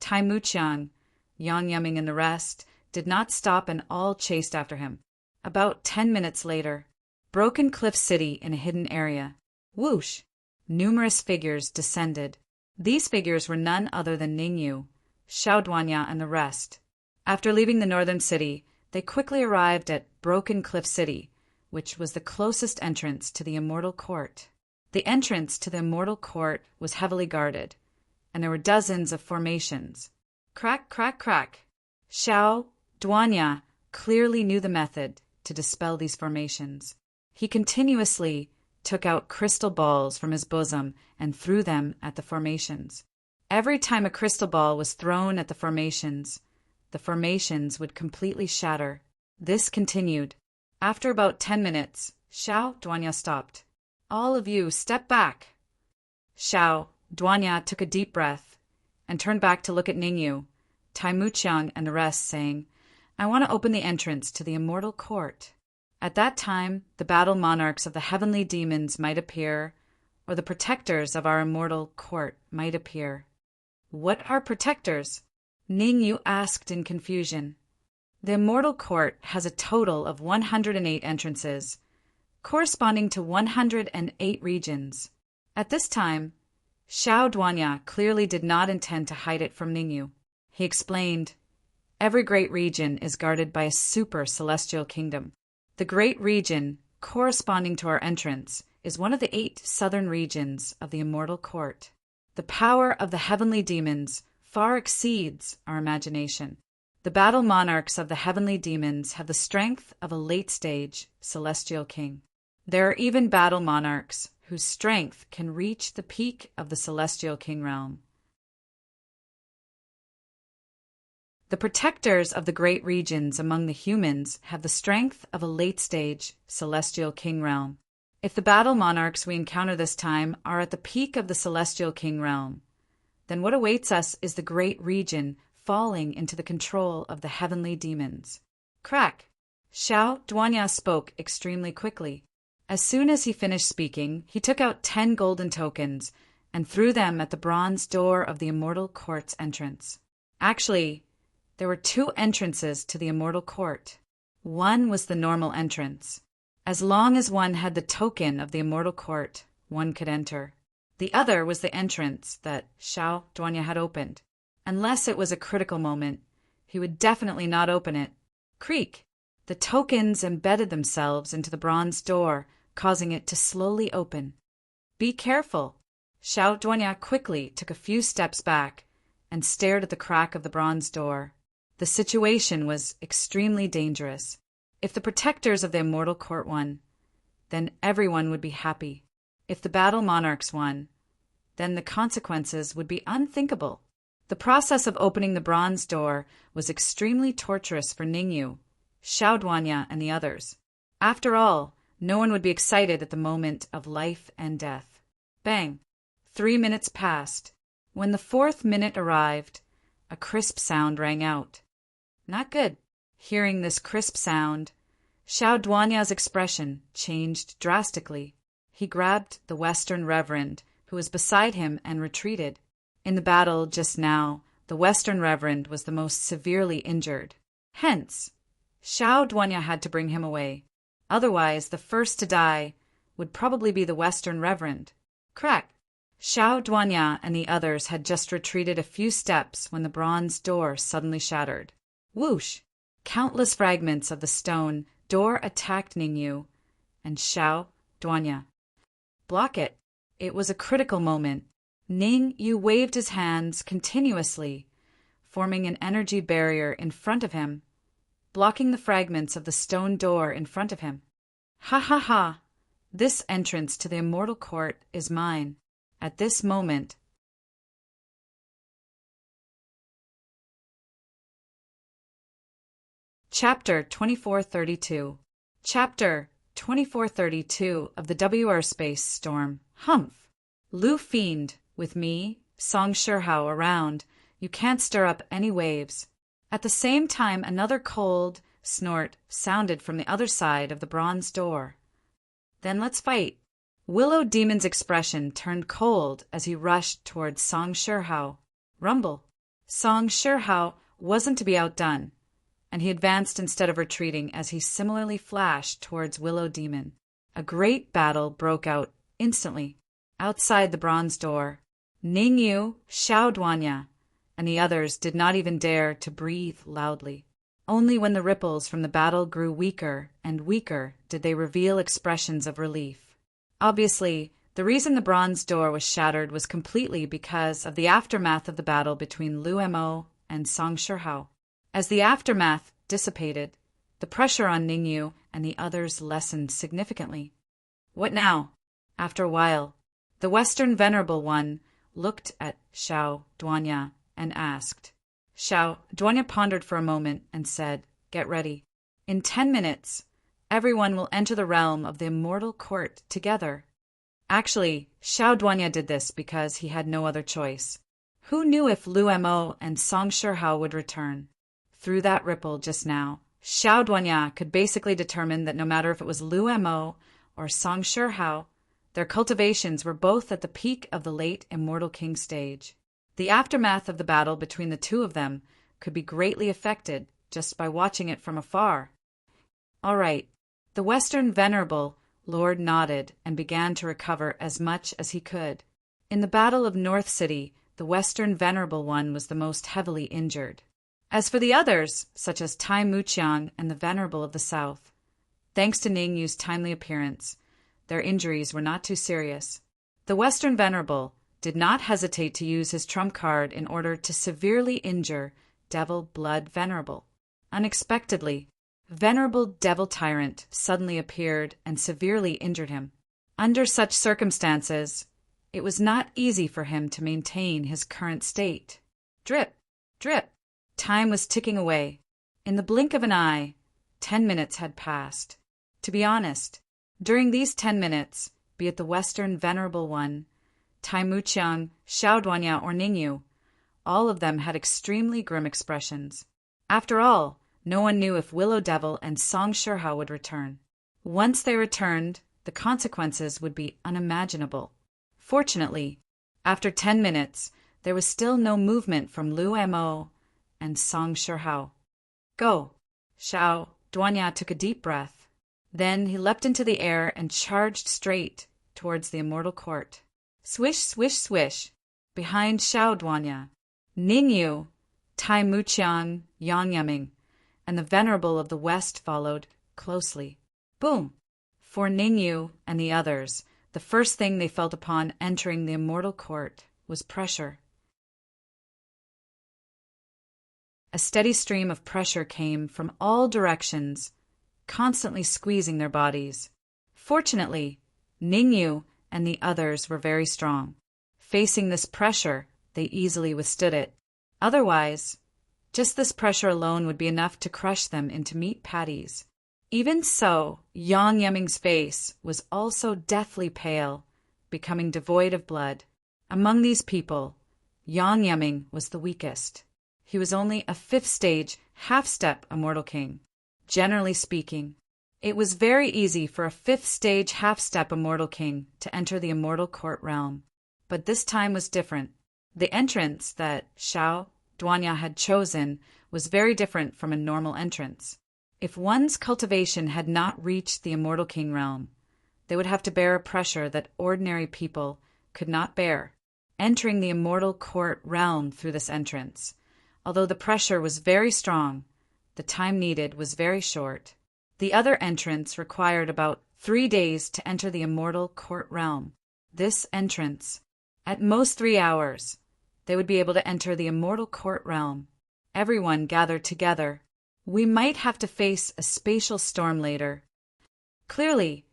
Tai Muqiang, Yang Yuming and the rest, did not stop and all chased after him. About 10 minutes later, Broken Cliff City in a hidden area. Whoosh! Numerous figures descended. These figures were none other than Ningyu, Xiao Duanya, and the rest. After leaving the northern city, they quickly arrived at Broken Cliff City, which was the closest entrance to the Immortal Court. The entrance to the Immortal Court was heavily guarded, and there were dozens of formations. Crack, crack, crack. Xiao Duanya clearly knew the method to dispel these formations. He continuously took out crystal balls from his bosom and threw them at the formations. Every time a crystal ball was thrown at the formations would completely shatter. This continued. After about 10 minutes, Xiao Duanya stopped. All of you, step back. Xiao Duanya took a deep breath and turned back to look at Ningyu, Tai Muqiang, and the rest, saying, I want to open the entrance to the immortal court. At that time, the battle monarchs of the heavenly demons might appear, or the protectors of our immortal court might appear. What are protectors? Ningyu asked in confusion. The immortal court has a total of 108 entrances, corresponding to 108 regions. At this time, Xiao Duanya clearly did not intend to hide it from Ningyu. He explained, every great region is guarded by a super celestial kingdom. The great region, corresponding to our entrance, is one of the 8 southern regions of the immortal court. The power of the heavenly demons far exceeds our imagination. The battle monarchs of the heavenly demons have the strength of a late-stage celestial king. There are even battle monarchs whose strength can reach the peak of the celestial king realm. The protectors of the great regions among the humans have the strength of a late-stage celestial king realm. If the battle monarchs we encounter this time are at the peak of the celestial king realm, then what awaits us is the great region falling into the control of the heavenly demons. Crack! Xiao Duanya spoke extremely quickly. As soon as he finished speaking, he took out 10 golden tokens and threw them at the bronze door of the immortal court's entrance. Actually, there were 2 entrances to the immortal court. One was the normal entrance. As long as one had the token of the immortal court, one could enter. The other was the entrance that Xiao Duanya had opened. Unless it was a critical moment, he would definitely not open it. Creak! The tokens embedded themselves into the bronze door, causing it to slowly open. Be careful! Xiao Duanya quickly took a few steps back and stared at the crack of the bronze door. The situation was extremely dangerous. If the protectors of the immortal court won, then everyone would be happy. If the battle monarchs won, then the consequences would be unthinkable. The process of opening the bronze door was extremely torturous for Ningyu, Xiao Duanya, and the others. After all, no one would be excited at the moment of life and death. Bang! 3 minutes passed. When the 4th minute arrived, a crisp sound rang out. Not good. Hearing this crisp sound, Xiao Duanya's expression changed drastically. He grabbed the Western Reverend, who was beside him, and retreated. In the battle just now, the Western Reverend was the most severely injured. Hence, Xiao Duanya had to bring him away. Otherwise, the first to die would probably be the Western Reverend. Crack! Xiao Duanya and the others had just retreated a few steps when the bronze door suddenly shattered. Whoosh! Countless fragments of the stone door attacked Ningyu and Xiao Duanya. Block it! It was a critical moment. Ningyu waved his hands continuously, forming an energy barrier in front of him, blocking the fragments of the stone door in front of him. Ha ha ha! This entrance to the immortal court is mine. At this moment, Chapter 2432. Chapter 2432 of the WR Space Storm. Humph! Lu Fiend, with me, Song Shihao, around, you can't stir up any waves. At the same time, another cold snort sounded from the other side of the bronze door. Then let's fight. Willow Demon's expression turned cold as he rushed towards Song Shihao. Rumble. Song Shihao wasn't to be outdone, and he advanced instead of retreating as he similarly flashed towards Willow Demon. A great battle broke out instantly. Outside the bronze door, Ningyu, Xiao Duanya, and the others did not even dare to breathe loudly. Only when the ripples from the battle grew weaker and weaker did they reveal expressions of relief. Obviously, the reason the bronze door was shattered was completely because of the aftermath of the battle between Lu Mo and Song Shihao. As the aftermath dissipated, the pressure on Ningyu and the others lessened significantly. What now? After a while, the Western Venerable One looked at Xiao Duanya and asked. Xiao Duanya pondered for a moment and said, "Get ready. In 10 minutes, everyone will enter the realm of the immortal court together. Actually, Xiao Duanya did this because he had no other choice. Who knew if Lu Mo and Song Shihao would return? Through that ripple just now, Xiao Duanya could basically determine that no matter if it was Lu Mo or Song Shihao, their cultivations were both at the peak of the late Immortal King stage. The aftermath of the battle between the two of them could be greatly affected just by watching it from afar. All right. The Western Venerable Lord nodded and began to recover as much as he could. In the Battle of North City, the Western Venerable One was the most heavily injured. As for the others, such as Tai Muqiang and the Venerable of the South, thanks to Ningyu's timely appearance, their injuries were not too serious. The Western Venerable did not hesitate to use his trump card in order to severely injure Devil Blood Venerable. Unexpectedly, Venerable Devil Tyrant suddenly appeared and severely injured him. Under such circumstances, it was not easy for him to maintain his current state. Drip, drip. Time was ticking away. In the blink of an eye, 10 minutes had passed. To be honest, during these 10 minutes, be it the Western Venerable One, Tai Muqiang, Xiao Duanya, or Ningyu, all of them had extremely grim expressions. After all, no one knew if Willow Devil and Song Shihao would return. Once they returned, the consequences would be unimaginable. Fortunately, after 10 minutes, there was still no movement from Lu Mo and Song Shihao. Go! Xiao Duanya took a deep breath. Then he leapt into the air and charged straight towards the immortal court. Swish, swish, swish. Behind Xiao Duanya, Ningyu, Tai Muqiang, Yang Yaming, and the Venerable of the West followed closely. Boom! For Ningyu and the others, the first thing they felt upon entering the immortal court was pressure. A steady stream of pressure came from all directions, constantly squeezing their bodies. Fortunately, Ningyu and the others were very strong. Facing this pressure, they easily withstood it. Otherwise, just this pressure alone would be enough to crush them into meat patties. Even so, Yang Yaming's face was also deathly pale, becoming devoid of blood. Among these people, Yang Yaming was the weakest. He was only a 5th stage, half-step Immortal King. Generally speaking, it was very easy for a 5th stage, half-step Immortal King to enter the Immortal Court realm. But this time was different. The entrance that Xiao Duanya had chosen was very different from a normal entrance. If one's cultivation had not reached the Immortal King realm, they would have to bear a pressure that ordinary people could not bear. Entering the Immortal Court realm through this entrance, although the pressure was very strong, the time needed was very short. The other entrance required about 3 days to enter the Immortal Court realm. This entrance, at most 3 hours, they would be able to enter the Immortal Court realm. Everyone gathered together. We might have to face a spatial storm later. Clearly,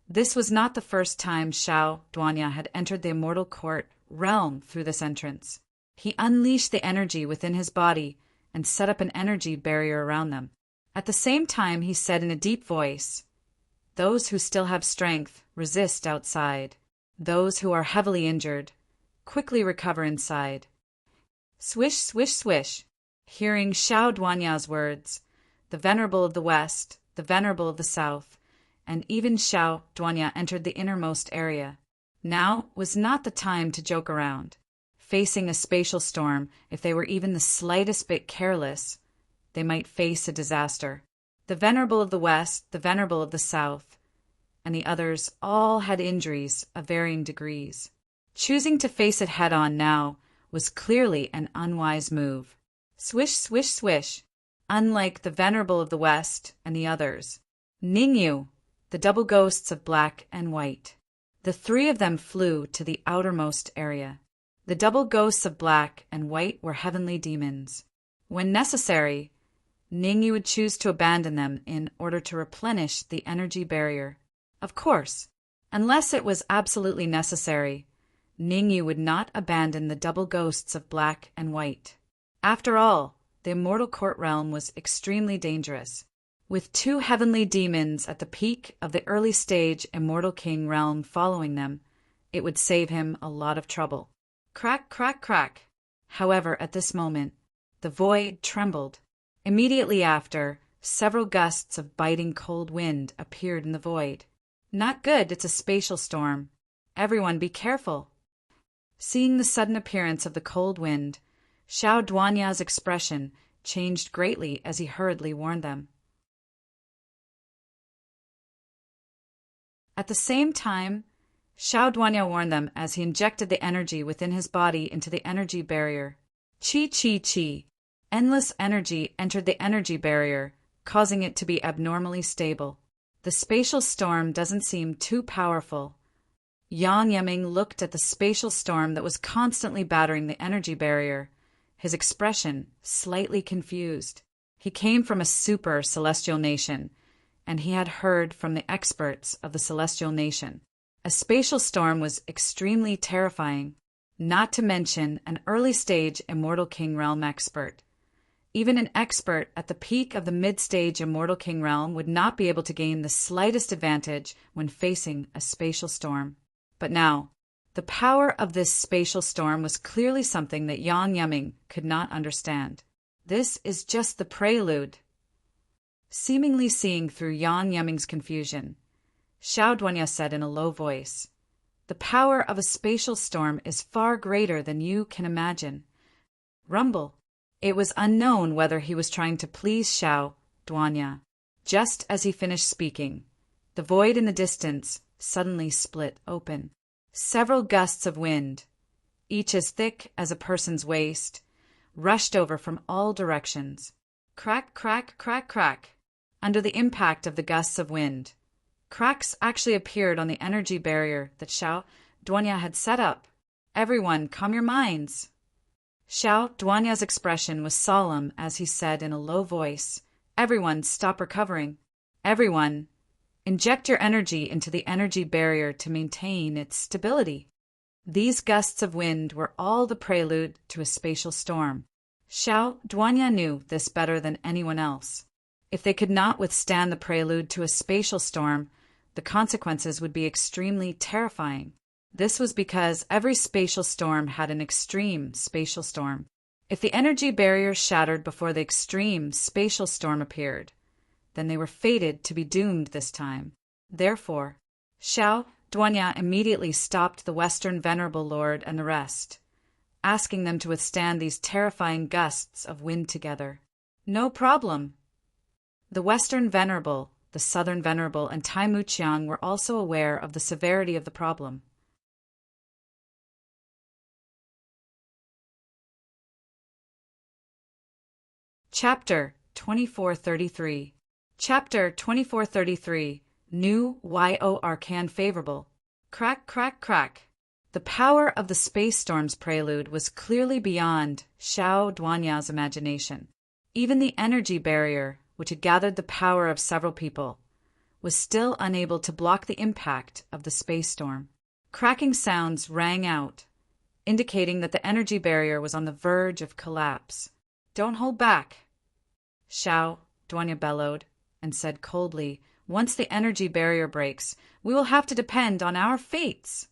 this was not the first time Xiao Duanya had entered the Immortal Court realm through this entrance. He unleashed the energy within his body and set up an energy barrier around them. At the same time, he said in a deep voice, "Those who still have strength, resist outside. Those who are heavily injured, quickly recover inside." Swish, swish, swish. Hearing Xiao Duanya's words, the Venerable of the West, the Venerable of the South, and even Xiao Duanya entered the innermost area. Now was not the time to joke around. Facing a spatial storm, if they were even the slightest bit careless, they might face a disaster. The Venerable of the West, the Venerable of the South, and the others all had injuries of varying degrees. Choosing to face it head-on now was clearly an unwise move. Swish, swish, swish. Unlike the Venerable of the West and the others, Ningyu, the double ghosts of black and white, the 3 of them flew to the outermost area. The double ghosts of black and white were heavenly demons. When necessary, Ningyu would choose to abandon them in order to replenish the energy barrier. Of course, unless it was absolutely necessary, Ningyu would not abandon the double ghosts of black and white. After all, the Immortal Court realm was extremely dangerous. with two heavenly demons at the peak of the early stage Immortal King realm following them, it would save him a lot of trouble. Crack, crack, crack. However, at this moment, the void trembled. Immediately after, several gusts of biting cold wind appeared in the void. Not good, it's a spatial storm. Everyone be careful. Seeing the sudden appearance of the cold wind, Xiao Duanya's expression changed greatly as he hurriedly warned them. At the same time, Xiao Duanya warned them as he injected the energy within his body into the energy barrier. Chi, chi, chi. Endless energy entered the energy barrier, causing it to be abnormally stable. The spatial storm doesn't seem too powerful. Yang Yeming looked at the spatial storm that was constantly battering the energy barrier, his expression slightly confused. He came from a super celestial nation, and he had heard from the experts of the celestial nation. A spatial storm was extremely terrifying, not to mention an early-stage Immortal King realm expert. Even an expert at the peak of the mid-stage Immortal King realm would not be able to gain the slightest advantage when facing a spatial storm. But now, the power of this spatial storm was clearly something that Yang Yeming could not understand. This is just the prelude. Seemingly seeing through Yang Yeming's confusion, Xiao Duanya said in a low voice, "The power of a spatial storm is far greater than you can imagine." Rumble. It was unknown whether he was trying to please Xiao Duanya. Just as he finished speaking, the void in the distance suddenly split open. Several gusts of wind, each as thick as a person's waist, rushed over from all directions. Crack, crack, crack, crack. Under the impact of the gusts of wind, cracks actually appeared on the energy barrier that Xiao Duanya had set up. Everyone, calm your minds. Xiao Duanya's expression was solemn as he said in a low voice, "Everyone, stop recovering. Everyone, inject your energy into the energy barrier to maintain its stability." These gusts of wind were all the prelude to a spatial storm. Xiao Duanya knew this better than anyone else. If they could not withstand the prelude to a spatial storm, the consequences would be extremely terrifying. This was because every spatial storm had an extreme spatial storm. If the energy barrier shattered before the extreme spatial storm appeared, then they were fated to be doomed this time. Therefore, Xiao Duanya immediately stopped the Western Venerable Lord and the rest, asking them to withstand these terrifying gusts of wind together. No problem. The Western Venerable, the Southern Venerable, and Tai Mu Chiang were also aware of the severity of the problem. Chapter 2433. Chapter 2433. New YO Arcan Favorable. Crack, crack, crack. The power of the space storm's prelude was clearly beyond Xiao Duanya's imagination. Even the energy barrier, which had gathered the power of several people, was still unable to block the impact of the space storm. Cracking sounds rang out, indicating that the energy barrier was on the verge of collapse. "Don't hold back," Xiao Duanya bellowed and said coldly, "Once the energy barrier breaks, we will have to depend on our fates."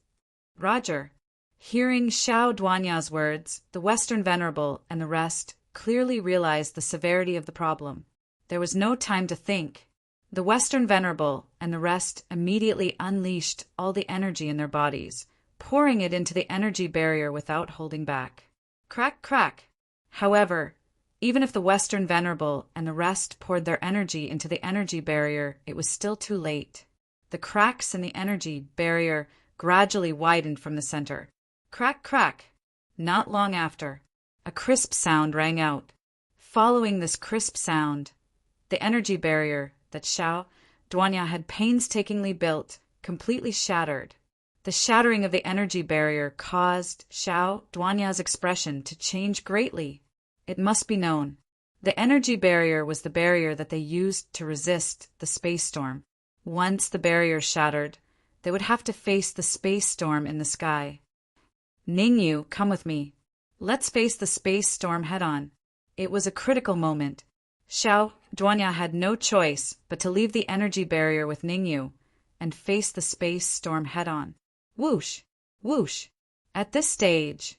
Roger. Hearing Xiao Duanya's words, the Western Venerable and the rest clearly realized the severity of the problem. There was no time to think. The Western Venerable and the rest immediately unleashed all the energy in their bodies, pouring it into the energy barrier without holding back. Crack, crack. However, even if the Western Venerable and the rest poured their energy into the energy barrier, it was still too late. The cracks in the energy barrier gradually widened from the center. Crack, crack. Not long after, a crisp sound rang out. Following this crisp sound, the energy barrier that Xiao Duanya had painstakingly built completely shattered. The shattering of the energy barrier caused Xiao Duanya's expression to change greatly. It must be known, the energy barrier was the barrier that they used to resist the space storm. Once the barrier shattered, they would have to face the space storm in the sky. "Ningyu, come with me. Let's face the space storm head-on." It was a critical moment. Xiao Duanya had no choice but to leave the energy barrier with Ningyu and face the space storm head-on. Whoosh! Whoosh! At this stage,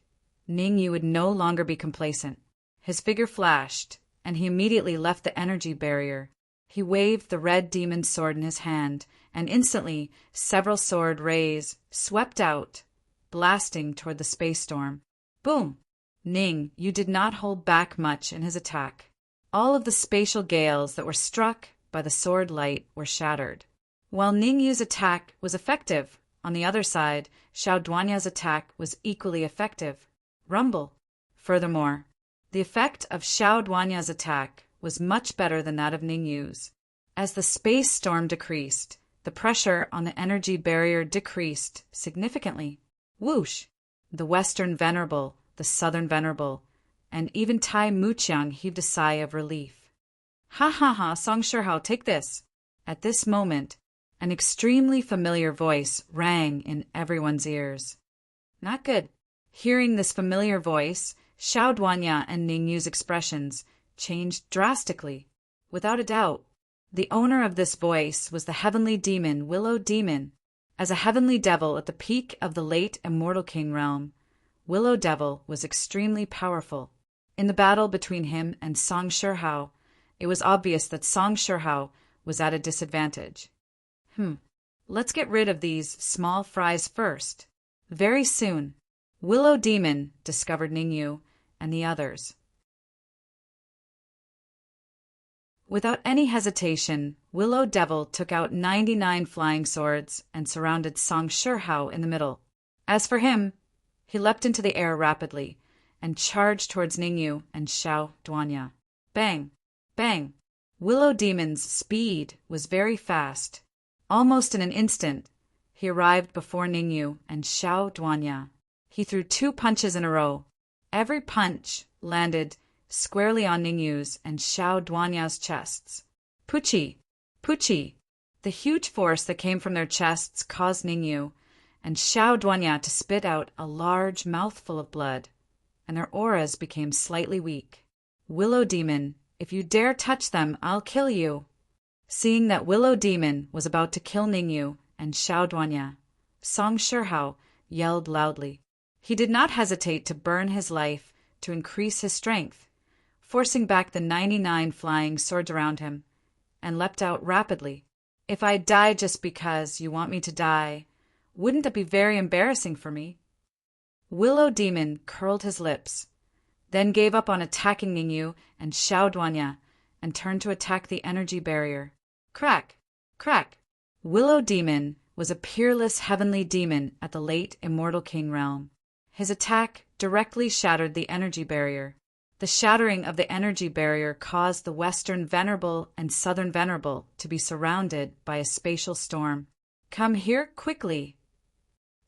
Ningyu would no longer be complacent. His figure flashed, and he immediately left the energy barrier. He waved the red demon sword in his hand, and instantly several sword rays swept out, blasting toward the space storm. Boom! Ningyu did not hold back much in his attack. All of the spatial gales that were struck by the sword light were shattered. While Ningyu's attack was effective, on the other side, Xiao Duanya's attack was equally effective. Rumble. Furthermore, the effect of Xiao Duanya's attack was much better than that of Ningyu's. As the space storm decreased, the pressure on the energy barrier decreased significantly. Whoosh! The Western Venerable, the Southern Venerable, and even Tai Muqiang heaved a sigh of relief. Ha ha ha, Song Shihao, take this! At this moment, an extremely familiar voice rang in everyone's ears. Not good. Hearing this familiar voice, Xiao Duanya and Ningyu's expressions changed drastically. Without a doubt, the owner of this voice was the heavenly demon Willow Demon. As a heavenly devil at the peak of the late Immortal King realm, Willow Devil was extremely powerful. In the battle between him and Song Shihao, it was obvious that Song Shihao was at a disadvantage. Let's get rid of these small fries first. Very soon, Willow Demon discovered Ningyu and the others. Without any hesitation, Willow Devil took out 99 flying swords and surrounded Song Shihao in the middle. As for him, he leapt into the air rapidly and charged towards Ningyu and Xiao Duanya. Bang! Bang! Willow Demon's speed was very fast. Almost in an instant, he arrived before Ningyu and Xiao Duanya. He threw 2 punches in a row. Every punch landed squarely on Ningyu's and Xiao Duanya's chests. Puchi! Puchi! The huge force that came from their chests caused Ningyu and Xiao Duanya to spit out a large mouthful of blood, and their auras became slightly weak. Willow Demon, if you dare touch them, I'll kill you. Seeing that Willow Demon was about to kill Ningyu and Xiao Duanya, Song Shihao yelled loudly. He did not hesitate to burn his life to increase his strength, forcing back the 99 flying swords around him, and leapt out rapidly. If I die just because you want me to die, wouldn't that be very embarrassing for me? Willow Demon curled his lips, then gave up on attacking Ningyu and Xiao Duanya, and turned to attack the energy barrier. Crack! Crack! Willow Demon was a peerless heavenly demon at the late Immortal King realm. His attack directly shattered the energy barrier. The shattering of the energy barrier caused the Western Venerable and Southern Venerable to be surrounded by a spatial storm. Come here quickly!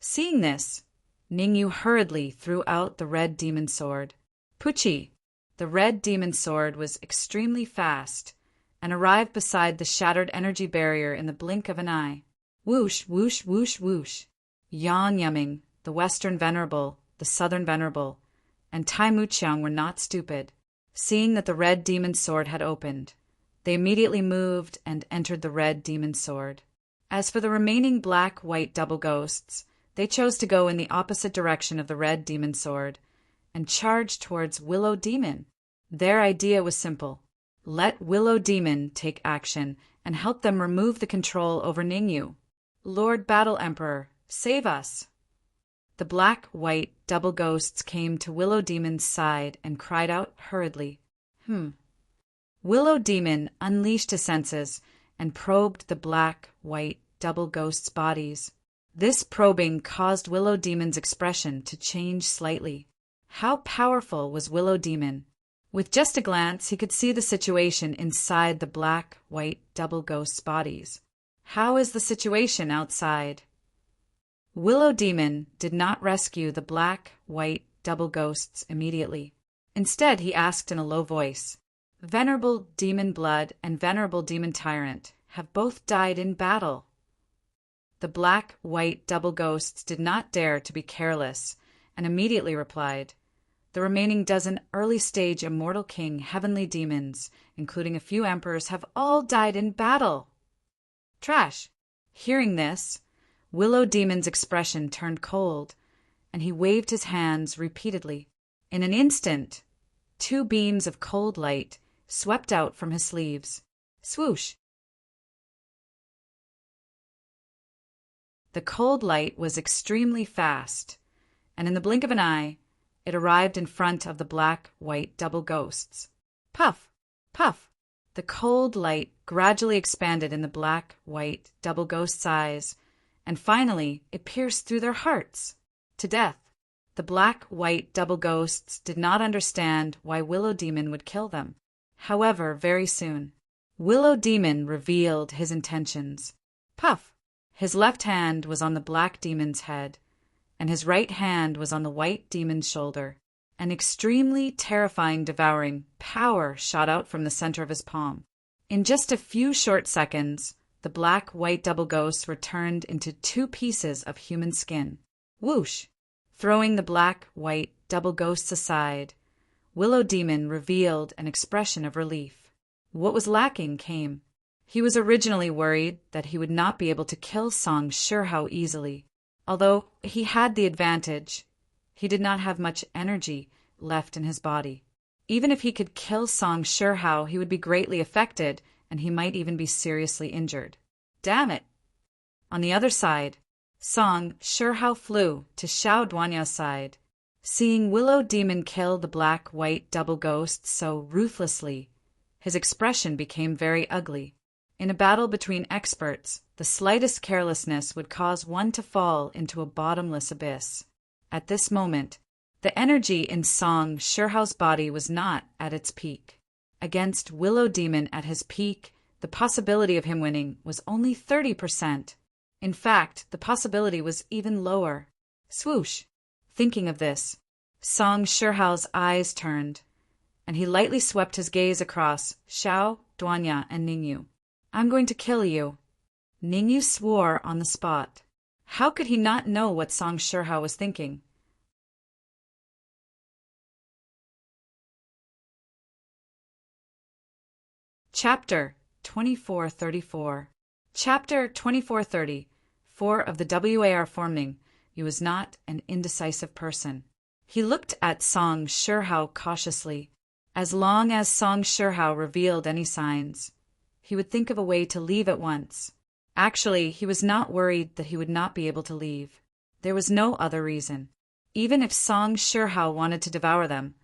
Seeing this, Ningyu hurriedly threw out the red demon sword. Puchi! The red demon sword was extremely fast and arrived beside the shattered energy barrier in the blink of an eye. Whoosh, whoosh, whoosh, whoosh. Yang Yuming, the Western Venerable, the Southern Venerable, and Tai Muqiang were not stupid. Seeing that the red demon sword had opened, they immediately moved and entered the red demon sword. As for the remaining black-white double ghosts, they chose to go in the opposite direction of the red demon sword and charged towards Willow Demon. Their idea was simple. Let Willow Demon take action and help them remove the control over Ningyu. Lord Battle Emperor, save us! The black-white double ghosts came to Willow Demon's side and cried out hurriedly. Willow Demon unleashed his senses and probed the black-white double ghosts' bodies. This probing caused Willow Demon's expression to change slightly. How powerful was Willow Demon? With just a glance, he could see the situation inside the black-white double ghosts' bodies. How is the situation outside? Willow Demon did not rescue the black-white double ghosts immediately. Instead, he asked in a low voice, Venerable Demon Blood and Venerable Demon Tyrant have both died in battle. The black-white double ghosts did not dare to be careless and immediately replied, The remaining dozen early-stage immortal king heavenly demons, including a few emperors, have all died in battle. Trash. Hearing this, Willow Demon's expression turned cold, and he waved his hands repeatedly. In an instant, 2 beams of cold light swept out from his sleeves. Swoosh! The cold light was extremely fast, and in the blink of an eye, it arrived in front of the black-white double ghosts. Puff! Puff! The cold light gradually expanded in the black-white double ghosts' eyes, and finally it pierced through their hearts to death. The black-white double ghosts did not understand why Willow Demon would kill them. However, very soon, Willow Demon revealed his intentions. Puff! His left hand was on the black demon's head, and his right hand was on the white demon's shoulder. An extremely terrifying, devouring power shot out from the center of his palm. In just a few short seconds, the black-white double ghosts were turned into 2 pieces of human skin. Whoosh! Throwing the black-white double ghosts aside, Willow Demon revealed an expression of relief. What was lacking came. He was originally worried that he would not be able to kill Song Shihao easily. Although he had the advantage, he did not have much energy left in his body. Even if he could kill Song Shihao, he would be greatly affected, and he might even be seriously injured. Damn it! On the other side, Song Shihao flew to Xiao Duanya's side. Seeing Willow Demon kill the black-white double ghosts so ruthlessly, his expression became very ugly. In a battle between experts, the slightest carelessness would cause one to fall into a bottomless abyss. At this moment, the energy in Song Shihao's body was not at its peak. Against Willow Demon at his peak, the possibility of him winning was only 30%. In fact, the possibility was even lower. Swoosh! Thinking of this, Song Shihao's eyes turned, and he lightly swept his gaze across Xiao, Duanya, and Ningyu. I'm going to kill you. Ningyu swore on the spot. How could he not know what Song Shihao was thinking? Chapter 2434. Chapter 2430. 4 of the WAR forming. You was not an indecisive person. He looked at Song Shihao cautiously. As long as Song Shihao revealed any signs, he would think of a way to leave at once. Actually, he was not worried that he would not be able to leave. There was no other reason. Even if Song Shihao wanted to devour them,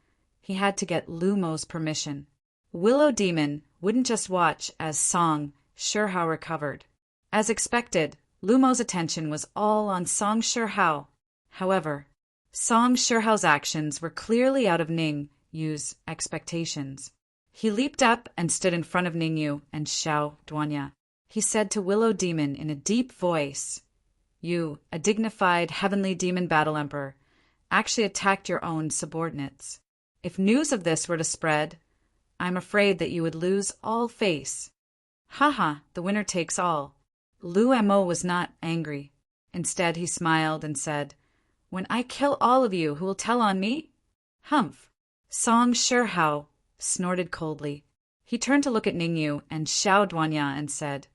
he had to get Lumo's permission. Willow Demon wouldn't just watch as Song Shihao recovered. As expected, Lumo's attention was all on Song Shihao. However, Song Shihao's actions were clearly out of Ningyu's expectations. He leaped up and stood in front of Ningyu and Xiao Duanya. He said to Willow Demon in a deep voice, "You, a dignified heavenly demon battle emperor, actually attacked your own subordinates. If news of this were to spread, I'm afraid that you would lose all face." Haha, the winner takes all. Lu Mo was not angry. Instead, he smiled and said, "When I kill all of you, who will tell on me?" Humph. Song Shihao snorted coldly. He turned to look at Ningyu and Xiao Duanya and said,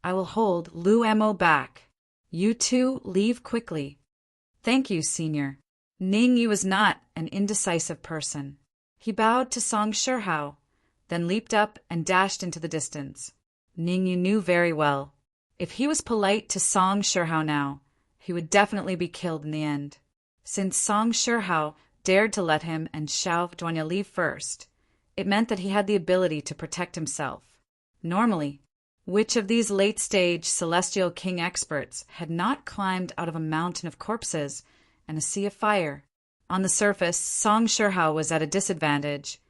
"I will hold Lu Mo back. You two leave quickly." "Thank you, senior." Ningyu was not an indecisive person. He bowed to Song Shihao, then leaped up and dashed into the distance. Ningyu knew very well, if he was polite to Song Shihao now, he would definitely be killed in the end. Since Song Shihao dared to let him and Xiao Duanya leave first, it meant that he had the ability to protect himself. Normally, which of these late-stage Celestial King experts had not climbed out of a mountain of corpses and a sea of fire? On the surface, Song Shihao was at a disadvantage,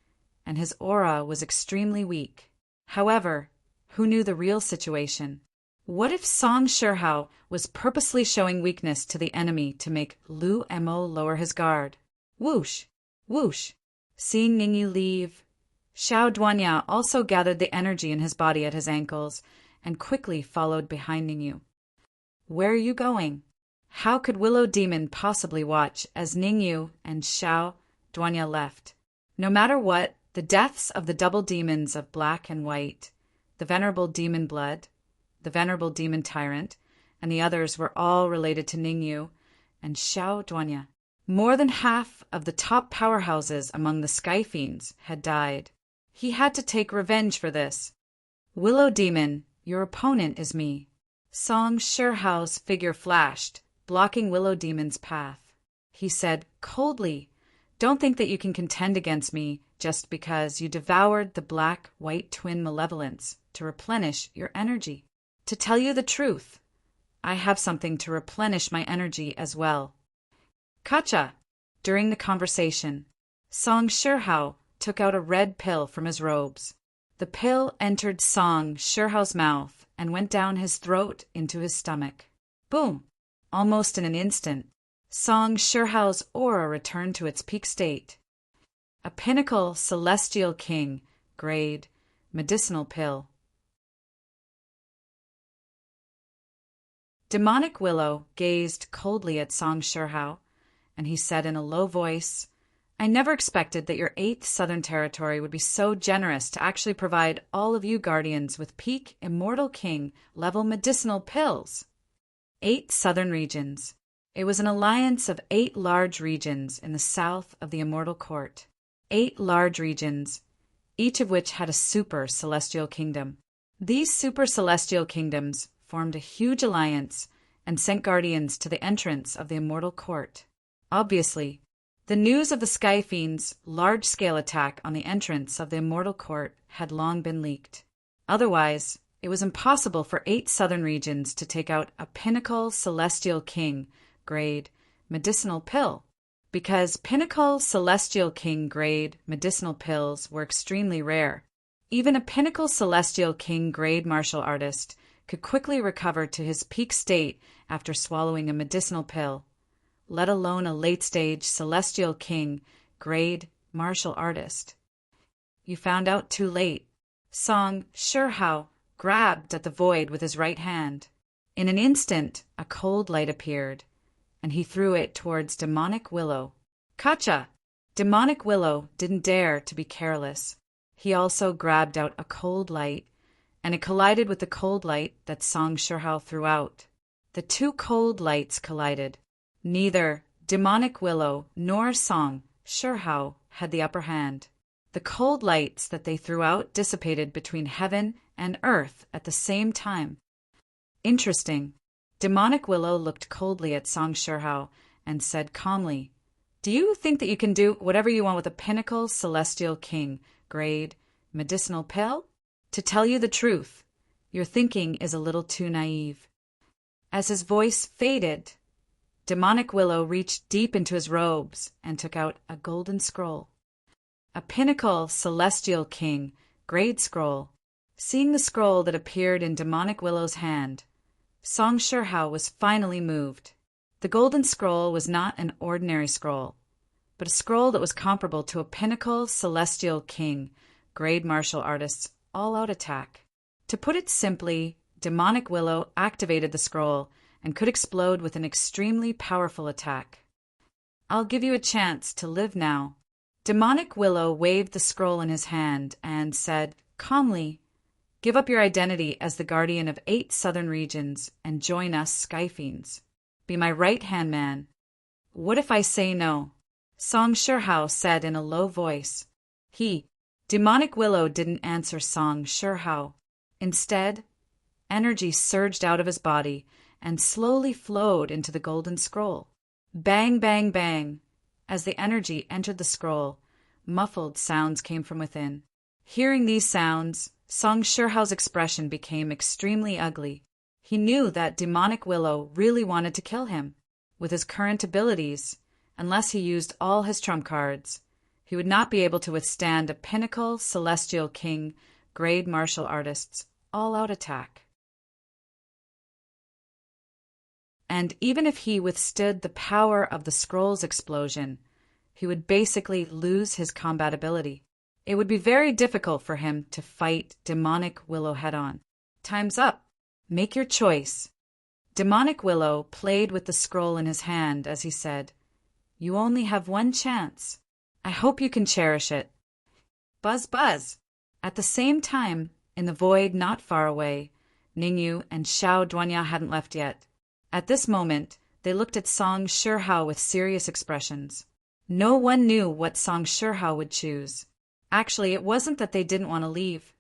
and his aura was extremely weak. However, who knew the real situation? What if Song Shihao was purposely showing weakness to the enemy to make Lu Mo lower his guard? Whoosh! Whoosh! Seeing Ningyu leave, Xiao Duanya also gathered the energy in his body at his ankles and quickly followed behind Ningyu. Where are you going? How could Willow Demon possibly watch as Ningyu and Xiao Dwanya left. No matter what, the deaths of the double demons of Black and White, the Venerable Demon Blood, the Venerable Demon Tyrant, and the others were all related to Ningyu and Xiao Dwanya. More than half of the top powerhouses among the Sky Fiends had died. He had to take revenge for this. Willow Demon, your opponent is me. Song Shihao's figure flashed, blocking Willow Demon's path. He said coldly, "Don't think that you can contend against me just because you devoured the black-white twin malevolence to replenish your energy. To tell you the truth, I have something to replenish my energy as well." Kacha! During the conversation, Song Shihao took out a red pill from his robes. The pill entered Song Shihao's mouth and went down his throat into his stomach. Boom! Almost in an instant, Song Shihao's aura returned to its peak state. A pinnacle celestial king, grade, medicinal pill. Demonic Willow gazed coldly at Song Shihao, and he said in a low voice, "I never expected that your 8th Southern Territory would be so generous to actually provide all of you Guardians with peak Immortal King level medicinal pills." 8 Southern Regions. It was an alliance of 8 large regions in the south of the Immortal Court. 8 large regions, each of which had a super celestial kingdom. These super celestial kingdoms formed a huge alliance and sent guardians to the entrance of the Immortal Court. Obviously, the news of the Sky Fiends' large-scale attack on the entrance of the Immortal Court had long been leaked. Otherwise, it was impossible for 8 southern regions to take out a pinnacle celestial king grade medicinal pill, because pinnacle celestial king grade medicinal pills were extremely rare. Even a pinnacle celestial king grade martial artist could quickly recover to his peak state after swallowing a medicinal pill, let alone a late-stage celestial king grade martial artist. You found out too late. Song Shihao grabbed at the void with his right hand. In an instant, a cold light appeared, and he threw it towards Demonic Willow. Kacha! Demonic Willow didn't dare to be careless. He also grabbed out a cold light, and it collided with the cold light that Song Shihao threw out. The 2 cold lights collided. Neither Demonic Willow nor Song Shihao had the upper hand. The cold lights that they threw out dissipated between heaven and earth at the same time. Interesting. Demonic Willow looked coldly at Song Shihao and said calmly, "Do you think that you can do whatever you want with a pinnacle celestial king grade medicinal pill? To tell you the truth, your thinking is a little too naive." As his voice faded, Demonic Willow reached deep into his robes and took out a golden scroll. A pinnacle celestial king grade scroll. Seeing the scroll that appeared in Demonic Willow's hand, Song Shihao was finally moved. The golden scroll was not an ordinary scroll, but a scroll that was comparable to a pinnacle celestial king grade martial artist's all-out attack. To put it simply, Demonic Willow activated the scroll and could explode with an extremely powerful attack. "I'll give you a chance to live now." Demonic Willow waved the scroll in his hand and said calmly, "Give up your identity as the guardian of 8 southern regions and join us Sky Fiends. Be my right-hand man." "What if I say no?" Song Shihao said in a low voice. Demonic Willow didn't answer Song Shihao. Instead, energy surged out of his body and slowly flowed into the golden scroll. Bang, bang, bang. As the energy entered the scroll, muffled sounds came from within. Hearing these sounds, Song Shihao's expression became extremely ugly. He knew that Demonic Willow really wanted to kill him. With his current abilities, unless he used all his trump cards, he would not be able to withstand a pinnacle celestial king grade martial artist's all-out attack. And even if he withstood the power of the scroll's explosion, he would basically lose his combat ability. It would be very difficult for him to fight Demonic Willow head-on. "Time's up. Make your choice." Demonic Willow played with the scroll in his hand as he said, "You only have one chance. I hope you can cherish it. Buzz, buzz. At the same time, in the void not far away, Ningyu and Xiao Duanya hadn't left yet. At this moment, they looked at Song Shihao with serious expressions. No one knew what Song Shihao would choose. Actually, it wasn't that they didn't want to leave,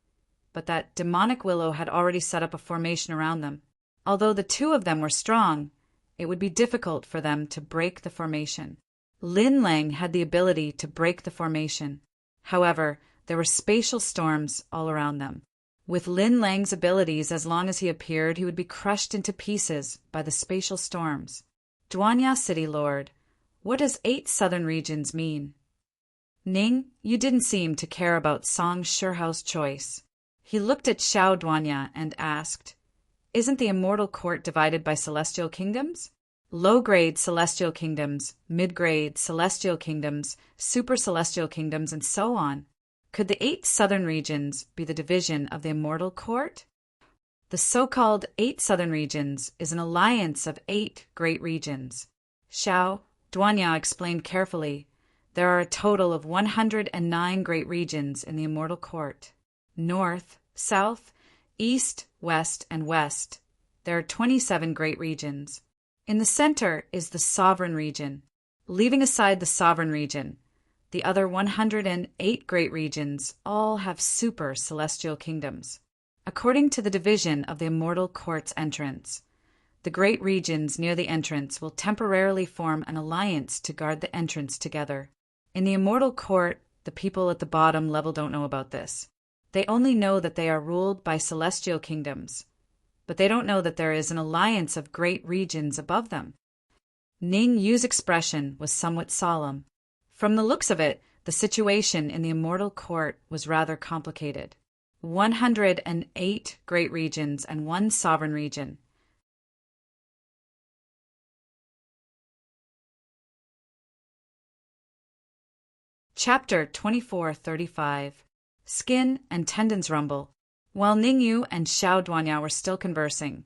but that demonic willow had already set up a formation around them. Although the two of them were strong, it would be difficult for them to break the formation. Lin Lang had the ability to break the formation. However, there were spatial storms all around them. With Lin Lang's abilities, as long as he appeared, he would be crushed into pieces by the spatial storms. Duanya City Lord, what does 8 southern regions mean? Ning, you didn't seem to care about Song Shihao's choice. He looked at Xiao Duanya and asked, Isn't the immortal court divided by celestial kingdoms? Low-grade celestial kingdoms, mid-grade celestial kingdoms, super-celestial kingdoms, and so on. Could the 8 southern regions be the division of the immortal court? The so-called 8 southern regions is an alliance of 8 great regions. Xiao Duanya explained carefully, there are a total of 109 great regions in the immortal court. North, south, east, west, and west. There are 27 great regions. In the center is the sovereign region. Leaving aside the sovereign region, the other 108 great regions all have super celestial kingdoms. According to the division of the immortal court's entrance, the great regions near the entrance will temporarily form an alliance to guard the entrance together. In the immortal court, the people at the bottom level don't know about this. They only know that they are ruled by celestial kingdoms, but they don't know that there is an alliance of great regions above them. Ning Yu's expression was somewhat solemn. From the looks of it, the situation in the immortal court was rather complicated. 108 great regions and 1 sovereign region. Chapter 2435. Skin and Tendons Rumble. While Ningyu and Xiao Duanya were still conversing,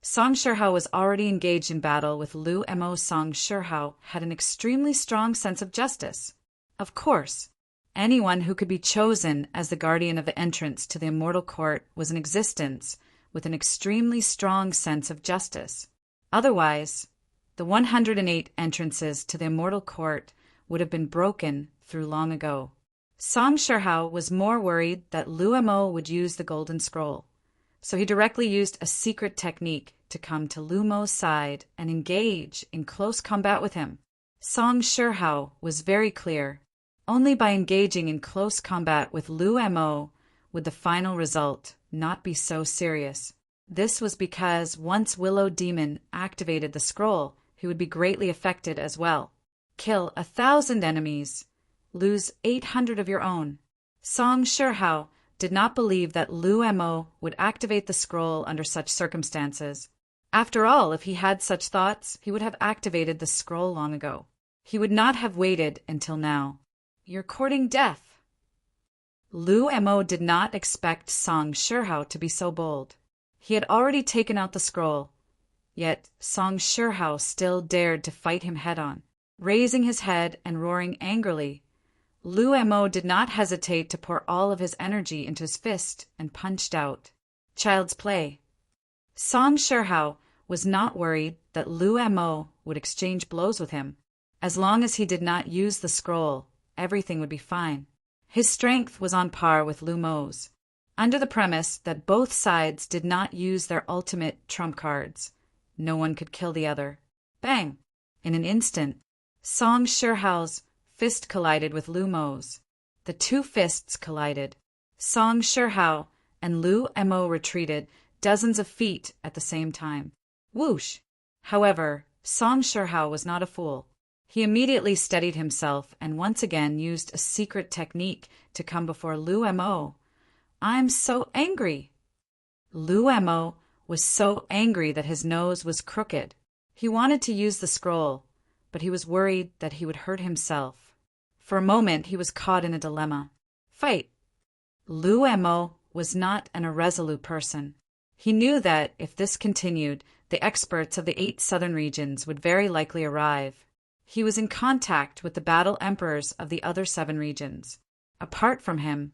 Song Shihao was already engaged in battle with Lu Mo. Song Shihao had an extremely strong sense of justice. Of course, anyone who could be chosen as the guardian of the entrance to the immortal court was in existence with an extremely strong sense of justice. Otherwise, the 108 entrances to the immortal court would have been broken through long ago. Song Shihao was more worried that Lu Mo would use the golden scroll, so he directly used a secret technique to come to Lu Mo's side and engage in close combat with him. Song Shihao was very clear. Only by engaging in close combat with Lu Mo would the final result not be so serious. This was because once Willow Demon activated the scroll, he would be greatly affected as well. Kill 1,000 enemies. Lose 800 of your own. Song Shihao did not believe that Lu Mo would activate the scroll under such circumstances. After all, if he had such thoughts, he would have activated the scroll long ago. He would not have waited until now. You're courting death. Lu Mo did not expect Song Shihao to be so bold. He had already taken out the scroll, yet Song Shihao still dared to fight him head-on. Raising his head and roaring angrily, Lu Mo did not hesitate to pour all of his energy into his fist and punched out. Child's play. Song Shihao was not worried that Lu Mo would exchange blows with him. As long as he did not use the scroll, everything would be fine. His strength was on par with Lu Mo's. Under the premise that both sides did not use their ultimate trump cards, no one could kill the other. Bang! In an instant, Song Shihao's fist collided with Lu Mo's. The two fists collided. Song Shihao and Lu Mo retreated dozens of feet at the same time. Whoosh! However, Song Shihao was not a fool. He immediately steadied himself and once again used a secret technique to come before Lu Mo. I'm so angry. Lu Mo was so angry that his nose was crooked. He wanted to use the scroll, but he was worried that he would hurt himself. For a moment, he was caught in a dilemma. Fight! Lu Mo was not an irresolute person. He knew that, if this continued, the experts of the 8 southern regions would very likely arrive. He was in contact with the battle emperors of the other 7 regions. Apart from him,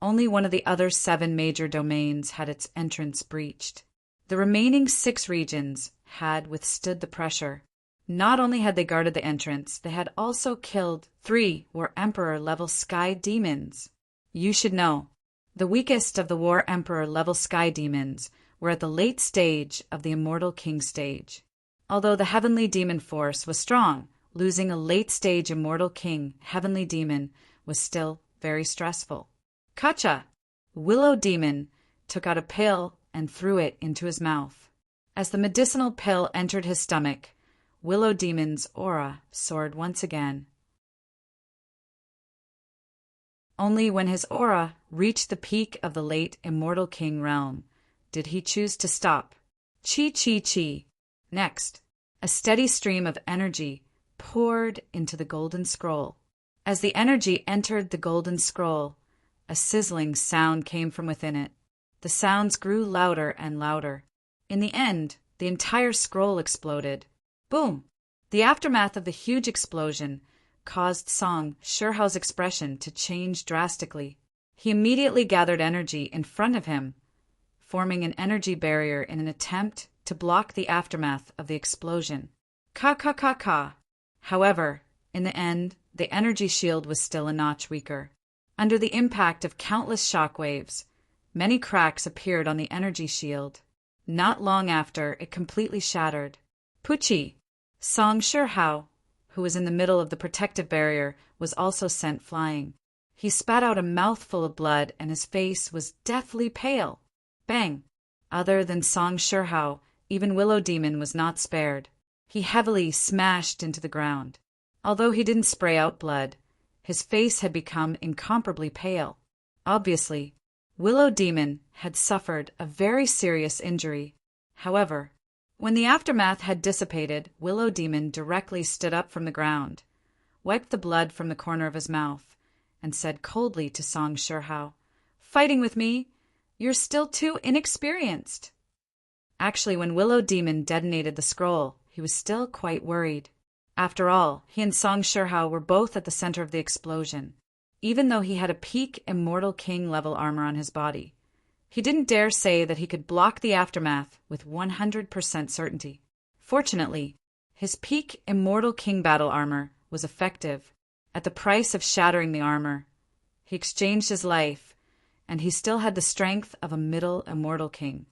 only one of the other 7 major domains had its entrance breached. The remaining 6 regions had withstood the pressure. Not only had they guarded the entrance, they had also killed 3 War Emperor-level sky demons. You should know, the weakest of the War Emperor-level sky demons were at the late stage of the Immortal King stage. Although the Heavenly Demon force was strong, losing a late-stage Immortal King Heavenly Demon was still very stressful. Kacha! Willow Demon took out a pill and threw it into his mouth. As the medicinal pill entered his stomach, Willow Demon's aura soared once again. Only when his aura reached the peak of the late Immortal King realm did he choose to stop. Chi. Next, a steady stream of energy poured into the golden scroll. As the energy entered the golden scroll, a sizzling sound came from within it. The sounds grew louder and louder. In the end, the entire scroll exploded. Boom! The aftermath of the huge explosion caused Song Shihao's expression to change drastically. He immediately gathered energy in front of him, forming an energy barrier in an attempt to block the aftermath of the explosion. Ka. However, in the end, the energy shield was still a notch weaker. Under the impact of countless shockwaves, many cracks appeared on the energy shield. Not long after, it completely shattered. Pucci! Song Shihao, who was in the middle of the protective barrier, was also sent flying. He spat out a mouthful of blood and his face was deathly pale. Bang! Other than Song Shihao, even Willow Demon was not spared. He heavily smashed into the ground. Although he didn't spray out blood, his face had become incomparably pale. Obviously, Willow Demon had suffered a very serious injury. However, when the aftermath had dissipated, Willow Demon directly stood up from the ground, wiped the blood from the corner of his mouth, and said coldly to Song Shihao, "Fighting with me? You're still too inexperienced." Actually, when Willow Demon detonated the scroll, he was still quite worried. After all, he and Song Shihao were both at the center of the explosion. Even though he had a peak Immortal King level armor on his body, he didn't dare say that he could block the aftermath with 100% certainty. Fortunately, his peak Immortal King battle armor was effective. At the price of shattering the armor, he exchanged his life, and he still had the strength of a middle Immortal King.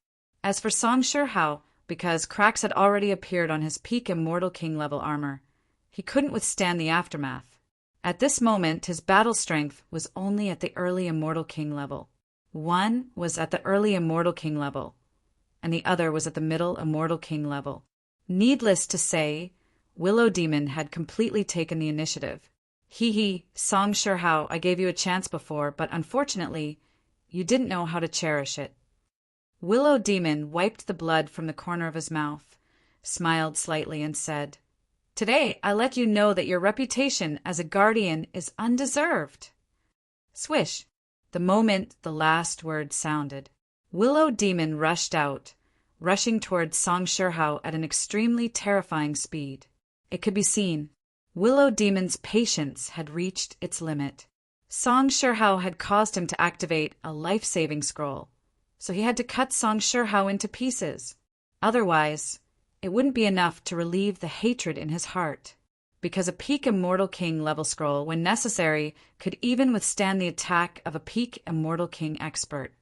As for Song Shihao, because cracks had already appeared on his peak Immortal King level armor, he couldn't withstand the aftermath. At this moment, his battle strength was only at the early Immortal King level. One was at the early Immortal King level, and the other was at the middle Immortal King level. Needless to say, Willow Demon had completely taken the initiative. Song Shihao, I gave you a chance before, but unfortunately, you didn't know how to cherish it. Willow Demon wiped the blood from the corner of his mouth, smiled slightly, and said, "Today, I let you know that your reputation as a guardian is undeserved." Swish! The moment the last word sounded, Willow Demon rushed out, rushing towards Song Shihao at an extremely terrifying speed. It could be seen, Willow Demon's patience had reached its limit. Song Shihao had caused him to activate a life-saving scroll, so he had to cut Song Shihao into pieces. Otherwise, it wouldn't be enough to relieve the hatred in his heart, because a peak Immortal King level scroll, when necessary, could even withstand the attack of a peak Immortal King expert.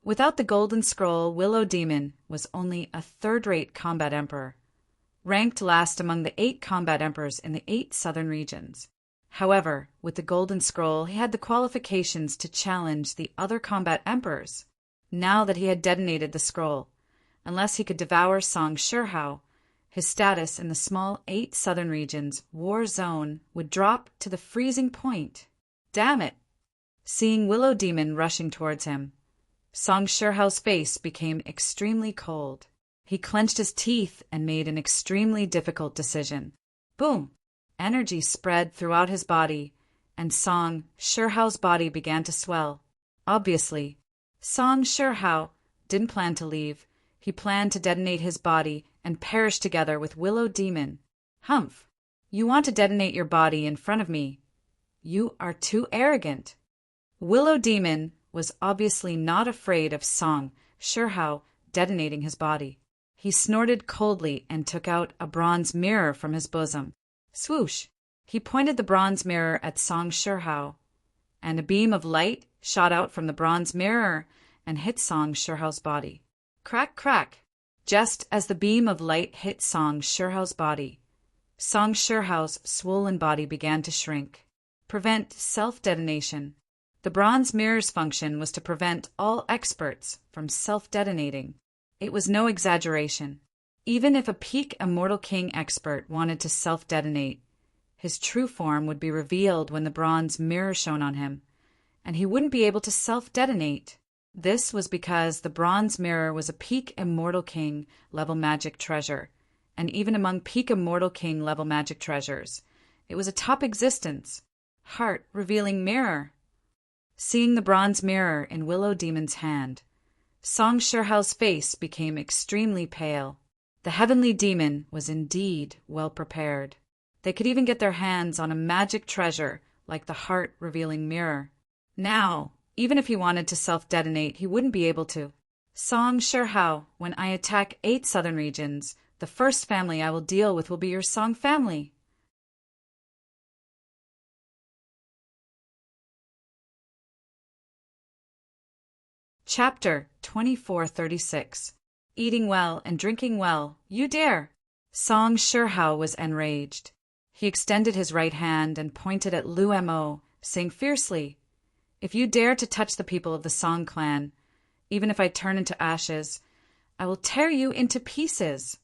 Without the golden scroll, Willow Demon was only a third-rate combat emperor, ranked last among the 8 combat emperors in the 8 southern regions. However, with the golden scroll, he had the qualifications to challenge the other combat emperors. Now that he had detonated the scroll, unless he could devour Song Shihao, his status in the small 8 southern regions war zone would drop to the freezing point. Damn it! Seeing Willow Demon rushing towards him, Song Shihao's face became extremely cold. He clenched his teeth and made an extremely difficult decision. Boom! Energy spread throughout his body, and Song Shihao's body began to swell. Obviously, Song Shihao didn't plan to leave. He planned to detonate his body and perish together with Willow Demon. Humph! You want to detonate your body in front of me. You are too arrogant. Willow Demon was obviously not afraid of Song Shihao detonating his body. He snorted coldly and took out a bronze mirror from his bosom. Swoosh! He pointed the bronze mirror at Song Shihao, and a beam of light shot out from the bronze mirror and hit Song Shihao's body. Crack, crack! Just as the beam of light hit Song Shihao's body, Song Shihao's swollen body began to shrink. Prevent self-detonation. The bronze mirror's function was to prevent all experts from self-detonating. It was no exaggeration. Even if a peak Immortal King expert wanted to self-detonate, his true form would be revealed when the bronze mirror shone on him, and he wouldn't be able to self-detonate. This was because the bronze mirror was a peak Immortal King level magic treasure, and even among peak Immortal King level magic treasures, it was a top existence, heart-revealing mirror. Seeing the bronze mirror in Willow Demon's hand, Song Shihao's face became extremely pale. The heavenly demon was indeed well prepared. They could even get their hands on a magic treasure like the heart-revealing mirror. Now, even if he wanted to self-detonate, he wouldn't be able to. Song Shihao, when I attack 8 southern regions, the first family I will deal with will be your Song family. Chapter 2436. Eating well and drinking well, you dare! Song Shihao was enraged. He extended his right hand and pointed at Lu Mo, saying fiercely, "If you dare to touch the people of the Song clan, even if I turn into ashes, I will tear you into pieces."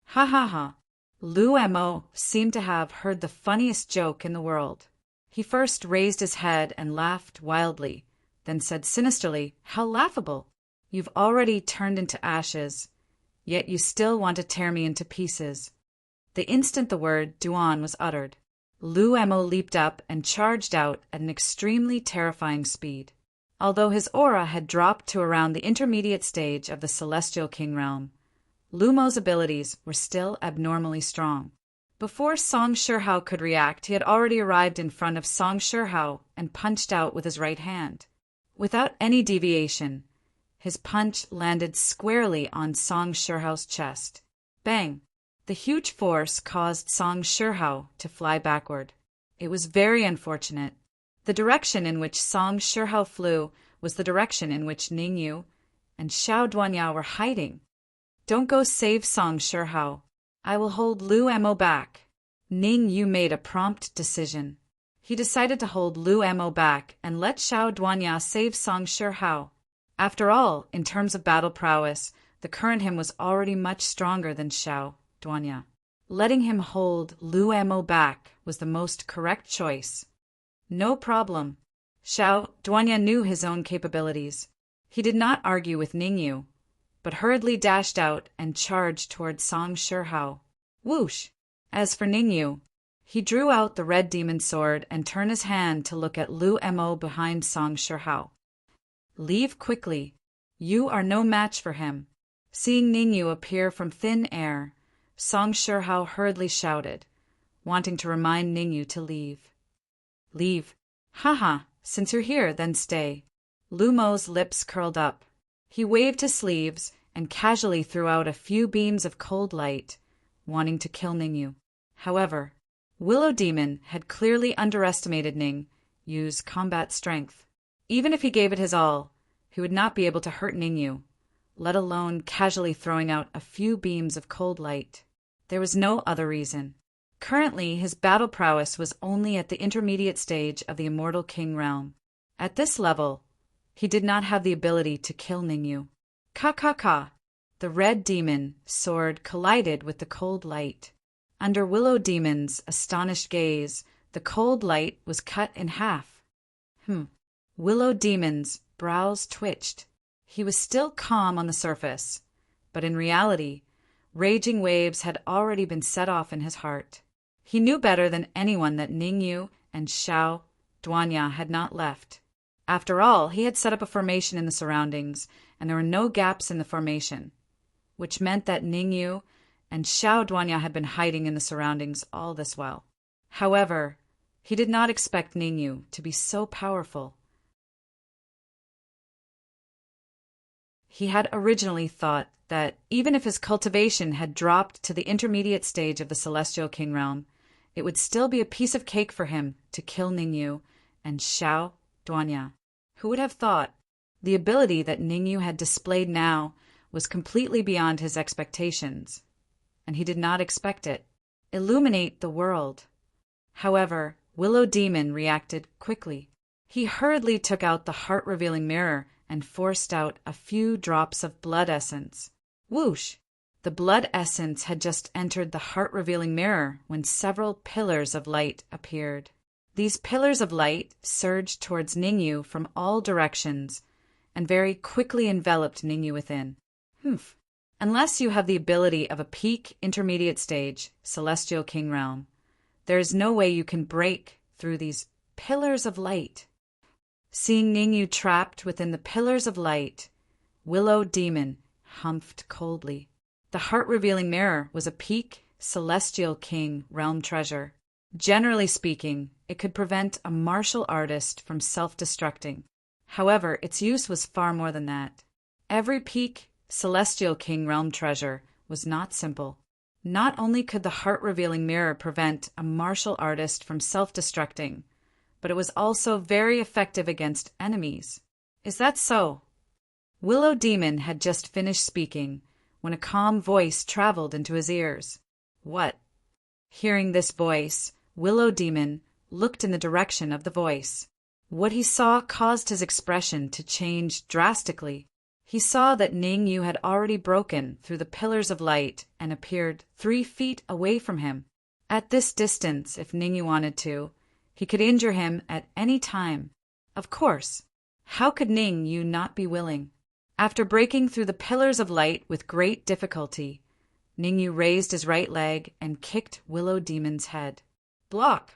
Ha ha ha. Lu Mo seemed to have heard the funniest joke in the world. He first raised his head and laughed wildly, then said sinisterly, "How laughable! You've already turned into ashes, yet you still want to tear me into pieces." The instant the word Duan was uttered, Lu Mo leaped up and charged out at an extremely terrifying speed. Although his aura had dropped to around the intermediate stage of the Celestial King realm, Lu Mo's abilities were still abnormally strong. Before Song Shihao could react, he had already arrived in front of Song Shihao and punched out with his right hand. Without any deviation, his punch landed squarely on Song Shihao's chest. Bang! The huge force caused Song Shihao to fly backward. It was very unfortunate. The direction in which Song Shihao flew was the direction in which Ningyu and Xiao Duanya were hiding. "Don't go save Song Shihao. I will hold Lu Mo back." Ningyu made a prompt decision. He decided to hold Lu Mo back and let Xiao Duanya save Song Shihao. After all, in terms of battle prowess, the current him was already much stronger than Xiao Duanya. Letting him hold Lu Mo back was the most correct choice. No problem. Xiao Duanya knew his own capabilities. He did not argue with Ningyu, but hurriedly dashed out and charged toward Song Shihao. Whoosh! As for Ningyu, he drew out the red demon sword and turned his hand to look at Lu Mo behind Song Shihao. "Leave quickly. You are no match for him." Seeing Ningyu appear from thin air, Song Shihao hurriedly shouted, wanting to remind Ningyu to leave. "Leave? Haha, since you're here, then stay." Lu Mo's lips curled up. He waved his sleeves and casually threw out a few beams of cold light, wanting to kill Ningyu. However, Willow Demon had clearly underestimated Ningyu's combat strength. Even if he gave it his all, he would not be able to hurt Ningyu, let alone casually throwing out a few beams of cold light. There was no other reason. Currently, his battle prowess was only at the intermediate stage of the Immortal King realm. At this level, he did not have the ability to kill Ningyu. Ka! The red demon sword collided with the cold light. Under Willow Demon's astonished gaze, the cold light was cut in half. Willow Demon's brows twitched. He was still calm on the surface, but in reality, raging waves had already been set off in his heart. He knew better than anyone that Ningyu and Xiao Duanya had not left. After all, he had set up a formation in the surroundings, and there were no gaps in the formation. which meant that Ningyu and Xiao Duanya had been hiding in the surroundings all this while. However, he did not expect Ningyu to be so powerful. He had originally thought that even if his cultivation had dropped to the intermediate stage of the Celestial King realm, it would still be a piece of cake for him to kill Ningyu and Xiao Duanya. Who would have thought? The ability that Ningyu had displayed now was completely beyond his expectations, and he did not expect it. Illuminate the world. However, Willow Demon reacted quickly. He hurriedly took out the heart-revealing mirror and forced out a few drops of blood essence. Whoosh! The blood essence had just entered the heart-revealing mirror when several pillars of light appeared. These pillars of light surged towards Ningyu from all directions and very quickly enveloped Ningyu within. Unless you have the ability of a peak intermediate stage, Celestial King realm, there is no way you can break through these pillars of light. Seeing Ningyu trapped within the pillars of light, Willow Demon humphed coldly. The heart-revealing mirror was a peak Celestial King realm treasure. Generally speaking, it could prevent a martial artist from self-destructing. However, its use was far more than that. Every peak Celestial King realm treasure was not simple. Not only could the heart-revealing mirror prevent a martial artist from self-destructing, but it was also very effective against enemies. Is that so? Willow Demon had just finished speaking when a calm voice traveled into his ears. What? Hearing this voice, Willow Demon looked in the direction of the voice. What he saw caused his expression to change drastically. He saw that Ningyu had already broken through the pillars of light and appeared 3 feet away from him. At this distance, if Ningyu wanted to, he could injure him at any time. Of course, how could Ningyu not be willing? After breaking through the pillars of light with great difficulty, Ningyu raised his right leg and kicked Willow Demon's head. Block!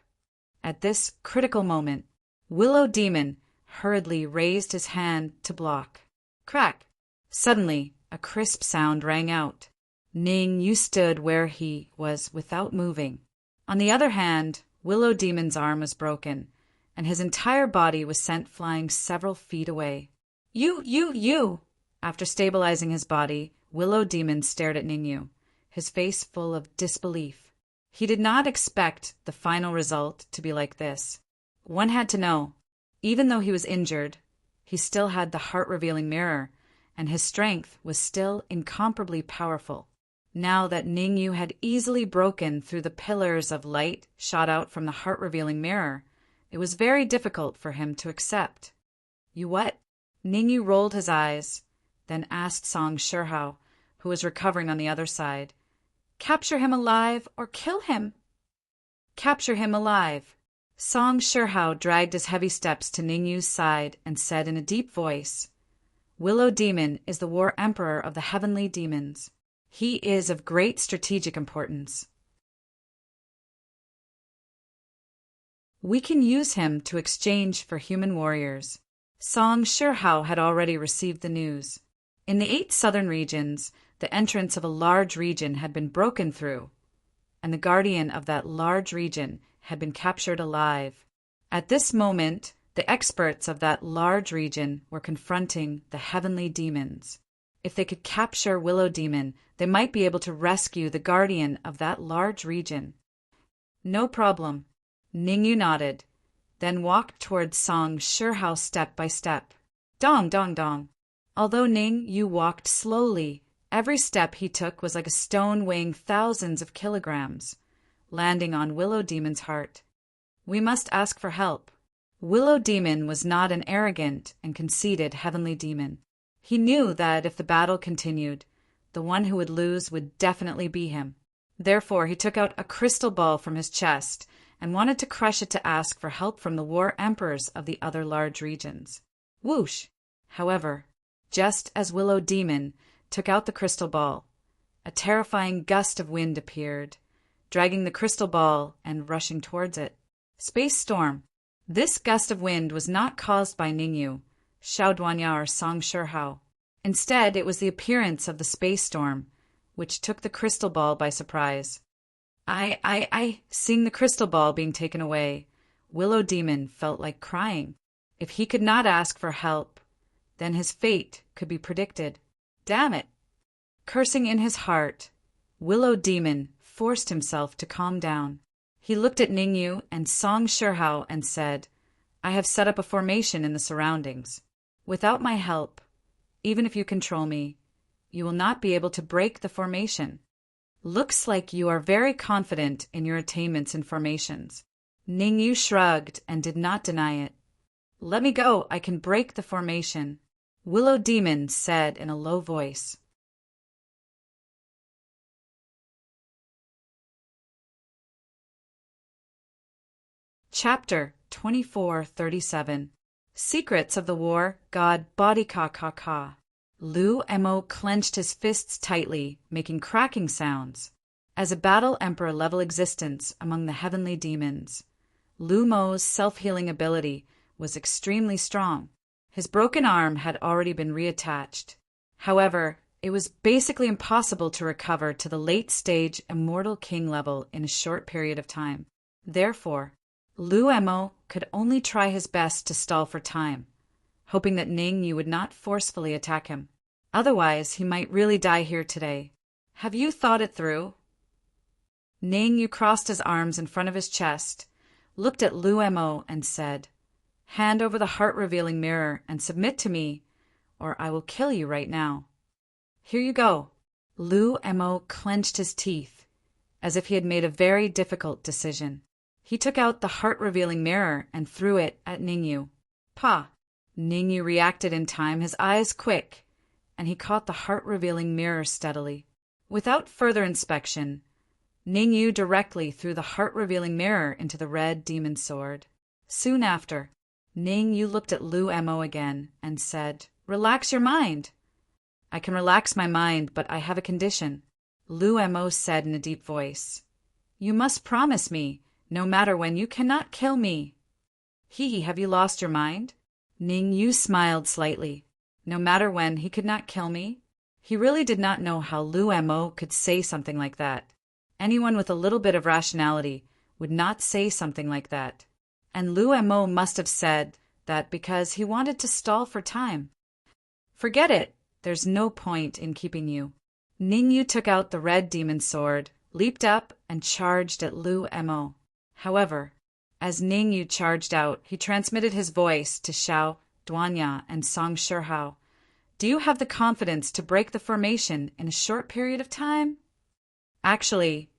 At this critical moment, Willow Demon hurriedly raised his hand to block. Crack! Suddenly, a crisp sound rang out. Ningyu stood where he was without moving. On the other hand, Willow Demon's arm was broken, and his entire body was sent flying several feet away. You! After stabilizing his body, Willow Demon stared at Ningyu, his face full of disbelief. He did not expect the final result to be like this. One had to know, even though he was injured, he still had the heart-revealing mirror, and his strength was still incomparably powerful. Now that Ningyu had easily broken through the pillars of light shot out from the heart-revealing mirror, it was very difficult for him to accept. You what? Ningyu rolled his eyes, then asked Song Shihao, who was recovering on the other side, Capture him alive or kill him? Capture him alive. Song Shihao dragged his heavy steps to Ningyu's side and said in a deep voice, Willow Demon is the War Emperor of the Heavenly Demons. He is of great strategic importance. We can use him to exchange for human warriors. Song Shihao had already received the news. In the 8 southern regions, the entrance of a large region had been broken through, and the guardian of that large region had been captured alive. At this moment, the experts of that large region were confronting the heavenly demons. If they could capture Willow Demon, they might be able to rescue the guardian of that large region. No problem. Ningyu nodded, then walked towards Song Shihao step by step. Dong, dong, dong. Although Ningyu walked slowly, every step he took was like a stone weighing thousands of kilograms, landing on Willow Demon's heart. We must ask for help. Willow Demon was not an arrogant and conceited heavenly demon. He knew that if the battle continued, the one who would lose would definitely be him. Therefore, he took out a crystal ball from his chest and wanted to crush it to ask for help from the war emperors of the other large regions. Whoosh! However, just as Willow Demon took out the crystal ball, a terrifying gust of wind appeared, dragging the crystal ball and rushing towards it. Space storm. This gust of wind was not caused by Ningyu, Xiao Duanya, or Song Shihao. Instead, it was the appearance of the space storm, which took the crystal ball by surprise. Seeing the crystal ball being taken away, Willow Demon felt like crying. If he could not ask for help, then his fate could be predicted. Damn it! Cursing in his heart, Willow Demon forced himself to calm down. He looked at Ningyu and Song Shihao and said, I have set up a formation in the surroundings. Without my help, even if you control me, you will not be able to break the formation. Looks like you are very confident in your attainments and formations. Ningyu shrugged and did not deny it. Let me go, I can break the formation, Willow Demon said in a low voice. Chapter 2437 Secrets of the War God Body Ka. Lu Mo clenched his fists tightly, making cracking sounds. As a battle emperor level existence among the heavenly demons, Lu Mo's self-healing ability was extremely strong. His broken arm had already been reattached. However, it was basically impossible to recover to the late-stage Immortal King level in a short period of time. Therefore, Lu Mo could only try his best to stall for time, hoping that Ningyu would not forcefully attack him. Otherwise, he might really die here today. Have you thought it through? Ningyu crossed his arms in front of his chest, looked at Lu Mo and said, Hand over the heart-revealing mirror and submit to me, or I will kill you right now. Here you go. Lu Mo clenched his teeth, as if he had made a very difficult decision. He took out the heart-revealing mirror and threw it at Ningyu. Pa! Ningyu reacted in time, his eyes quick, and he caught the heart-revealing mirror steadily. Without further inspection, Ningyu directly threw the heart-revealing mirror into the red demon sword. Soon after, Ningyu looked at Lu Mo again and said, Relax your mind. I can relax my mind, but I have a condition, Lu Mo said in a deep voice. You must promise me, no matter when, you cannot kill me. Have you lost your mind? Ningyu smiled slightly. No matter when, he could not kill me? He really did not know how Lu Mo could say something like that. Anyone with a little bit of rationality would not say something like that. And Lu Mo must have said that because he wanted to stall for time. Forget it. There's no point in keeping you. Ningyu took out the red demon sword, leaped up, and charged at Lu Mo. However, as Ningyu charged out, he transmitted his voice to Xiao, Duanya, and Song Shihao. Do you have the confidence to break the formation in a short period of time? Actually,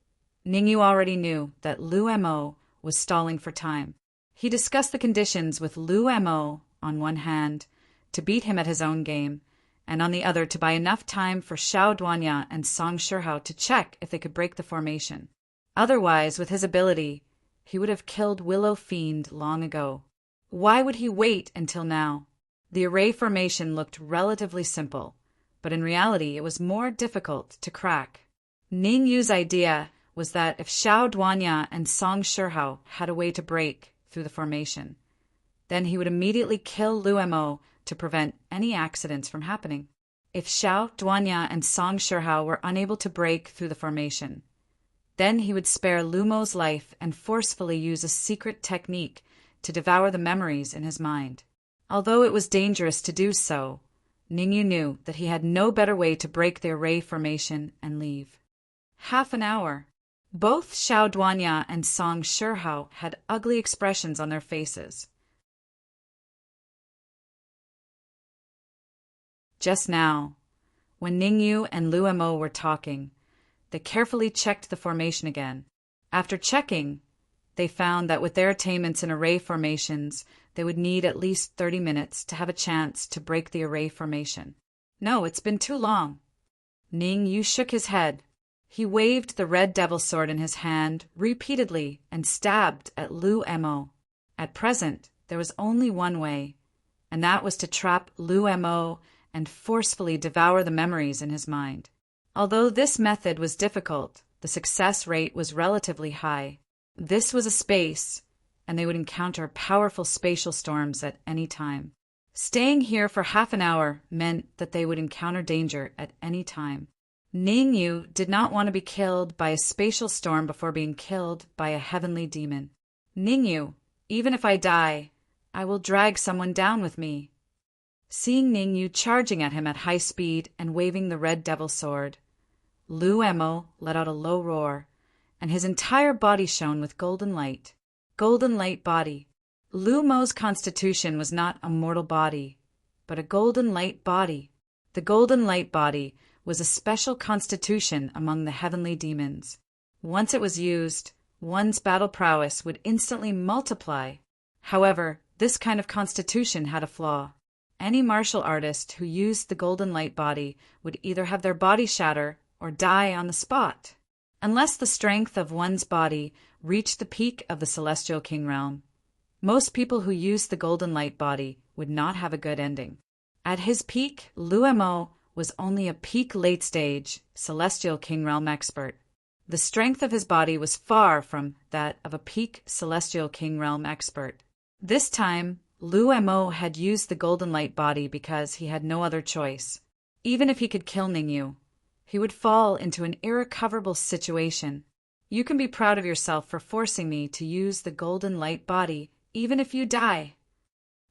Ningyu already knew that Lu Mo was stalling for time. He discussed the conditions with Lu Mo on one hand to beat him at his own game, and on the other to buy enough time for Xiao Duanya and Song Shihao to check if they could break the formation. Otherwise, with his ability, he would have killed Willow Fiend long ago. Why would he wait until now? The array formation looked relatively simple, but in reality it was more difficult to crack. Ningyu's idea was that if Xiao Duanya and Song Shihao had a way to break through the formation, then he would immediately kill Lu Mo to prevent any accidents from happening. If Xiao Duanya and Song Shihao were unable to break through the formation, then he would spare Lu Mo's life and forcefully use a secret technique to devour the memories in his mind. Although it was dangerous to do so, Ningyu knew that he had no better way to break the array formation and leave. Half an hour. Both Xiao Duanya and Song Shihao had ugly expressions on their faces. Just now, when Ningyu and Lu Mo were talking, they carefully checked the formation again. After checking, they found that with their attainments in array formations, they would need at least 30 minutes to have a chance to break the array formation. No, it's been too long. Ningyu shook his head. He waved the red devil sword in his hand repeatedly and stabbed at Lu Mo. At present, there was only one way, and that was to trap Lu Mo and forcefully devour the memories in his mind. Although this method was difficult, the success rate was relatively high. This was a space, and they would encounter powerful spatial storms at any time. Staying here for half an hour meant that they would encounter danger at any time. Ningyu did not want to be killed by a spatial storm before being killed by a heavenly demon. Ningyu, even if I die, I will drag someone down with me. Seeing Ningyu charging at him at high speed and waving the red devil sword, Lu Emo let out a low roar, and his entire body shone with golden light. Golden light body. Lu Mo's constitution was not a mortal body, but a golden light body. The golden light body was a special constitution among the heavenly demons. Once it was used, one's battle prowess would instantly multiply. However, this kind of constitution had a flaw. Any martial artist who used the golden light body would either have their body shatter or die on the spot, unless the strength of one's body reached the peak of the celestial king realm. Most people who used the golden light body would not have a good ending. At his peak, Lu Emo was only a peak late-stage celestial king realm expert. The strength of his body was far from that of a peak celestial king realm expert. This time, Lu Emo had used the golden light body because he had no other choice. Even if he could kill Ningyu, he would fall into an irrecoverable situation. You can be proud of yourself for forcing me to use the golden light body, even if you die.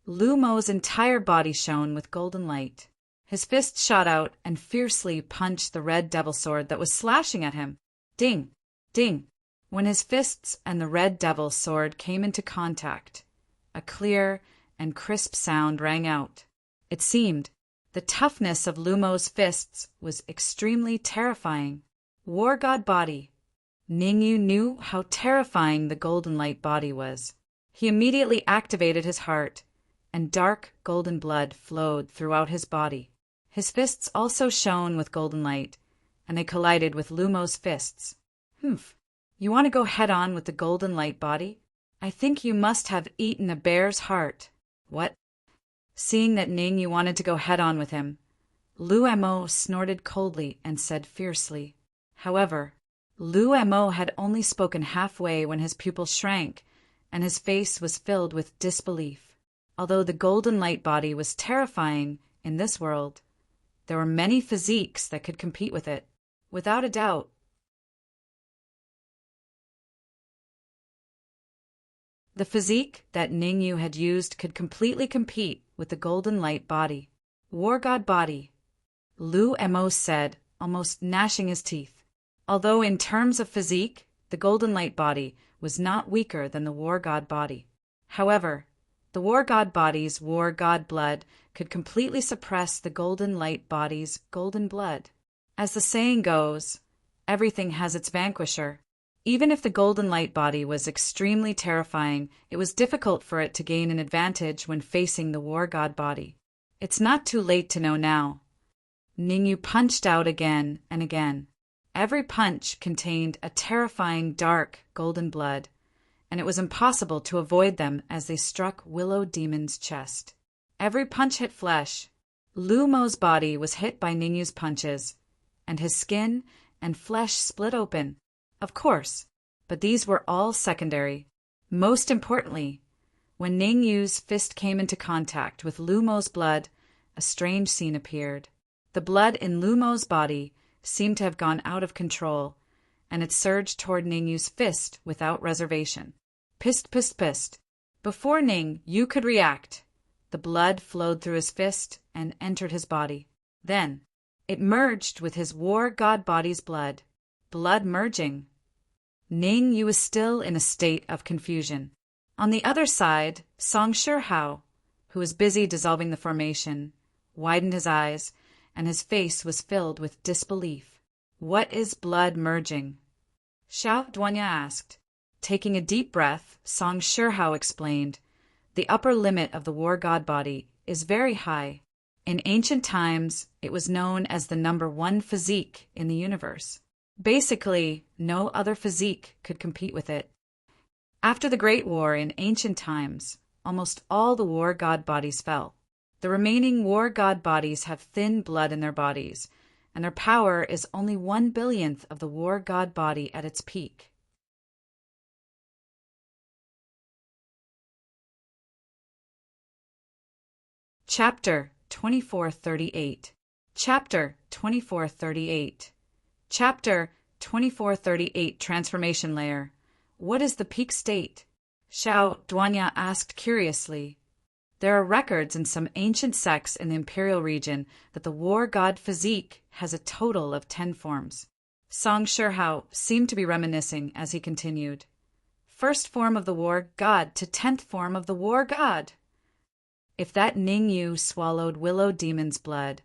Lu Mo's entire body shone with golden light. His fist shot out and fiercely punched the red devil sword that was slashing at him. Ding! Ding! When his fists and the red devil sword came into contact, a clear and crisp sound rang out. It seemed the toughness of Lu Mo's fists was extremely terrifying. War God body. Ningyu knew how terrifying the golden light body was. He immediately activated his heart, and dark golden blood flowed throughout his body. His fists also shone with golden light, and they collided with Lu Mo's fists. Humph. You want to go head-on with the golden light body? I think you must have eaten a bear's heart. What? Seeing that Ningyu wanted to go head-on with him, Lu Emo snorted coldly and said fiercely. However, Lu Emo had only spoken halfway when his pupils shrank, and his face was filled with disbelief. Although the golden light body was terrifying in this world, there were many physiques that could compete with it, without a doubt. The physique that Ningyu had used could completely compete with the golden light body. War God body, Lu Emo said, almost gnashing his teeth. Although in terms of physique, the golden light body was not weaker than the war god body. However, the war god body's war god blood could completely suppress the golden light body's golden blood. As the saying goes, everything has its vanquisher. Even if the golden light body was extremely terrifying, it was difficult for it to gain an advantage when facing the war god body. It's not too late to know now. Ningyu punched out again and again. Every punch contained a terrifying dark golden blood, and it was impossible to avoid them as they struck Willow Demon's chest. Every punch hit flesh. Lu Mo's body was hit by Ningyu's punches, and his skin and flesh split open. Of course, but these were all secondary. Most importantly, when Ningyu's fist came into contact with Lu Mo's blood, a strange scene appeared. The blood in Lu Mo's body seemed to have gone out of control, and it surged toward Ningyu's fist without reservation. Pist, pist, pist. Before Ningyu could react, the blood flowed through his fist and entered his body. Then, it merged with his war god body's blood. Blood merging. Ningyu was still in a state of confusion. On the other side, Song Shihao, who was busy dissolving the formation, widened his eyes, and his face was filled with disbelief. What is blood merging? Xiao Duanya asked. Taking a deep breath, Song Shihao explained, the upper limit of the war god body is very high. In ancient times, it was known as the number 1 physique in the universe. Basically, no other physique could compete with it. After the Great War in ancient times, almost all the war god bodies fell. The remaining war god bodies have thin blood in their bodies, and their power is only 1/1000th of the war god body at its peak. Chapter 2438. Chapter 2438. Chapter 2438 Transformation Layer. What is the peak state? Xiao Duanya asked curiously. There are records in some ancient sects in the imperial region that the war god physique has a total of 10 forms. Song Shihao seemed to be reminiscing as he continued. First form of the war god to 10th form of the war god. If that Ning Yu swallowed Willow Demon's blood,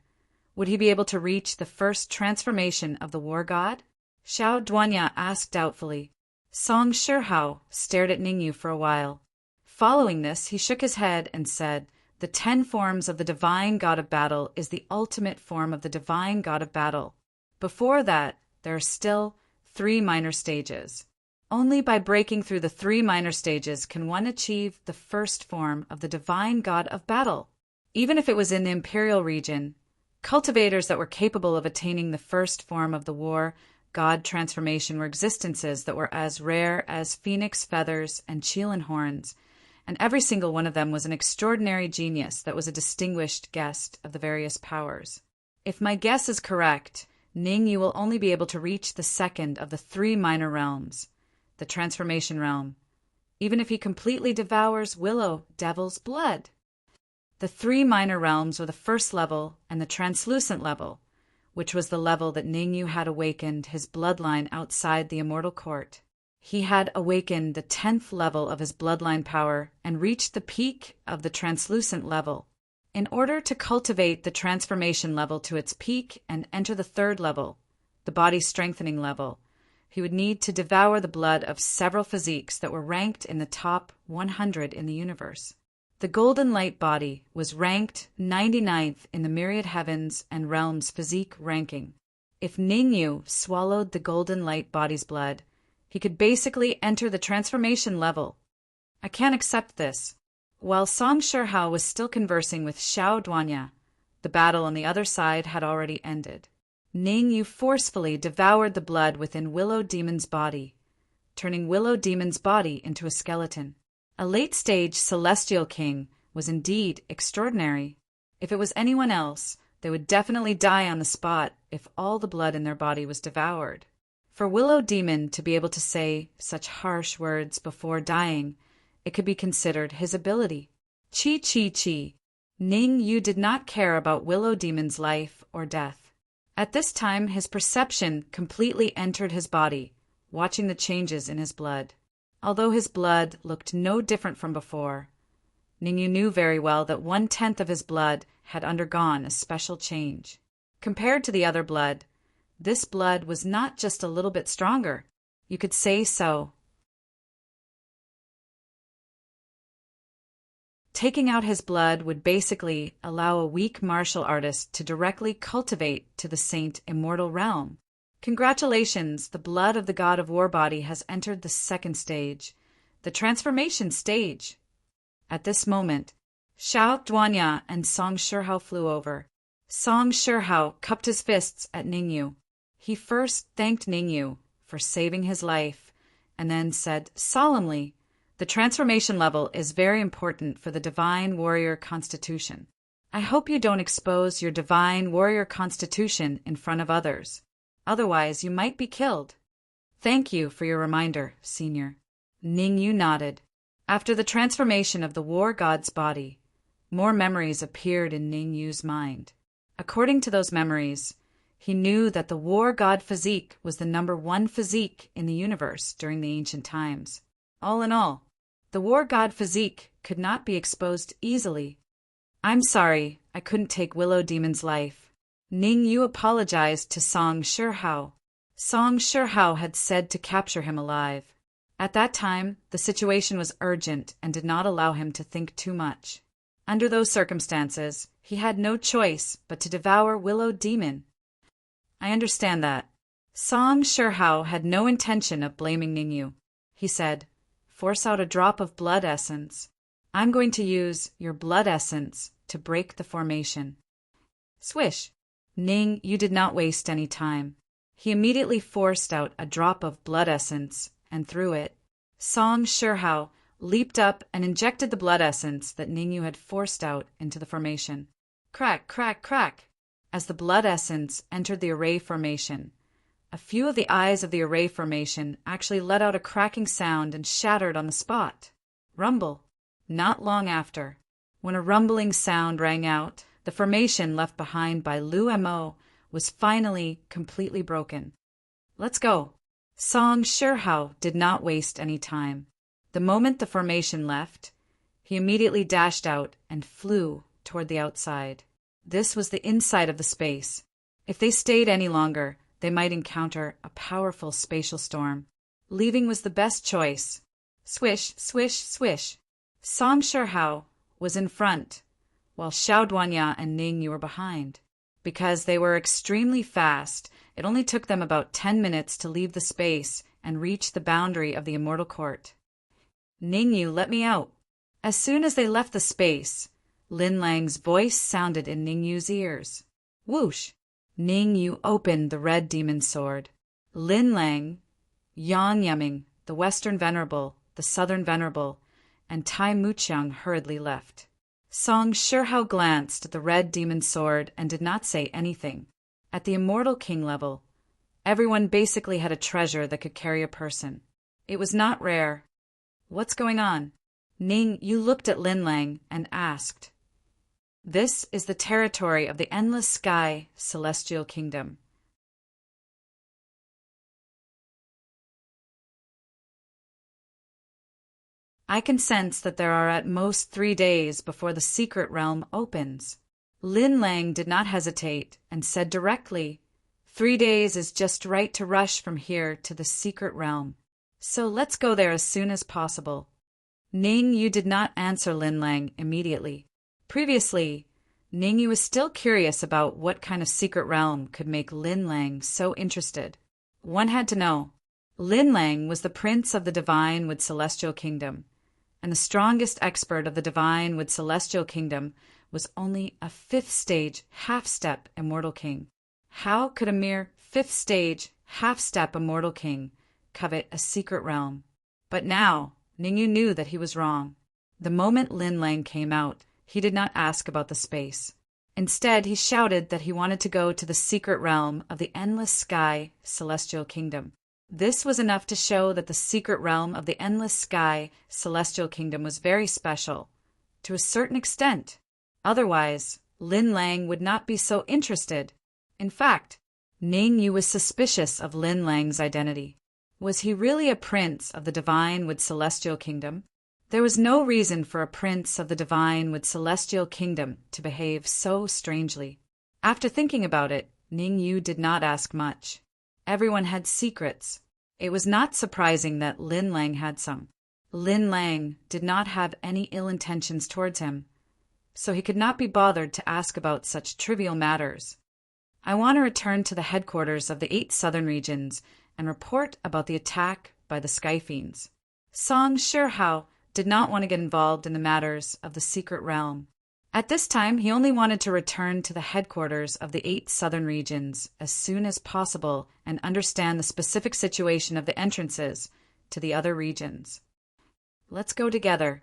would he be able to reach the first transformation of the war god? Xiao Duanya asked doubtfully. Song Shihao stared at Ning Yu for a while. Following this, he shook his head and said, the 10 forms of the divine god of battle is the ultimate form of the divine god of battle. Before that, there are still 3 minor stages. Only by breaking through the 3 minor stages can one achieve the first form of the divine god of battle. Even if it was in the imperial region, cultivators that were capable of attaining the first form of the war god transformation were existences that were as rare as phoenix feathers and Qilin horns, and every single one of them was an extraordinary genius that was a distinguished guest of the various powers. If my guess is correct, Ning Yu will only be able to reach the second of the 3 minor realms, the transformation realm, even if he completely devours Willow Devil's blood. The 3 minor realms were the first level and the translucent level, which was the level that Ning Yu had awakened his bloodline outside the immortal court. He had awakened the 10th level of his bloodline power and reached the peak of the translucent level. In order to cultivate the transformation level to its peak and enter the 3rd level, the body strengthening level, he would need to devour the blood of several physiques that were ranked in the top 100 in the universe. The Golden Light body was ranked 99th in the myriad heavens and realms physique ranking. If Ning Yu swallowed the Golden Light body's blood, he could basically enter the transformation level. I can't accept this. While Song Shihao was still conversing with Xiao Duanya, the battle on the other side had already ended. Ning Yu forcefully devoured the blood within Willow Demon's body, turning Willow Demon's body into a skeleton. A late-stage celestial king was indeed extraordinary. If it was anyone else, they would definitely die on the spot if all the blood in their body was devoured. For Willow Demon to be able to say such harsh words before dying, it could be considered his ability. Chi. Ning Yu did not care about Willow Demon's life or death. At this time, his perception completely entered his body, watching the changes in his blood. Although his blood looked no different from before, Ning Yu knew very well that 1/10 of his blood had undergone a special change. Compared to the other blood, this blood was not just a little bit stronger. You could say so. Taking out his blood would basically allow a weak martial artist to directly cultivate to the saint immortal realm. Congratulations, the blood of the god of war body has entered the 2nd stage, the transformation stage. At this moment, Xiao Duanya and Song Shihao flew over. Song Shihao cupped his fists at Ning Yu. He first thanked Ning Yu for saving his life, and then said solemnly, the transformation level is very important for the divine warrior constitution. I hope you don't expose your divine warrior constitution in front of others. Otherwise, you might be killed. Thank you for your reminder, Senior. Ning Yu nodded. After the transformation of the war god's body, more memories appeared in Ning Yu's mind. According to those memories, he knew that the war god physique was the #1 physique in the universe during the ancient times. All in all, the war god physique could not be exposed easily. I'm sorry, I couldn't take Willow Demon's life. Ning Yu apologized to Song Shihao. Song Shihao had said to capture him alive. At that time, the situation was urgent and did not allow him to think too much. Under those circumstances, he had no choice but to devour Willow Demon. I understand that. Song Shihao had no intention of blaming Ning Yu. He said, force out a drop of blood essence. I'm going to use your blood essence to break the formation. Swish! Ning Yu did not waste any time. He immediately forced out a drop of blood essence and threw it. Song Shihao leaped up and injected the blood essence that Ning Yu had forced out into the formation. Crack, crack, crack! As the blood essence entered the array formation, A few of the eyes of the array formation actually let out a cracking sound and shattered on the spot. Rumble. Not long after, when a rumbling sound rang out, the formation left behind by Lu Mo was finally completely broken. Let's go. Song Shihao did not waste any time. The moment the formation left, he immediately dashed out and flew toward the outside. This was the inside of the space. If they stayed any longer, they might encounter a powerful spatial storm. Leaving was the best choice. Swish, swish, swish. Song Shihao was in front, while Xiao Duanya and Ning Yu were behind. Because they were extremely fast, it only took them about 10 minutes to leave the space and reach the boundary of the immortal court. Ning Yu, let me out. As soon as they left the space, Lin Lang's voice sounded in Ning Yu's ears. Whoosh! Ning Yu opened the red demon sword. Lin Lang, Yang Yeming, the Western Venerable, the Southern Venerable, and Tai Muqiang hurriedly left. Song Shihao glanced at the red demon sword and did not say anything. At the Immortal King level, everyone basically had a treasure that could carry a person. It was not rare. What's going on? Ning Yu looked at Lin Lang and asked. This is the territory of the Endless Sky Celestial Kingdom. I can sense that there are at most 3 days before the secret realm opens. Lin Lang did not hesitate and said directly, 3 days is just right to rush from here to the secret realm. So let's go there as soon as possible. Ning Yu did not answer Lin Lang immediately. Previously, Ning Yu was still curious about what kind of secret realm could make Lin Lang so interested. One had to know. Lin Lang was the prince of the Divine Wood Celestial Kingdom, and the strongest expert of the Divine Wood Celestial Kingdom was only a 5th stage half-step Immortal King. How could a mere 5th stage half-step Immortal King covet a secret realm? But now, Ning Yu knew that he was wrong. The moment Lin Lang came out, he did not ask about the space. Instead, he shouted that he wanted to go to the secret realm of the Endless Sky Celestial Kingdom. This was enough to show that the secret realm of the Endless Sky Celestial Kingdom was very special, to a certain extent. Otherwise, Lin Lang would not be so interested. In fact, Ning Yu was suspicious of Lin Lang's identity. Was he really a prince of the Divine Wood Celestial Kingdom? There was no reason for a prince of the Divine Wood Celestial Kingdom to behave so strangely. After thinking about it, Ning Yu did not ask much. Everyone had secrets. It was not surprising that Lin Lang had some. Lin Lang did not have any ill intentions towards him, so he could not be bothered to ask about such trivial matters. I want to return to the headquarters of the 8 southern regions and report about the attack by the Sky Fiends. Song Shihao did not want to get involved in the matters of the secret realm. At this time, he only wanted to return to the headquarters of the 8 southern regions as soon as possible and understand the specific situation of the entrances to the other regions. Let's go together.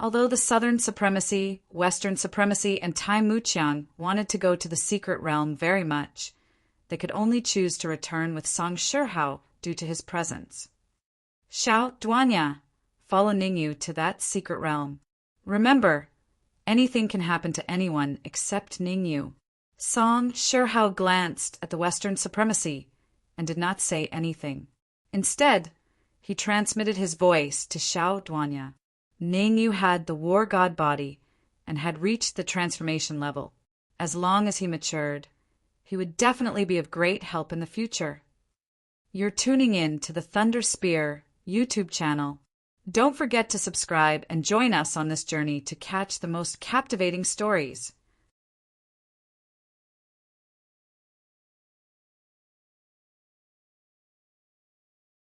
Although the Southern Supremacy, Western Supremacy, and Tai Muqiang wanted to go to the secret realm very much, they could only choose to return with Song Shihao due to his presence. Xiao Duanya, follow Ning Yu to that secret realm. Remember, anything can happen to anyone except Ning Yu. Song Shihao glanced at the Western Supremacy and did not say anything. Instead, he transmitted his voice to Xiao Duanya. Ning Yu had the war god body and had reached the transformation level. As long as he matured, he would definitely be of great help in the future. You're tuning in to the Thunder Spear YouTube channel. Don't forget to subscribe and join us on this journey to catch the most captivating stories.